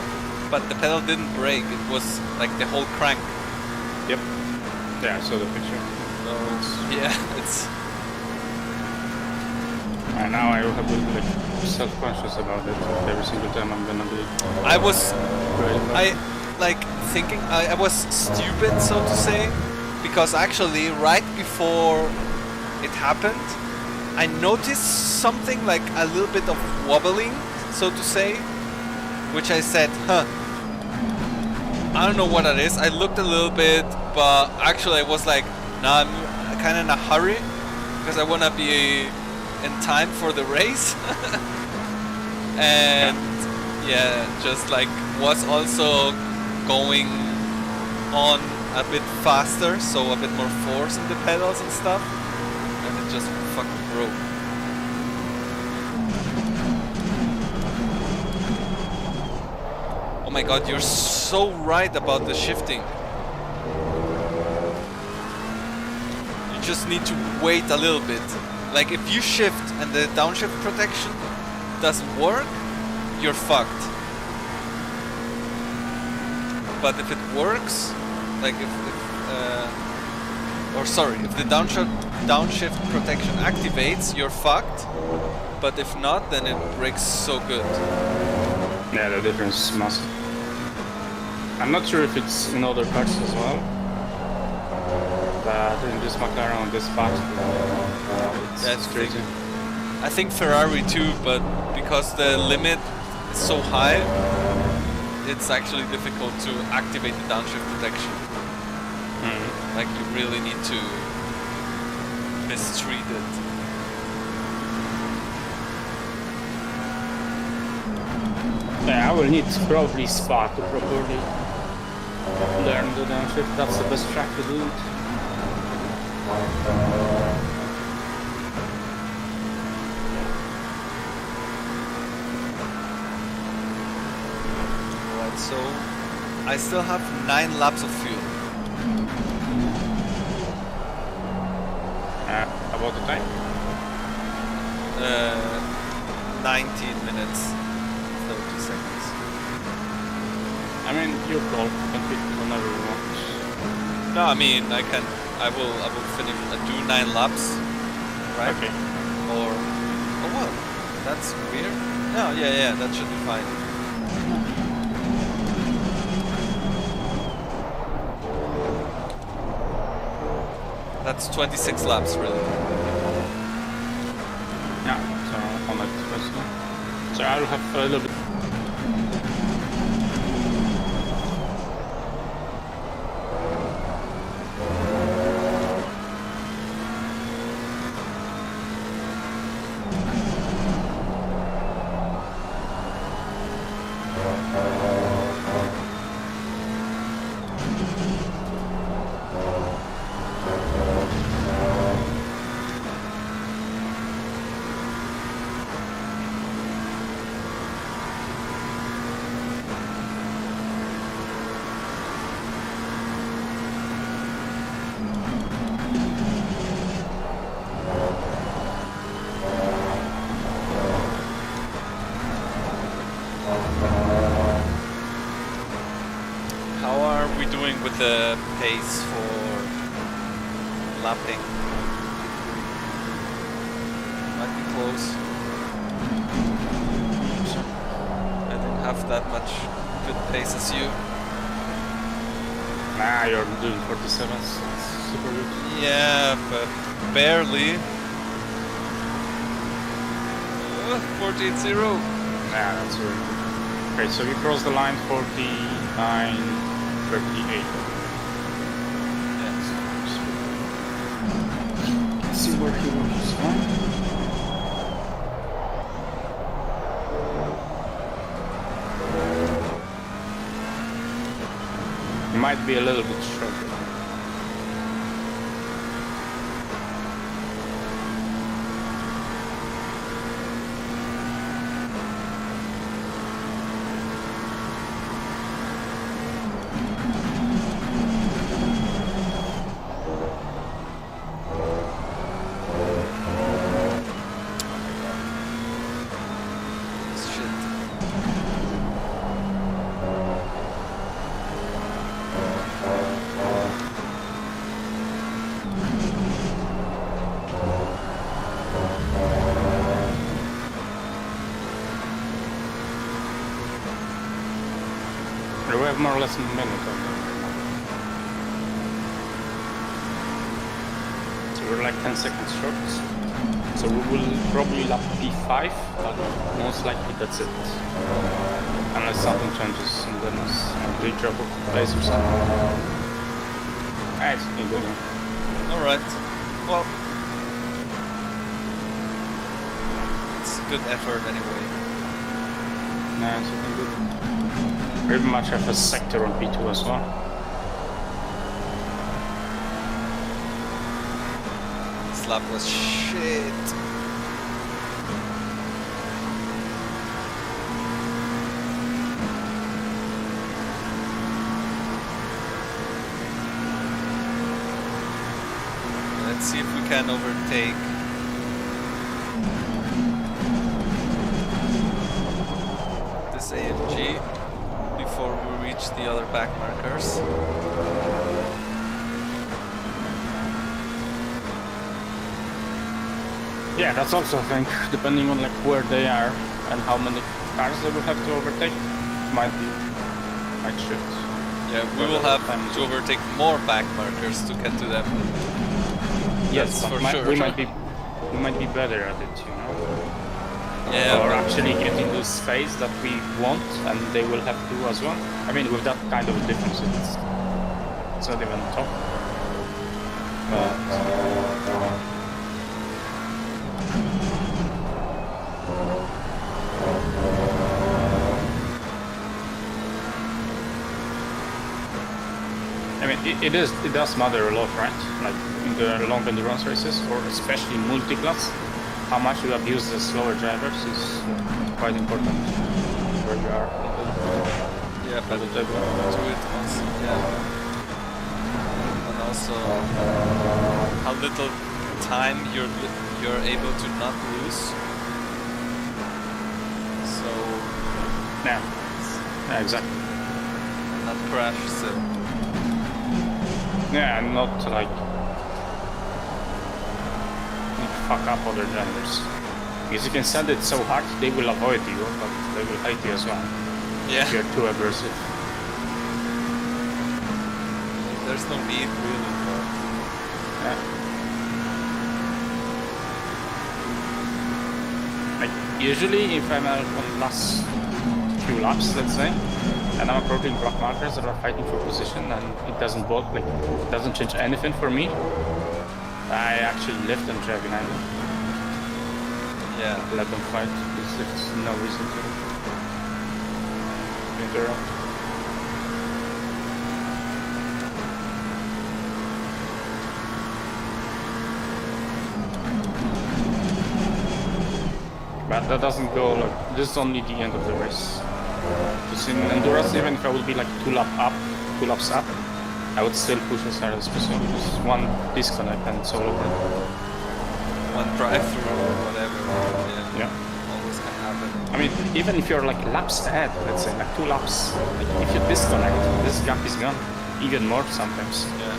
But the pedal didn't break. It was like the whole crank. Yep. Yeah, I saw the picture. So yeah, it's. And now I will have to be like self-conscious about it every single time I'm gonna be. I was thinking I was stupid, so to say, because actually right before it happened, I noticed something like a little bit of wobbling, so to say, which I said, I don't know what that is. I looked a little bit, but actually I was like, nah, I'm kind of in a hurry because I want to be in time for the race. And yeah, just like was also going on a bit faster, so a bit more force in the pedals and stuff, and it just fucking broke. Oh my god, you're so right about the shifting. You just need to wait a little bit. Like if you shift and the downshift protection doesn't work, you're fucked. But if it works, like if the downshift protection activates, you're fucked. But if not, then it breaks so good. Yeah, the difference is massive. I'm not sure if it's in other cars as well, but in this McLaren on this part, it's crazy. I think Ferrari too, but because the limit is so high, it's actually difficult to activate the downshift protection. Like you really need to mistreat it. Yeah, I will need probably Spa to properly learn the downshift. That's the best track to do it. Alright, so I still have 9 laps of fuel. About the time? 19 minutes, 30 seconds. I mean, your call. You can pick whenever you want. No, I mean, I will finish, do 9 laps, right? Okay. Or oh well, that's weird. No, yeah, that should be fine. That's 26 laps, really. Yeah, so on that question. So I'll have a little bit. How are we doing with the pace for lapping? Might be close. I didn't have that much good pace as you. Nah, you're doing 47, so it's super good. Yeah, but barely. 14-0. Nah, that's really good. Okay, so you cross the line 49, 38. Yeah. Let's see where he was. He might be a little bit short. We have more or less a minute on them. So we're like 10 seconds short. So we will probably lap P5, but most likely that's it. Unless something changes and then we drop off the place or something. Ah, it's looking good. Alright. Well, it's a good effort anyway. Nah, it's looking good. Pretty much have a sector on P2 as well. This lap was shit. Let's see if we can overtake. This AMG before we reach the other back markers. Yeah, that's also I think depending on like where they are and how many cars they will have to overtake, might shift. Yeah, we will have to overtake more back markers to get to them. Yes, That's for but sure. we might be better at it, you know. Yeah, Or but- actually getting the space that we want, and they will have to as well. I mean, with that kind of difference, it's not even top. But I mean, it does matter a lot, right? Like in the long endurance races, or especially multi-class, how much you abuse the slower drivers is quite important where you are. Yeah, but the do table. it also, yeah. And also how little time you're able to not lose. So Yeah, exactly. not crash still. Yeah, and not like fuck up other drivers. Because if you send it so hard, they will avoid you, but they will hate you as well. Yeah. If you're too aggressive. There's no need really for. Yeah. Like, usually if I'm on last few laps, let's say, and I'm approaching block markers that are fighting for position and it doesn't bother, like, it doesn't change anything for me, I actually lift and drag behind them. Yeah. Let them fight, because there's no reason to interrupt. But that doesn't go, like, this is only the end of the race. Just in endurance, even if I would be like 2 laps up, I would still push as hard as possible. Just one disconnect and it's all over. One drive-through or whatever. Yeah. Always can happen. I mean, even if you're like laps ahead, let's say, like 2 laps, like if you disconnect, this gap is gone. Even more sometimes. Yeah.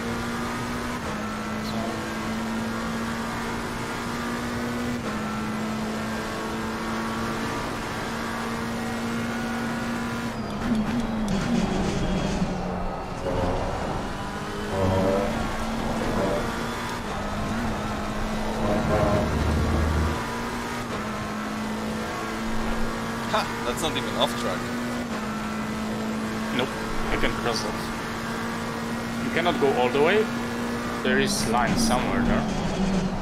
Ha! That's not even off track. Nope, I can cross that. You cannot go all the way. There is line somewhere there,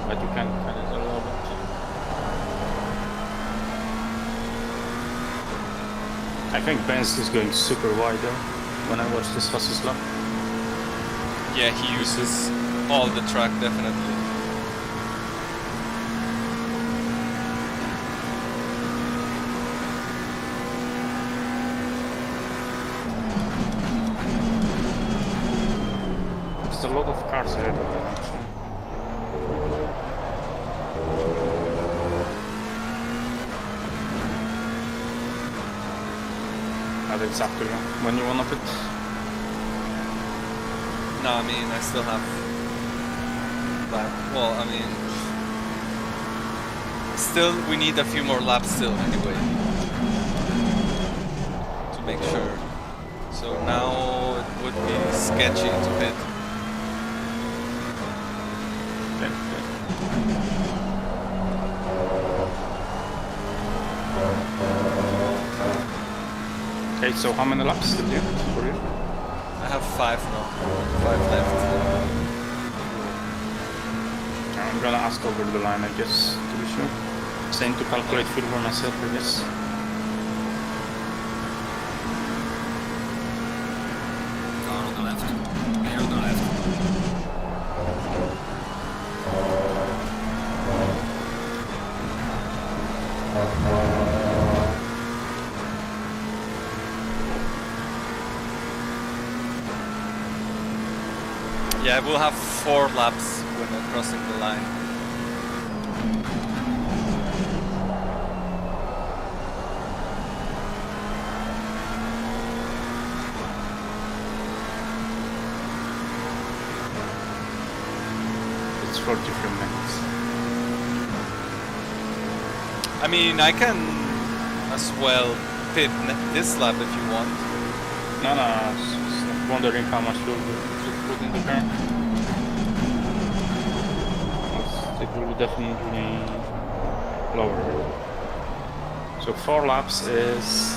but you can cut it a little bit. I think Benz is going super wide though, when I watch this fastest lap. Yeah, he uses all the track definitely. There's a lot of cars ahead of them actually. But it's up to you. When you wanna pit, No, I mean, I still have. Well, I mean, still, we need a few more laps still anyway to make sure. So now it would be sketchy to pit. then okay, so how many laps did you have for you? I have 5 now. 5 left. I'm gonna ask over the line, I guess, to be sure. Same to calculate fuel for myself, I guess. Car on the left. Clear on the left. Yeah, we'll have 4 laps when we're crossing the line. It's 43 minutes. I mean, I can as well pit this lap if you want. No, I was just like wondering how much fuel you should put in the car. It will be definitely lower. So 4 laps is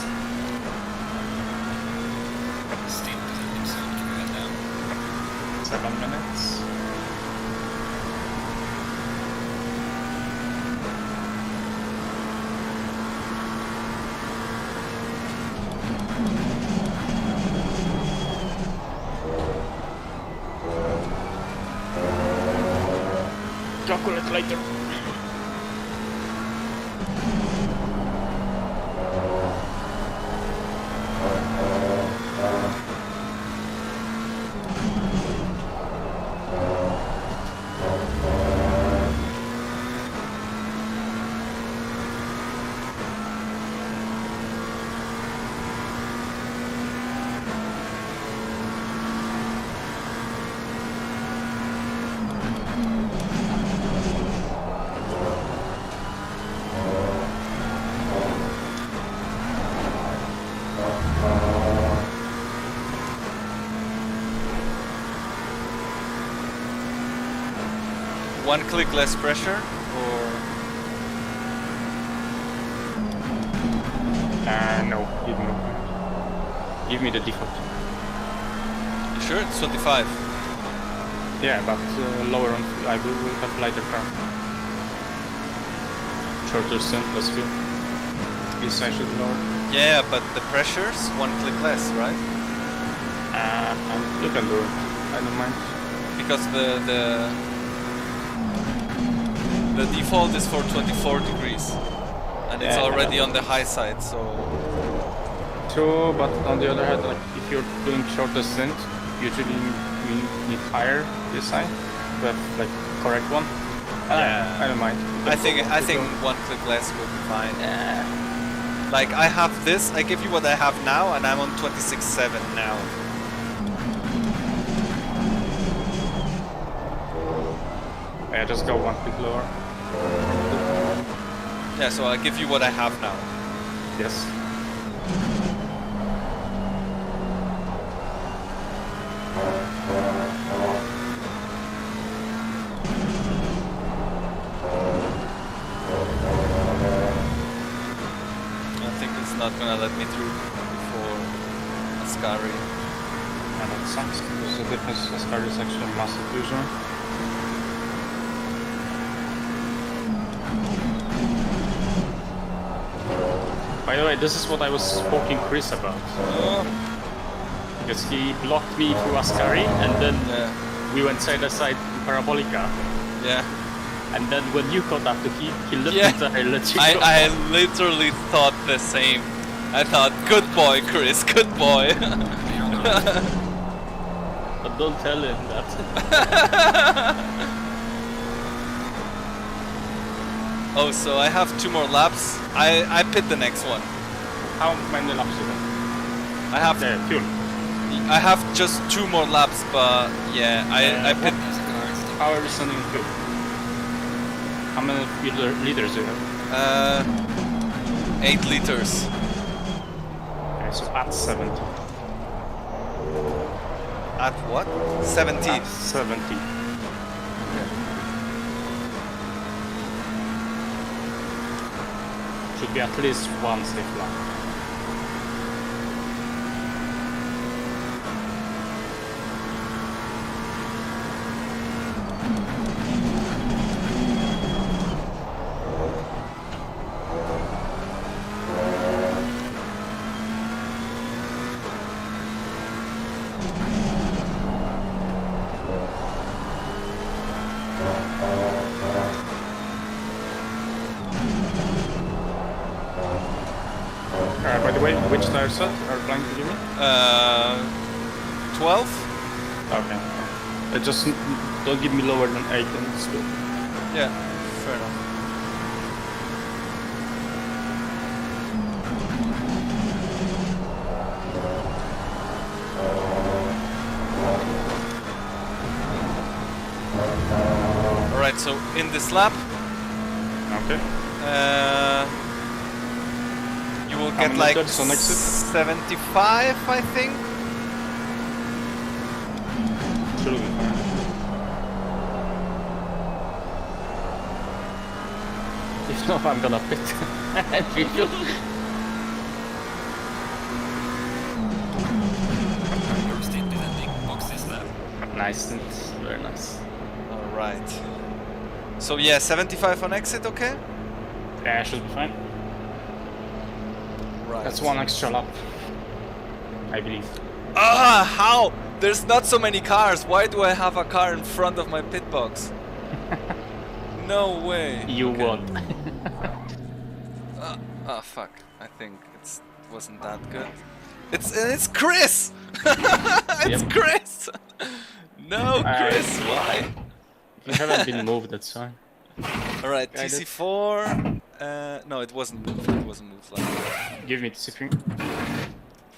Steep descending sound. Keep your head down. 7 minutes. Calculate later. one click less pressure, or No, give me the default. you sure it's 25? Yeah, but lower on, I will have lighter car. Shorter stint, less fuel. This I should lower. Yeah, but the pressure's one click less, right? You can do it. I don't mind. Because the default is for 24 degrees, and it's Yeah, already on the high side. So True, but on the other hand, like if you're doing shorter stint, usually you need higher this side, but like correct one. Yeah. I don't mind. I think one click less will be fine. Like I have this, I give you what I have now, and I'm on 26.7 now. Yeah, just go one click lower. Yeah, so I give you what I have now. Yes. I think it's not gonna let me through before Ascari. And that sucks because the difference as far is actually massive usually. By the way, this is what I was speaking Chris about. Because he blocked me through Ascari and then Yeah. we went side by side in Parabolica. Yeah. And then when you caught up to him, he looked Yeah. at I let you go. I literally thought the same. I thought, good boy, Chris, good boy. But don't tell him that. Oh, so I have 2 more laps. I pit the next one. How many laps is it? I have There, fuel. I have just 2 more laps, but yeah, I pit. How are you sending fuel? How many liters do you have? 8 liters. Okay, so at 70. At what? 70. At 70. Should be at least one safe lap. By the way, which tire set are you planning to give me? 12? Okay. Just don't give me lower than 8 and it's good. Yeah, fair enough. Alright, so in this lap, Okay. you will How get many like laps on exit? 75, I think. Should be fine. If not, I'm gonna pit. Your stint is ending. Box is left. Nice, stint. Very nice. Alright. So yeah, 75 on exit, okay? Yeah, should be fine. Right. That's one extra lap, I believe. Ah, how? There's not so many cars. Why do I have a car in front of my pit box? No way. You Okay. won. Oh fuck. I think it wasn't that good. It's Chris. It's Yep. Chris. No, Chris. Why? You haven't been moved, that's fine. All right, Guided. TC4. No, it wasn't moved. It wasn't moved like that. Give me the C3.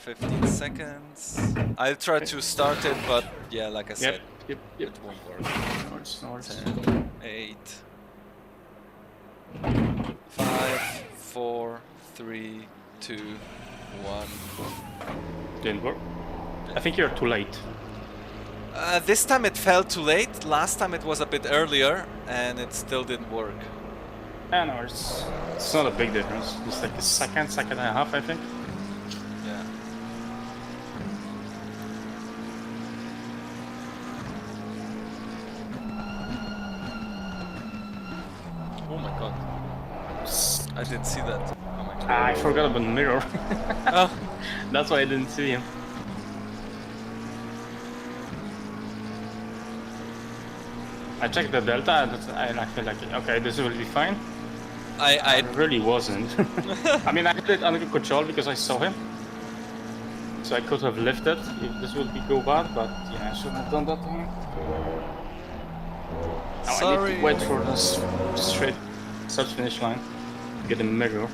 15 seconds. I'll try to start it, but yeah, like I said, Yep. it won't work. No worries, no worries. 10, 8, 5, 4, 3, 2, 1. Didn't work. I think you're too late. This time it fell too late. Last time it was a bit earlier, and it still didn't work. Yeah, no, it's not a big difference. It's like a second and a half, I think. Yeah. Oh my god. I didn't see that. Oh my god. I forgot about the mirror. Oh. That's why I didn't see him. I checked the delta and I feel like, okay, this will be fine. I It really wasn't. I mean, I had it under control because I saw him. So I could have lifted if this would go bad, but yeah, I shouldn't have done that to him. Now I need Sorry. to wait for the straight start finish line to get a mirror.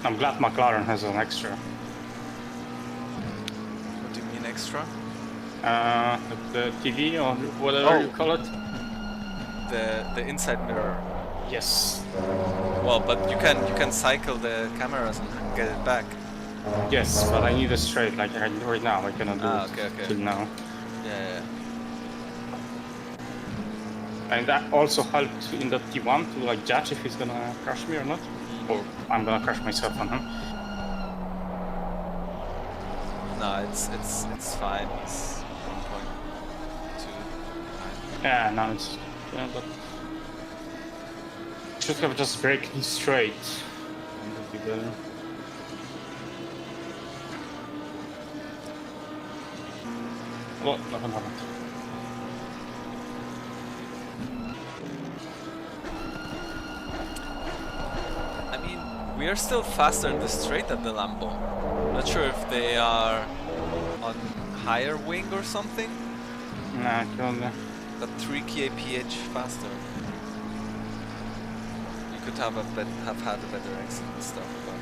I'm glad McLaren has an extra. What do you mean extra? The TV or whatever you call it. The inside mirror. Yes. Well, but you can cycle the cameras and get it back. Yes, but I need a straight, like right now. I cannot do it okay. till now. Yeah. And that also helped in the T1 to like judge if he's gonna crush me or not. Or I'm gonna crush myself on him. No, it's fine. He's 1.2. Yeah, no, it's yeah, but should have just breaking straight. And would be better. Well, nothing happened. I mean, we are still faster in the straight than the Lambo. Not sure if they are on higher wing or something. Nah, probably. But 3 kph faster. You could have had a better exit and stuff, but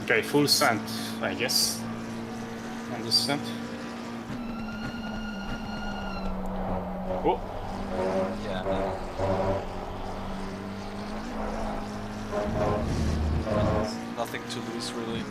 Okay, full send, I guess. And this send. Oh, yeah. Nothing to lose really.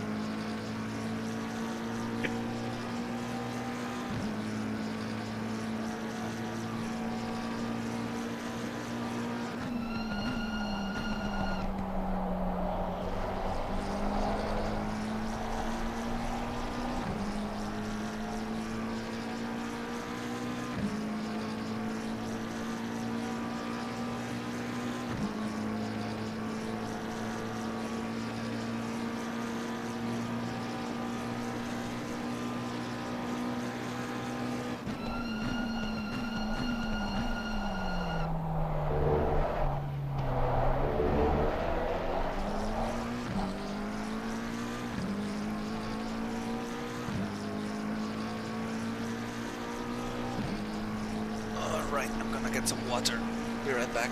Alright, I'm gonna get some water. Be right back.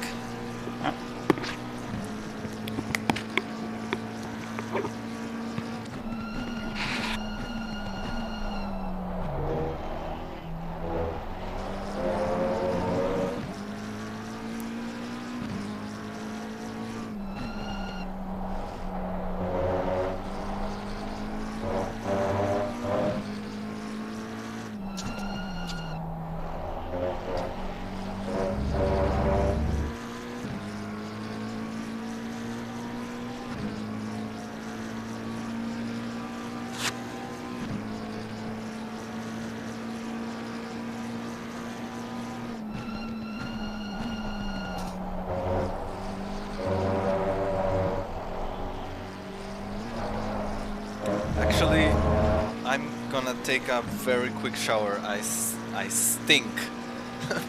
gonna take a very quick shower. I stink.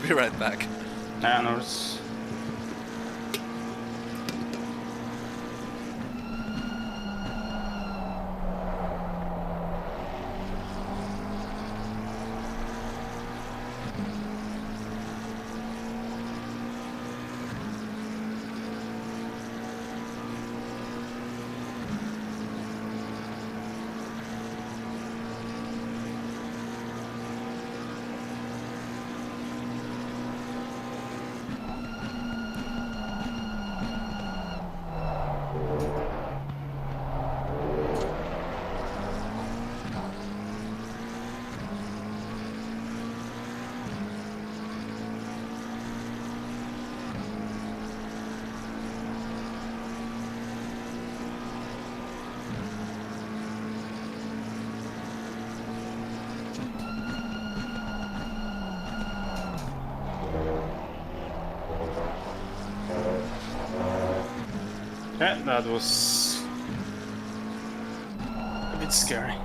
Be right back. Yeah, no, it's... Yeah, that was a bit scary.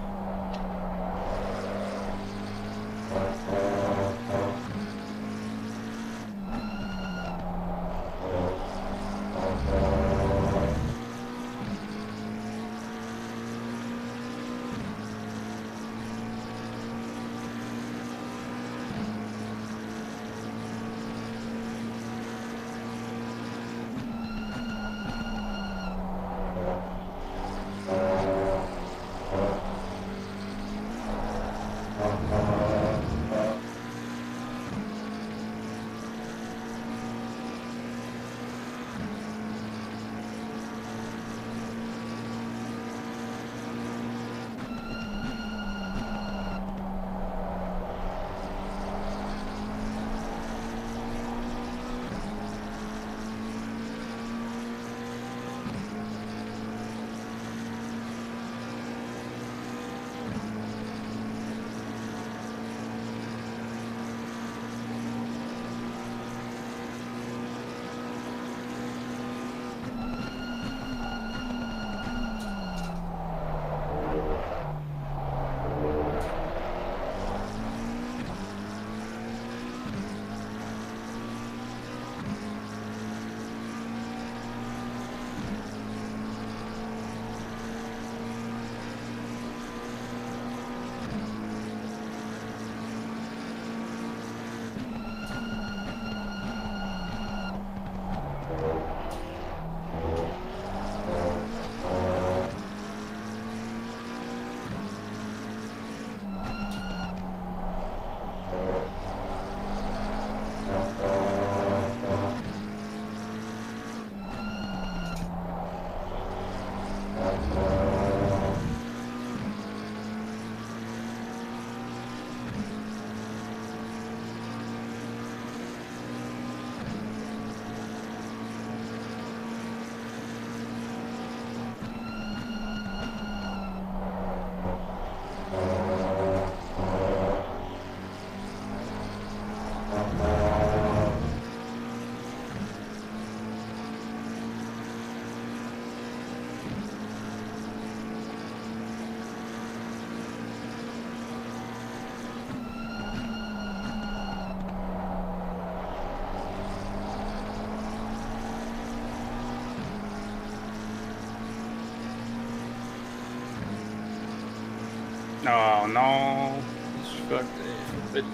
Oh no, it's got a bit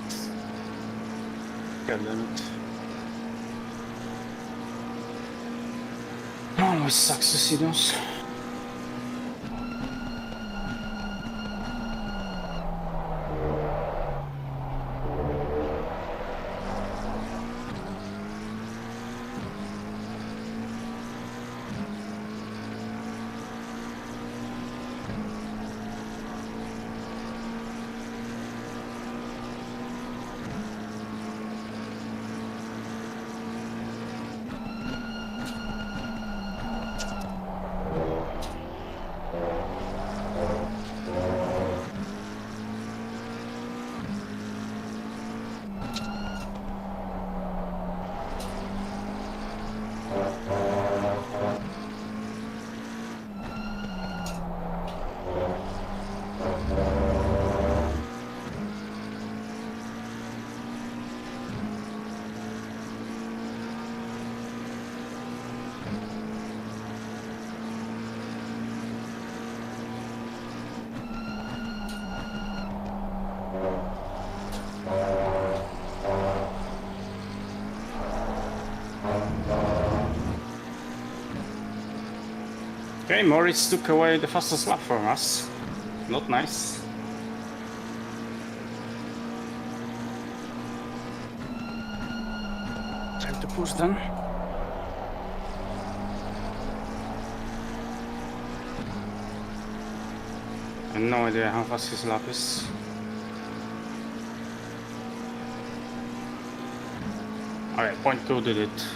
limit. Oh, it sucks to see those. Okay, Moritz took away the fastest lap from us. Not nice. Time to push them. I have no idea how fast his lap is. Okay, 0.2 did it.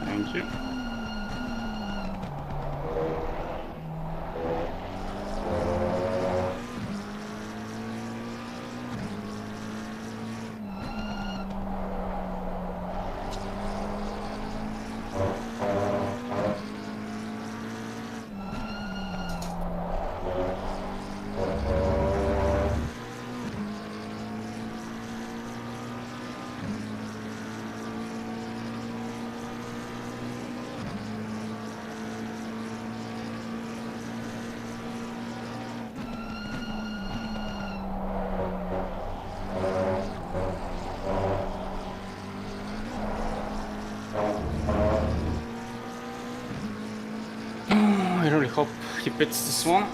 Thank you. I really hope he pits this one.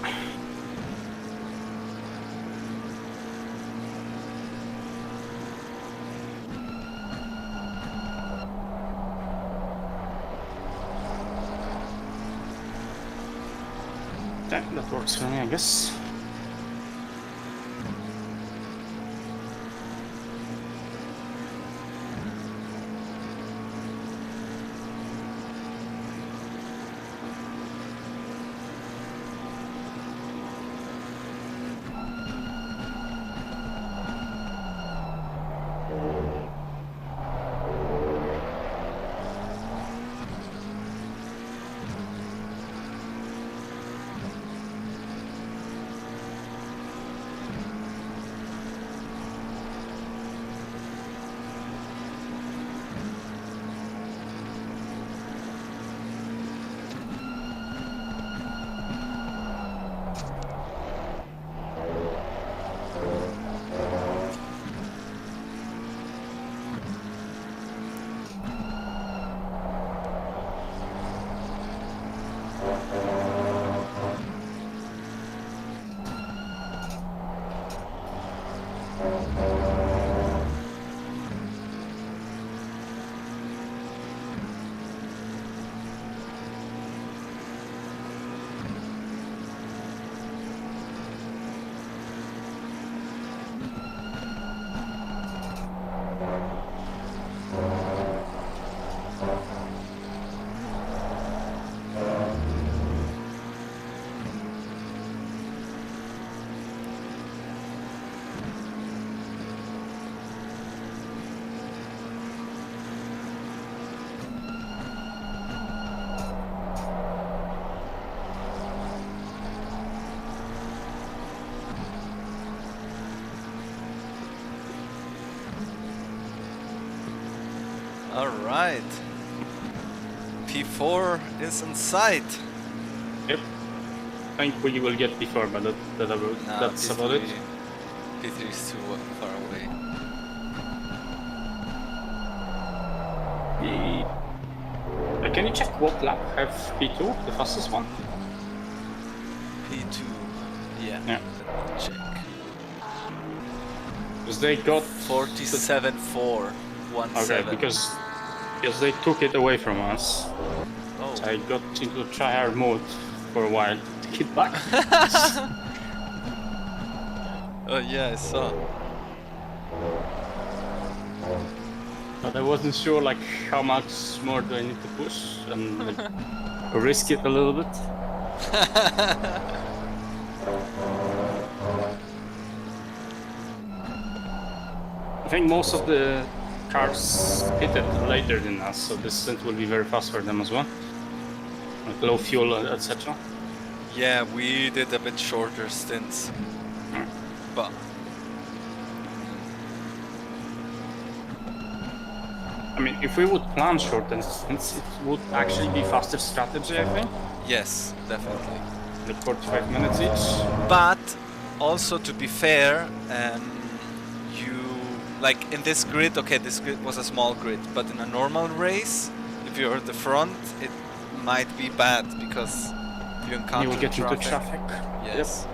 Okay, that works for me, I guess. All right. P4 is in sight. Yep. I think we will get before, but that's about it. P3 is too far away. Can you check what lap have P2, the fastest one? P2. Yeah. Yeah. Let me check. Because they got 47.4. 17. Okay, because they took it away from us. Oh. So I got into tryhard mode for a while to get back. Oh yeah, I saw. But I wasn't sure like how much more do I need to push and like, risk it a little bit. I think most of the cars hit it later than us, so this stint will be very fast for them as well. Like low fuel, etc. Yeah, we did a bit shorter stints, but I mean, if we would plan shortened stints, it would actually be faster strategy, I think. yes, definitely. Like 45 minutes each. But also, to be fair, you like in this grid. Okay, this grid was a small grid, but in a normal race, if you're at the front, it might be bad because you encounter You will get traffic. into traffic. Yes.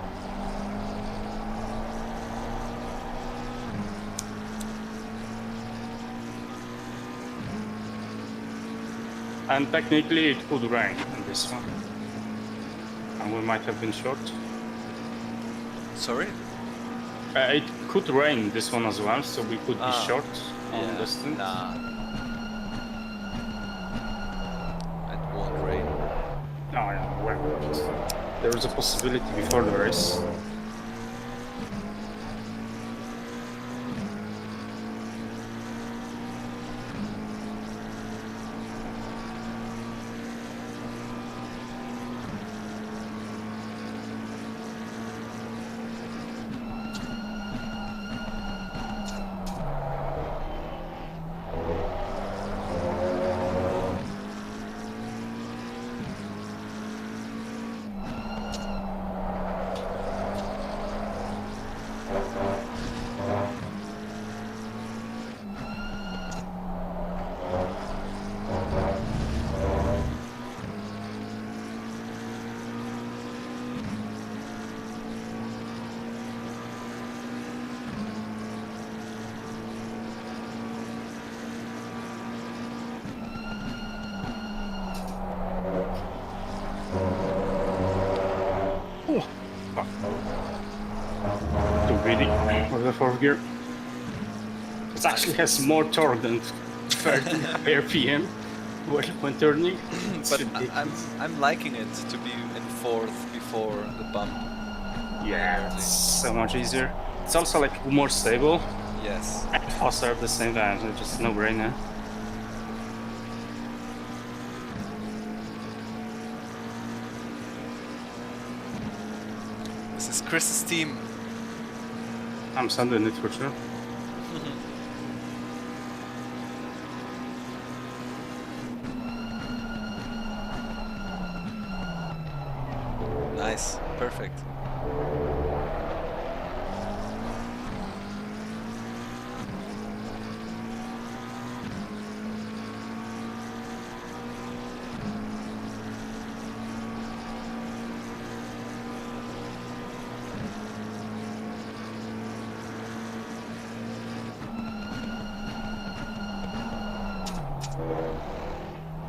And technically it could rain in this one. And we might have been short. Sorry. It could rain this one as well, so we could be short on Yeah, the stint. nah. It won't rain. Oh yeah, well, there is a possibility before the race. Too greedy for the fourth gear. It actually has more torque than 30 RPM when turning. It's But ridiculous. I'm liking it to be in fourth before the bump. Yeah, it's so much easier. It's also like more stable Yes. and faster at the same time, so it's just no brainer. This is Chris's team. I'm sending it for sure. Nice. Perfect.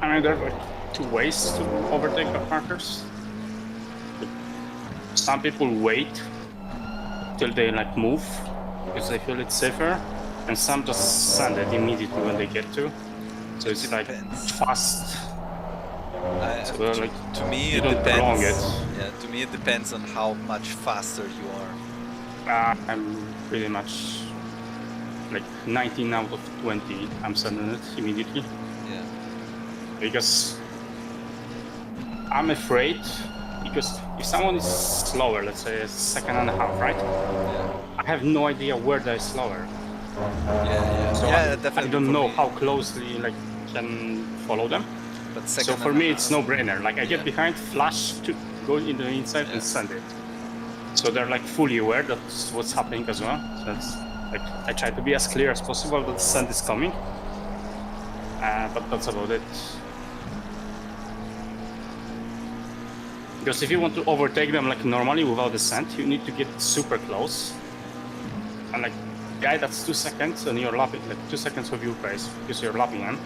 I mean, there are like two ways to overtake the markers. Some people wait till they like move because they feel it's safer, and some just send it immediately when they get to. So it's like Depends. fast. So they're like To me, you it don't prolong depends. it. Yeah, to me it depends on how much faster you are. I'm pretty much like 19 out of 20. I'm sending it immediately Yeah. because I'm afraid. Because if someone is slower, let's say a second and a half, right? Yeah. I have no idea where they're slower. Yeah. So Yeah. Definitely. I don't for know me. how closely like can follow them. But So second for and me, a it's half. no-brainer. Like I get Yeah. behind, flash to go in the inside Yeah. and send it. So they're like fully aware that's what's happening as well. So that's like I try to be as clear as possible that the send is coming. But that's about it. Because if you want to overtake them like normally without the send, you need to get super close. And like guy that's 2 seconds and you're lapping like 2 seconds of your pace because you're lapping him.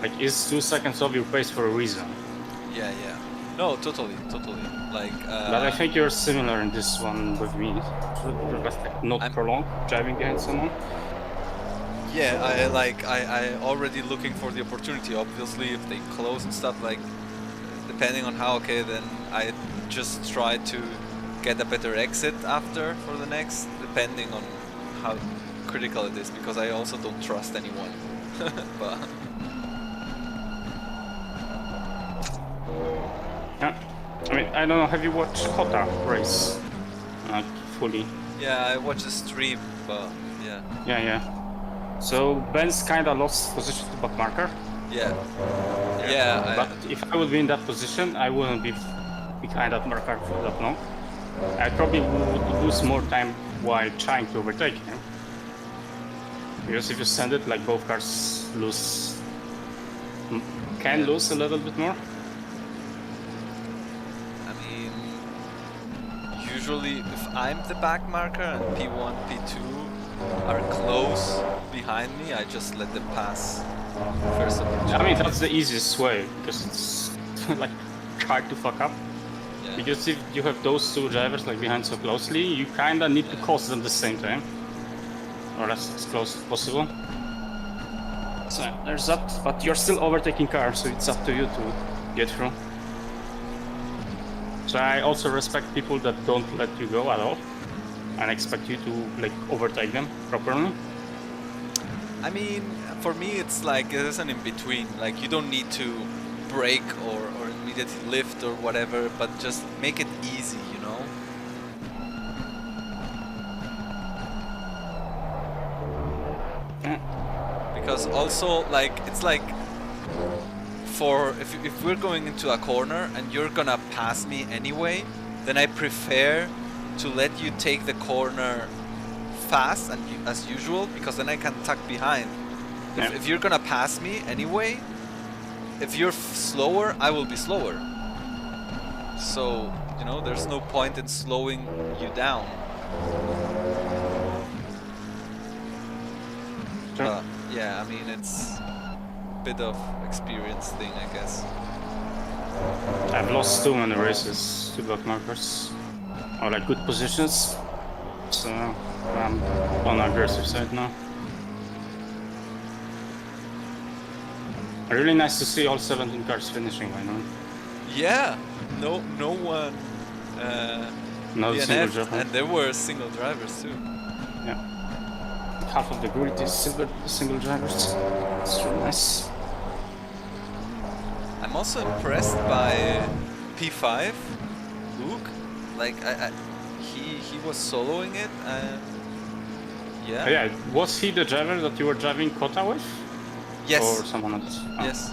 Like is 2 seconds of your pace for a reason. Yeah. No, totally. Like. But I think you're similar in this one with me. You're just like not I'm- prolonged driving behind someone. Yeah, I already looking for the opportunity. Obviously, if they close and stuff, like depending on how, okay, then I just try to get a better exit after for the next, depending on how critical it is, because I also don't trust anyone. But Yeah. I mean, I don't know. Have you watched Kota race? Fully. yeah, I watched the stream, but yeah, Yeah. So Ben's kind of lost position to backmarker. yeah, yeah. But if I would be in that position, I wouldn't be behind that marker for that long. I probably would lose more time while trying to overtake him. Because if you send it, like both cars can lose a little bit more. I mean, usually if I'm the back marker and P1, P2 are close behind me, I just let them pass first opportunity. I mean, that's the easiest way because it's like hard to fuck up. Yeah. Because if you have those two drivers like behind so closely, you kind of need to cause them the same time, or as close as possible. So there's that, but you're still overtaking cars, so it's up to you to get through. So I also respect people that don't let you go at all and expect you to like overtake them properly. I mean, for me, it's like there's an in between. Like you don't need to brake or immediately lift or whatever, but just make it easy, you know. Because also, like, it's like for if we're going into a corner and you're gonna pass me anyway, then I prefer to let you take the corner fast and as usual, because then I can tuck behind. If you're gonna pass me anyway, if you're slower, I will be slower. So, you know, there's no point in slowing you down. But yeah, I mean, it's a bit of experience thing, I guess. I've lost too many races to block markers, or like good positions, so I'm on the aggressive side now. Really nice to see all 17 cars finishing by now. Yeah, no one. No single DNF, driver. and there were single drivers too. Yeah. Half of the grid is single drivers. It's really nice. I'm also impressed by P5, Luke. Like he was soloing it, and yeah. Yeah, was he the driver that you were driving Kota with? Yes. Or someone else? Oh. Yes.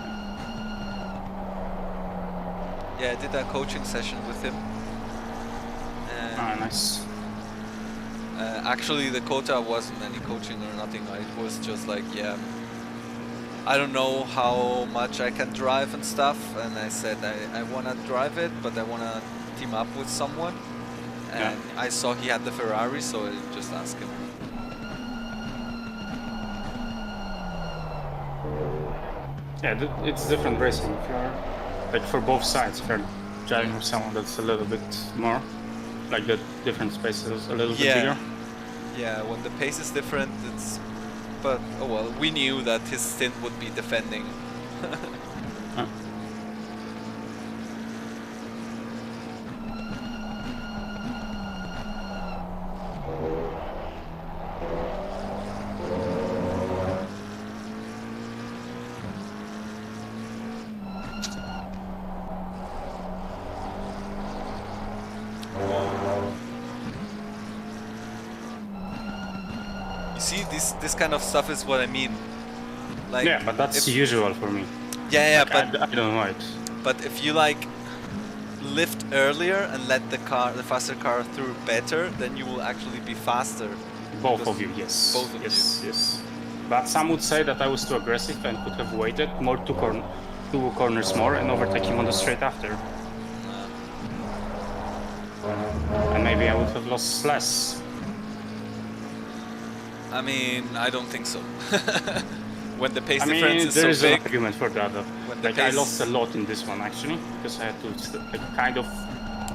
Yeah, I did a coaching session with him. And Ah, nice. actually, the quota wasn't any coaching or nothing. It was just like, yeah, I don't know how much I can drive and stuff. And I said I want to drive it, but I want to team up with someone. And I saw he had the Ferrari, so I just asked him. Yeah, it's different racing. If you're like for both sides, if you're driving with someone that's a little bit more, like the different space is a little bit bigger. Yeah, when the pace is different, it's. But oh well, we knew that his stint would be defending. See, this kind of stuff is what I mean. Like, yeah, but that's usual for me. Yeah, like, but I don't know it. But if you like lift earlier and let the faster car through better, then you will actually be faster. Both of you, yes. Both of you. Yes. But some would say that I was too aggressive and could have waited more two corners more and overtake him on the straight after. And maybe I would have lost less. I mean, I don't think so. When the pace I mean, difference is there so is big. an argument for that. Like I lost a lot in this one actually, because I had to like, kind of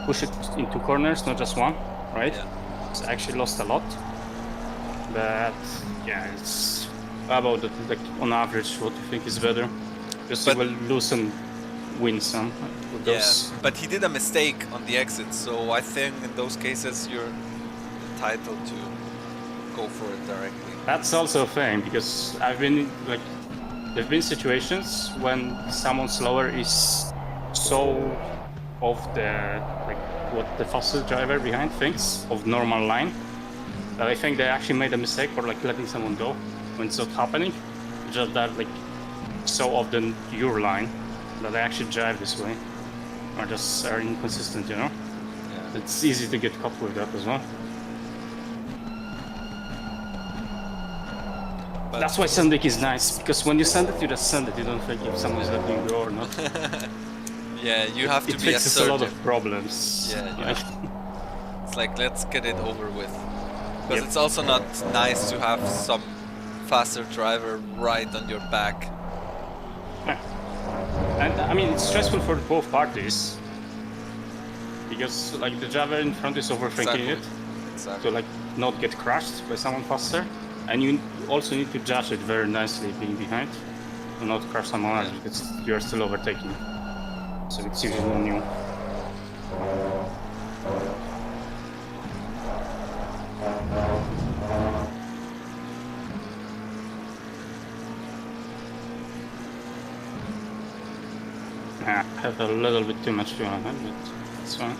push it into corners, not just one, right? Yeah. So I actually lost a lot. But yeah, it's about the, like on average what you think is better. Because you will lose some, win some. With those. But he did a mistake on the exit, so I think in those cases you're entitled to go for it directly. That's also a thing, because I've been like there've been situations when someone slower is so off the like what the faster driver behind thinks of normal line that I think they actually made a mistake for like letting someone go when it's not happening. Just that like so often your line that they actually drive this way or just are inconsistent, you know? Yeah. It's easy to get caught with that as well. But That's why sending is nice, because when you send it, you just send it. You don't think if someone's letting you go or not. yeah, you have to It be fixes a lot assertive. of problems. Yeah, you Like, It's like, let's get it over with. Because Yep. it's also not nice to have some faster driver right on your back. and I mean, it's stressful for both parties. Because like the driver in front is overthinking it Exactly. to like not get crushed by someone faster. And you also need to judge it very nicely being behind. To not crush someone else because you're still overtaking. So it's usually on you. I have a little bit too much fuel ahead, but it's fine.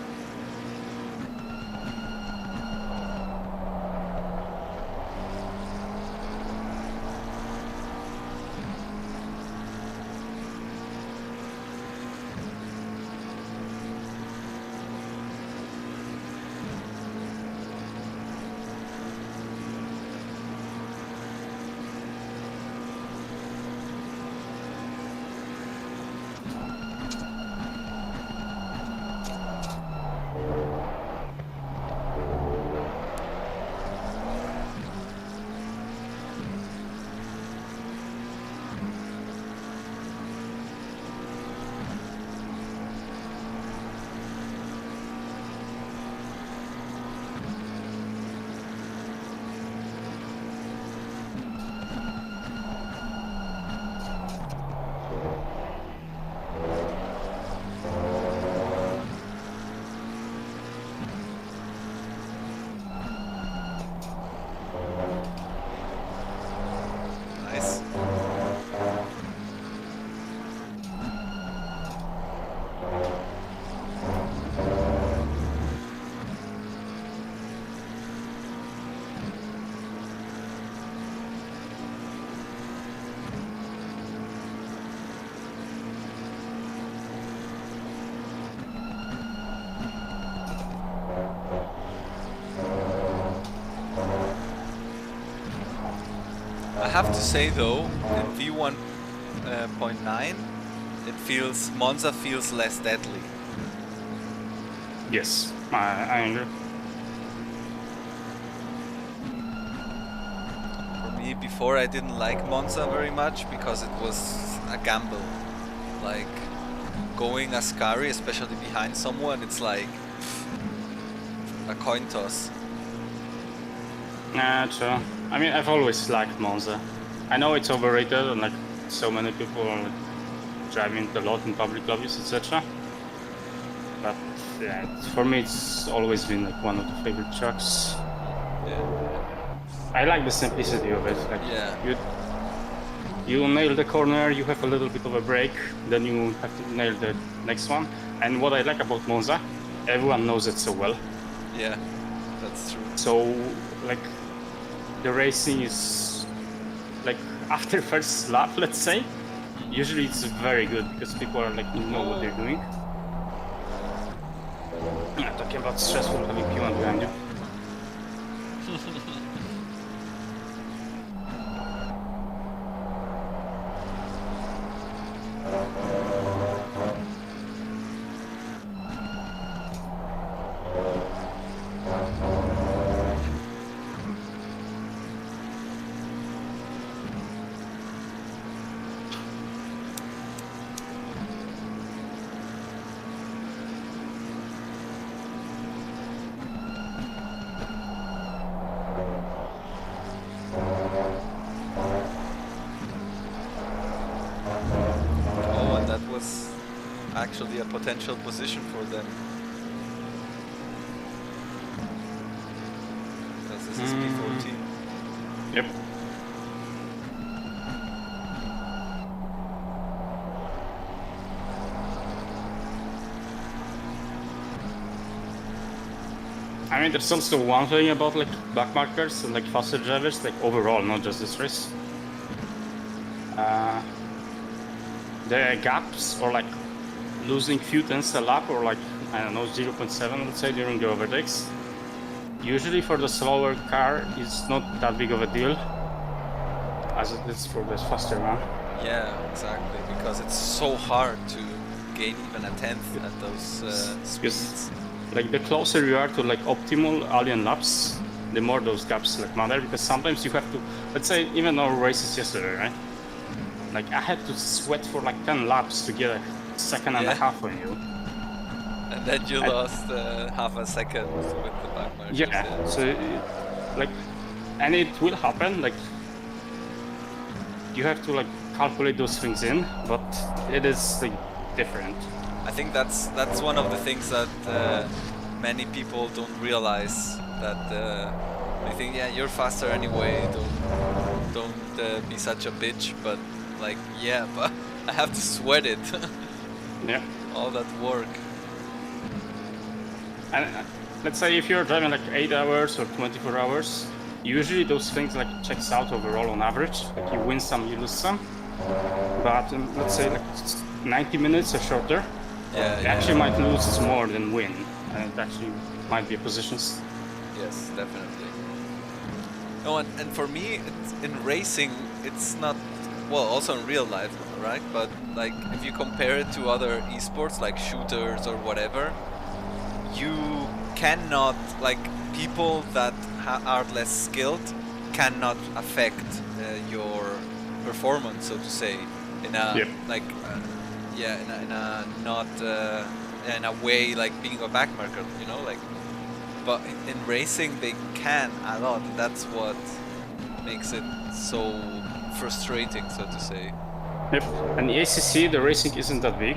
Nice. I have to say though, in V1.9, Monza feels less deadly. Yes, I agree. For me, before I didn't like Monza very much because it was a gamble. Like going Ascari, especially behind someone, it's like a coin toss. Nah, true. I mean, I've always liked Monza. I know it's overrated and like so many people are like, driving it a lot in public lobbies, etc. But yeah, for me, it's always been like one of the favorite tracks. Yeah. I like the simplicity of it. Like Yeah. you nail the corner, you have a little bit of a break, then you have to nail the next one. And what I like about Monza, everyone knows it so well. Yeah, that's true. So like the racing is like after first lap, let's say, usually it's very good because people are like know what they're doing. Yeah, talking about stressful having P1 behind you. Oh, and that was actually a potential position for them. Because this is P14. Yep. I mean, there's also one thing about like backmarkers and like faster drivers, like overall, not just this race. The gaps or like losing few tenths a lap or like, I don't know, 0.7, let's say, during the overtakes. Usually for the slower car, it's not that big of a deal as it is for the faster one. Yeah, exactly, because it's so hard to gain even a tenth at those speeds. Like the closer you are to like optimal alien laps, the more those gaps like matter, because sometimes you have to, let's say, even our races yesterday, right? Like I had to sweat for like 10 laps to get a second and a half on you. And then you lost half a second with the back markers. Yeah, so like, and it will happen, like you have to like calculate those things in, but it is like different. I think that's one of the things that many people don't realize, that they think, yeah, you're faster anyway, don't be such a bitch, but like, yeah, but I have to sweat it. Yeah. All that work. And let's say if you're driving like 8 hours or 24 hours, usually those things like checks out overall on average. Like you win some, you lose some. But let's say like 90 minutes or shorter, you actually might lose more than win. And it actually might be positions. Yes, definitely. No, and for me, in racing, it's not, well, also in real life, right? But like if you compare it to other esports like shooters or whatever, you cannot, like, people that are less skilled cannot affect your performance, so to say, in a like in a not in a way like being a backmarker, you know, like. But in racing they can a lot, and that's what makes it so frustrating, so to say. Yep, and the ACC, the racing isn't that big,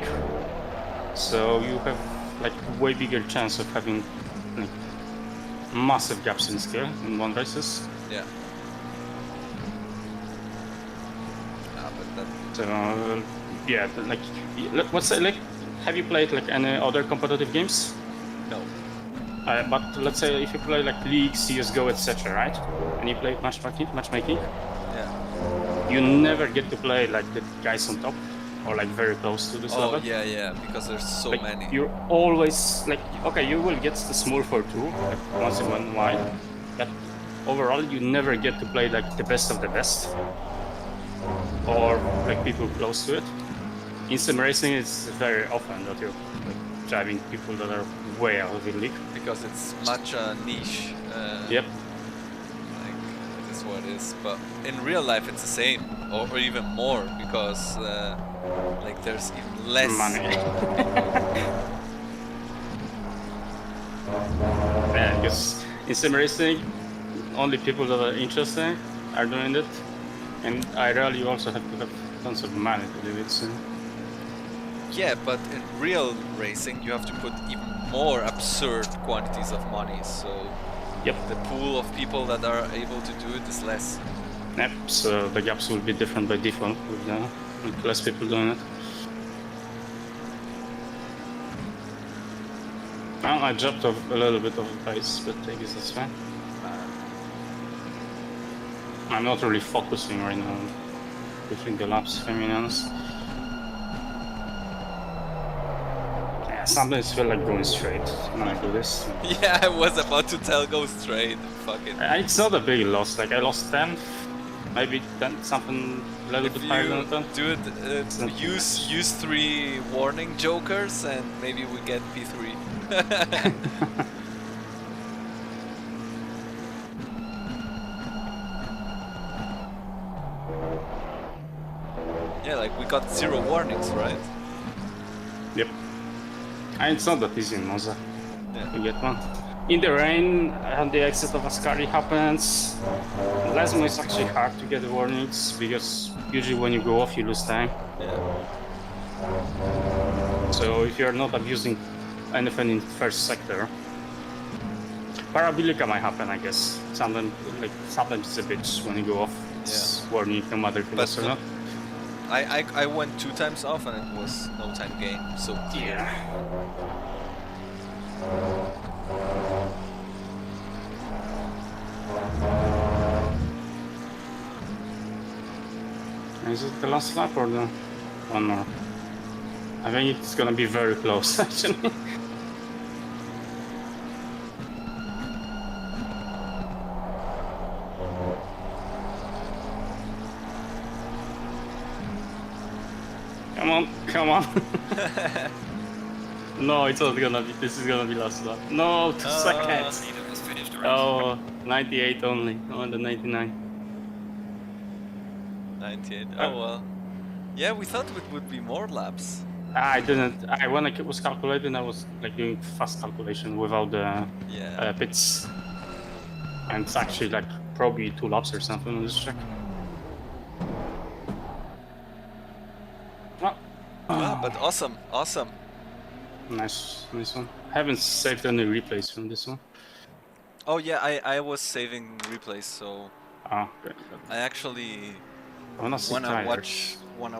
so you have like way bigger chance of having like massive gaps in skill in one races. Yeah. But that... So yeah, like what's it like? Have you played like any other competitive games? No. But let's say if you play like League, CS:GO, etc., right? And you play matchmaking. Yeah. You never get to play like the guys on top or like very close to this level. Oh yeah, because there's so like, many. You're always like, okay, you will get the small 4-2 like once in a while, but overall you never get to play like the best of the best or like people close to it. In sim racing, it's very often that you're like, driving people that are way out of the league. Because it's much a niche. Yep. Like, it is what it is. But in real life, it's the same, or even more, because like there's even less money. Yeah, because in sim racing, only people that are interested are doing it, and ideally you also have to have tons of money to do it. So. Yeah, but in real racing, you have to put even more absurd quantities of money. So the pool of people that are able to do it is less. Yep. So the gaps will be different by default with less people doing it. Well, I dropped off a little bit of the pace, but I guess that's fine. I'm not really focusing right now between the laps, if I'm being honest. Yeah, sometimes I feel like going straight when I do this. Yeah, I was about to tell go straight. Fuck it. It's not a big loss. Like I lost 10, maybe 10, something a little bit higher than 10. Do it. Use 3 warning jokers, and maybe we get P3. Yeah, like we got 0 warnings, right? Yep. And it's not that easy in Monza to get one. In the rain, and the exit of Ascari happens. Lesmo is actually hard to get the warnings because usually when you go off, you lose time. Yeah. So if you're not abusing anything in first sector, Parabilica might happen, I guess. Sometimes it's a bitch when you go off. It's warning no matter if you lost or not. I went 2 times off and it was no time game, so clear. Yeah. Is it the last lap or the one more? I think it's gonna be very close, actually. Come on, come on. No, it's not gonna be. This is gonna be last lap. No, 2 seconds. Neither has finished the race. Oh, 98 only. On the 99. 98. Oh well. Yeah, we thought it would be more laps. I didn't. When I was calculating, I was like doing fast calculation without the Yeah. pits, and it's actually like probably 2 laps or something. Let's check. Oh. Ah, but awesome, awesome. Nice one. Haven't saved any replays from this one. Oh yeah, I was saving replays, so Ah, good. I actually I wanna see wanna tires.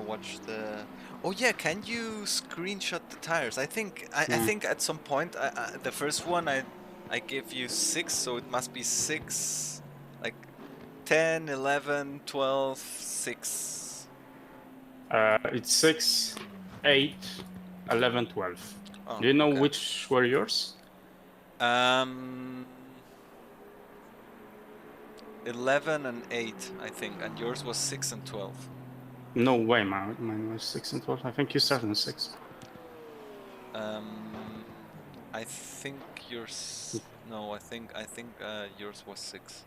watch the. Oh yeah, can you screenshot the tires? I think I Yeah. think at some point the first one I gave you 6, so it must be 6, like 10, 11, 12, 6. It's 6, 8, 11, 12. Oh, Do you know okay. which were yours? 11 and 8, I think, and yours was 6 and 12. No way, mine was 6 and 12. I think you started in 6. I think yours. No, I think yours was 6.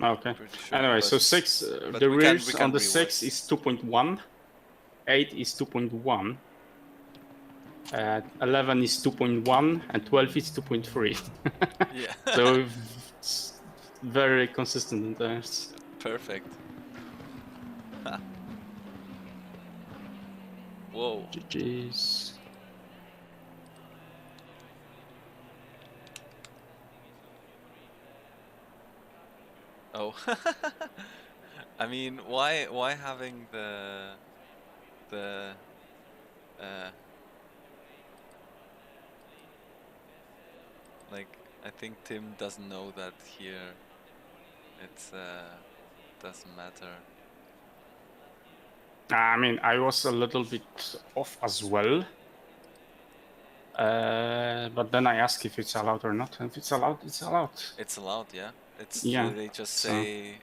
Okay. Pretty sure. Anyway, so but- 6, but the we can- rears we on can the rework. 6 is 2.1, 8 is 2.1, 11 is 2.1, and 12 is 2.3. Yeah. So it's very consistent in there. Perfect. Ha. Whoa. GG's. Oh. I mean, why having the like, I think Tim doesn't know that here it's doesn't matter. I mean, I was a little bit off as well. But then I asked if it's allowed or not. And if it's allowed, it's allowed. It's allowed, yeah. It's Yeah, they just so- say